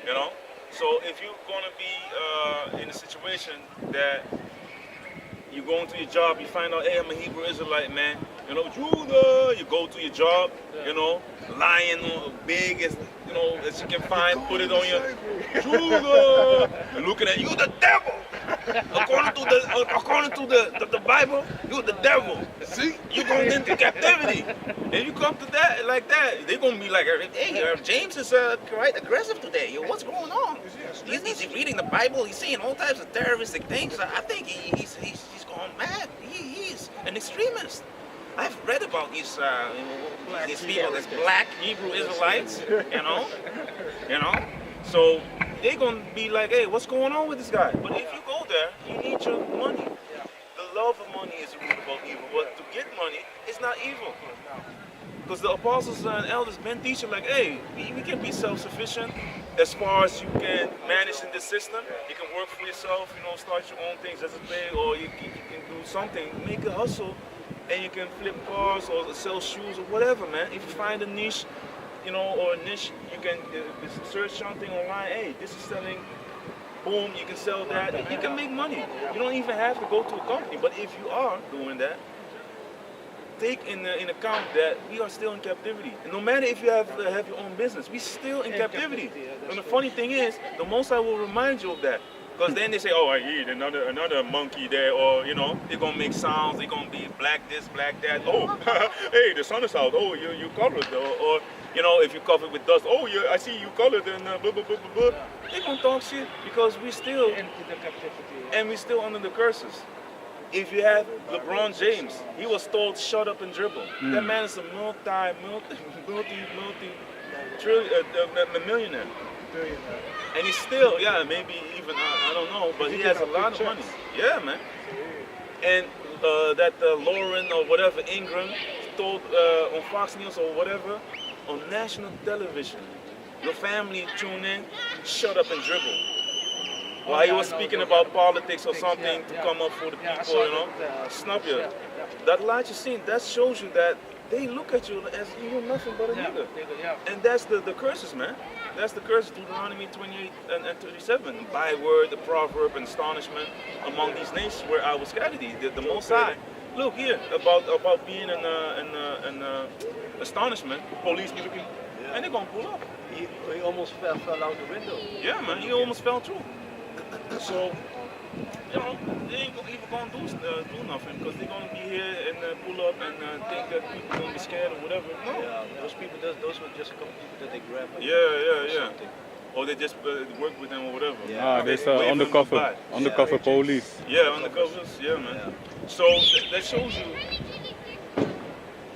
you know. So if you're gonna be in a situation that you go into your job, you find out, hey, I'm a Hebrew Israelite, man. You know, Judah. You go to your job, you know, lying big as, you know, as you can find, put it on your Judah. And looking at you, the devil. According to the Bible, you're the devil. See, you're going into captivity. And you come to that like that, they're gonna be like, hey, James is quite aggressive today. Yo, what's going on? He's reading the Bible. He's seeing all types of terroristic things. I think he's gone mad. He's an extremist. I've read about these people, these black Hebrew Israelites, you know. So they're gonna be like, hey, what's going on with this guy? But if you go there, you need your money. The love of money is the root of all evil. But to get money is not evil. Because the apostles and elders been teaching like, hey, we can be self-sufficient. as far as you can manage in the system, you can work for yourself, you know, start your own things as a pay, or you can do something, make a hustle, and you can flip cars or sell shoes or whatever, man. If you find a niche, you know, or a niche, you can search something online. Hey, this is selling. Boom, you can sell that. You can make money. You don't even have to go to a company. But if you are doing that, take in account that we are still in captivity. And no matter if you have your own business, we still in captivity. And the funny thing is, the Most High will remind you of that. Because then they say, oh, I eat another monkey there, or, you know, they're going to make sounds, they're going to be black this, black that. Oh, hey, the sun is out. Oh, you colored. Or, you know, if you covered with dust, oh, yeah, I see you colored and blah, blah, blah, blah, blah. They're going to talk shit because we still, and we still under the curses. If you have LeBron James, he was told, shut up and dribble. That man is a millionaire. And he's still, yeah, maybe even, I don't know, but he has a lot of money. Yeah, man. And that Lauren or whatever, Ingram, told on Fox News or whatever, on national television, your family tune in, shut up and dribble. While he was speaking about politics or something to come up for the people, you know, snap you. That light you seen, that shows you that they look at you as you're nothing but a nigga. And that's the curses, man. That's the curse, Deuteronomy 28 and 37. Byword, the proverb, and astonishment among these nations where I was scattered. The Most High. Look here, about being an astonishment, police be looking, and they're going to pull up. He almost fell out the window. Yeah, man, he almost fell through. So, you know, they ain't even going to do nothing because they're going to be here and pull up and think that people are going to be scared or whatever. No. Yeah, those were just a couple people that they grabbed. Yeah. Or they just work with them or whatever. Yeah, there's undercover police. Yeah, undercovers, yeah, man. Yeah. So that shows you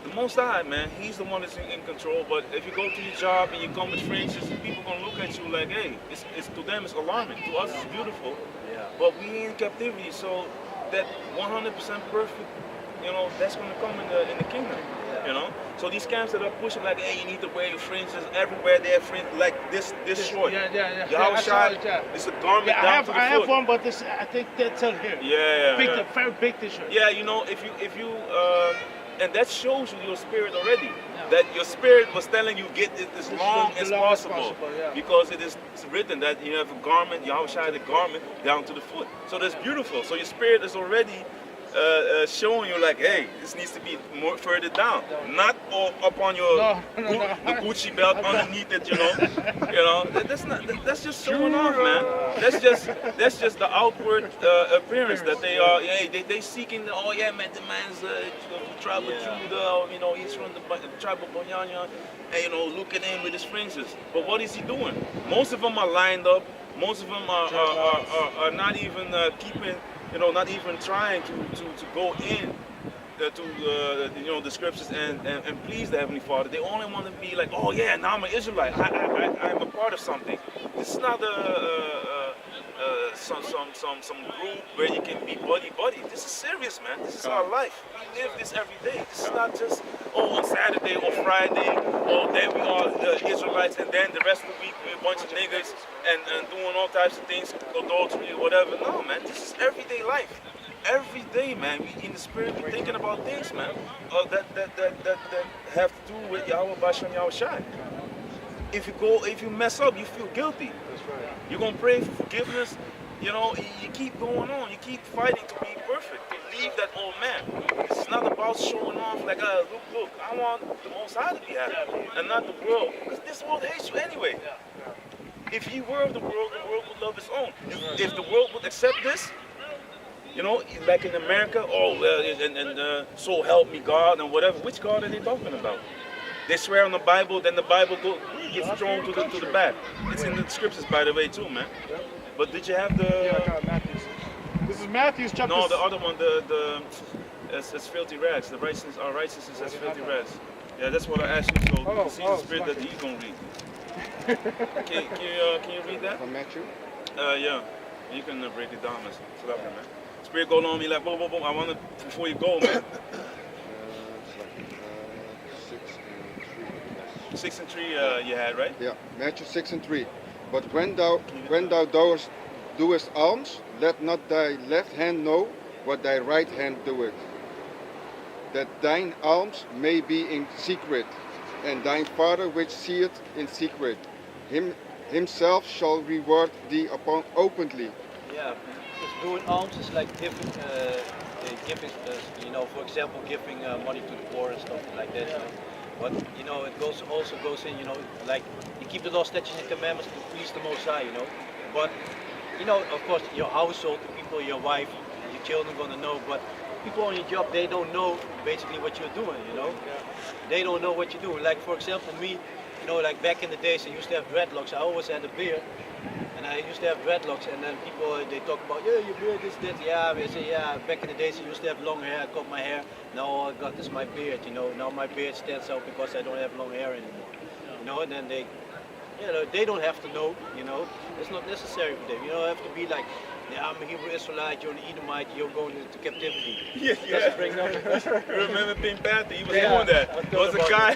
the Most High, man. He's the one that's in control. But if you go to your job and you come with fringes, people gonna look at you like, hey, it's to them it's alarming. To us it's beautiful. Yeah. But we in captivity, so that 100% perfect, you know, that's gonna come in the kingdom. Yeah. You know. So these camps that are pushing like, hey, you need to wear your fringes everywhere. They're fringes like this short. Yeah. It's a garment down to the foot. I have one, but this I think that's here. Yeah. Very big t-shirt. Yeah, you know, if you and that shows you your spirit already. Yeah. That your spirit was telling you get it as long as possible. Yeah. Because it's written that you have a garment, Yahweh Shai the garment down to the foot. So that's beautiful. So your spirit is already showing you like, hey, this needs to be more further down, not all up on your the Gucci belt underneath it, you know. That's just showing off, man. That's just the outward appearance that they are. Hey, they seeking. Oh yeah, man, the man's tribe of Judah, you know, he's from the tribe of Bonyanya, and you know, look at him with his fringes. But what is he doing? Most of them are lined up. Most of them are not even keeping. You know, not even trying to go in to you know, the scriptures and please the Heavenly Father. They only want to be like, oh yeah, now I'm an Israelite. I'm a part of something. This is not some group where you can be buddy. This is serious, man. This is our life. We live this every day. This is not just on Saturday or Friday, or then we are Israelites, and then the rest of the week we're a bunch of niggas and doing all types of things, adultery or whatever. No, man. This is everyday life. Every day, man, we in the spirit, we thinking about things, man, that have to do with Yahweh Bashem Yahweh Shai. If you mess up, you feel guilty. That's right. You're gonna pray for forgiveness. You know, you keep going on. You keep fighting to be perfect, to leave that old man. It's not about showing off like, look, I want the Most High to be happy, and not the world. Because this world hates you anyway. If you were of the world would love its own. If the world would accept this, you know, like in America, so help me God and whatever. Which God are they talking about? They swear on the Bible, then the Bible gets thrown to the back. It's in the scriptures, by the way, too, man. But did you have the? Yeah, I got Matthews. This is Matthew's chapter. No, the other one, it's filthy rags. Our righteousness as filthy rags. Yeah, that's what I asked you. So you can see the spirit that he's gonna read. Can you read that? From Matthew. Yeah. You can break it down, man. Spirit going on me like boom. I want to before you go, man. 6 and 3 you had, right? Yeah, Matthew 6 and 3. But when thou doest alms, let not thy left hand know what thy right hand doeth, that thine alms may be in secret, and thine Father which seeth in secret, himself shall reward thee upon openly. Yeah, because doing alms is like giving, giving, for example, giving money to the poor and stuff like that. But it also goes in, like you keep the law, statutes, and commandments to please the Most High. But of course, your household, the people, your wife, your children gonna know. But people on your job, they don't know basically what you're doing. They don't know what you're doing. Like for example, me, like back in the days, I used to have dreadlocks. I always had a beard. And I used to have dreadlocks, and then people, they talk about, yeah, your beard is this, yeah, I say, yeah, back in the days I used to have long hair, I cut my hair, now all I got is my beard, now my beard stands out because I don't have long hair anymore, and then they don't have to know, it's not necessary for them, you don't have to be like, yeah, I'm a Hebrew Israelite, you're an Edomite, you're going into captivity. Yeah. Remember Pink Panther? He was doing that. Was a guy,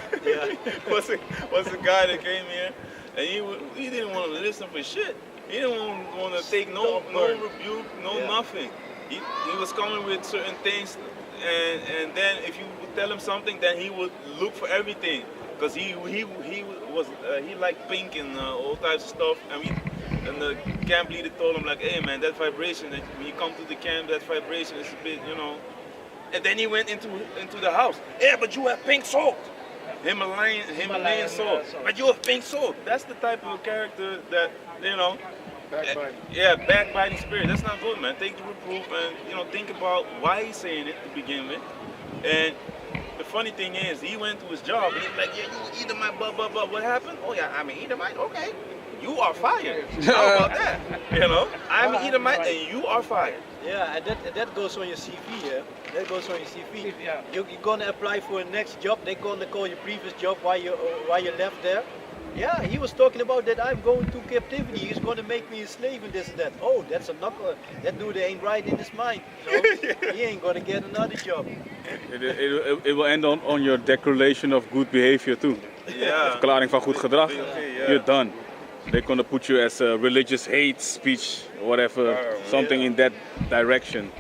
was a guy that came here, and he didn't want to listen for shit. He didn't want to take no rebuke, nothing. He was coming with certain things, and then if you would tell him something, then he would look for everything, because he liked pink and all types of stuff. And the camp leader told him like, hey man, that vibration, when you come to the camp, that vibration is a bit, And then he went into the house. Yeah, but you have pink salt. Himalayan salt. But you have pink salt. That's the type of character that, Backbiting. Yeah, backbiting spirit. That's not good, man. Take the reproof and, think about why he's saying it to begin with. And the funny thing is, he went to his job and he's like, yeah, you Edomite, blah, blah, blah. What happened? Oh yeah, I'm an Edomite, okay. You are fired. How about that? I'm an Edomite and you are fired. Yeah, and that goes on your CV, yeah. That goes on your CV. Yeah. You're gonna apply for a next job. They're gonna call your previous job why you left there. Yeah, he was talking about that I'm going to captivity. He's gonna make me a slave and this and that. Oh, that's a knuckle. That dude ain't right in his mind. He ain't gonna get another job. It will end on your declaration of good behavior too. Yeah. Verklaring van goed gedrag. You're done. They're gonna put you as a religious hate speech, whatever, something in that direction.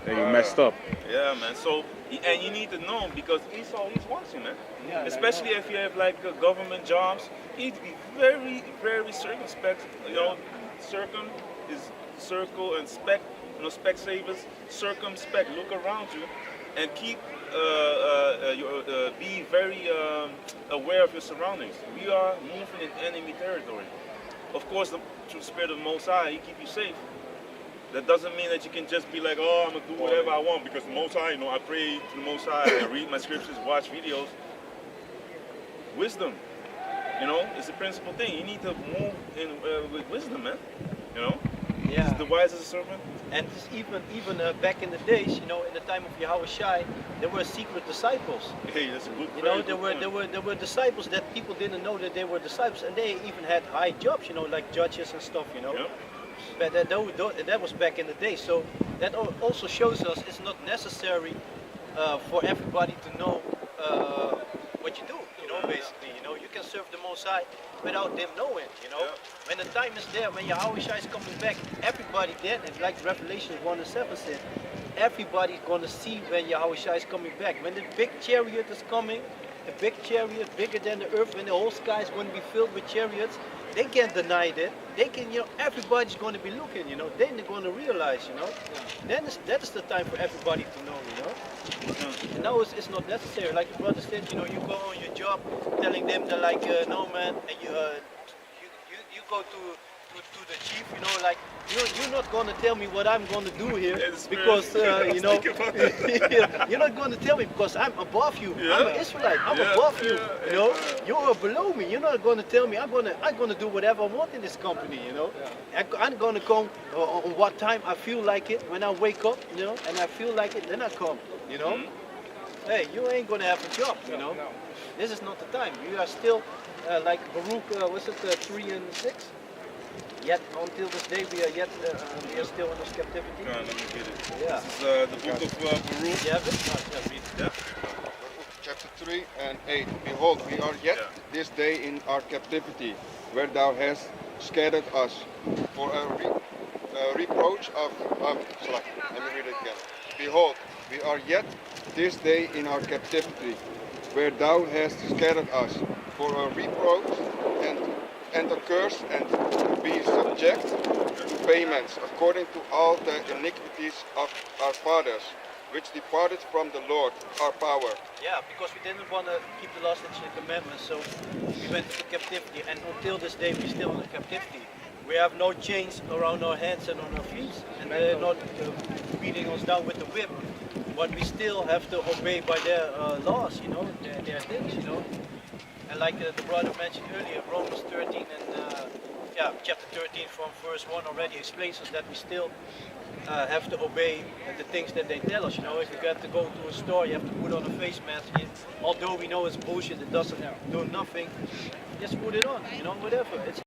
And you messed up. Yeah, man. So, and you need to know because he's watching, man. Yeah, especially if you have like government jobs, you need to be very, very circumspect. Circum is circle and spec. Specsavers, circumspect. Look around you, and keep. Be very aware of your surroundings. We are moving in enemy territory. Of course, through the Spirit of the Most High, He keep you safe. That doesn't mean that you can just be like, oh, I'm gonna do whatever I want because the Most High, I pray to the Most High, I read my scriptures, watch videos. Wisdom, it's a principal thing. You need to move with wisdom, man. Yeah. It's the wise as a serpent. And even back in the days, in the time of Yahweh Shai, there were secret disciples. Hey, that's a good. There were disciples that people didn't know that they were disciples, and they even had high jobs, like judges and stuff, Yep. But that was back in the day. So that also shows us it's not necessary for everybody to know what you do. Basically, you can serve the Most High without them knowing. When the time is there, when Yahweh Shai is coming back, everybody then, and like Revelation 1:7 said, everybody's gonna see when Yahweh Shai is coming back. When the big chariot is coming, the big chariot bigger than the earth, when the whole sky is going to be filled with chariots, they can't deny that. They can, everybody's going to be looking, then they're going to realize, Then that is the time for everybody to know, And now it's not necessary. Like the brother said, you go on your job telling them that like, no man, and you go to the chief, you're not going to tell me what I'm going to do here because, you're not going to tell me because I'm above you. Yeah. I'm an Israelite. I'm above you. You're below me. You're not going to tell me I'm going to do whatever I want in this company. I'm going to come on what time I feel like it when I wake up. And I feel like it, then I come. Hey, you ain't going to have a job. No. This is not the time. You are still like Baruch. Was it 3:6? Yet until this day we are still in this captivity. Let me get it. Yeah. This is the book of Baruch. Yeah, read it. Chapter 3 and 8. Behold, we are yet this day in our captivity, where thou hast scattered us for a reproach of, let me read it again. Behold, we are yet this day in our captivity, where thou hast scattered us for a reproach and a curse, and to be subject to payments according to all the iniquities of our fathers, which departed from the Lord our power. Yeah, because we didn't want to keep the law, statutes, and commandments, so we went into captivity, and until this day we're still in captivity. We have no chains around our hands and on our feet, and they're not beating us down with the whip, but we still have to obey by their laws, you know, their things, you know. And like the brother mentioned earlier, Romans 13 and chapter 13 from verse 1 already explains us that we still have to obey the things that they tell us. You know, if you got to go to a store, you have to put on a face mask. Although we know it's bullshit, it doesn't do nothing. Just put it on. You know, whatever. It's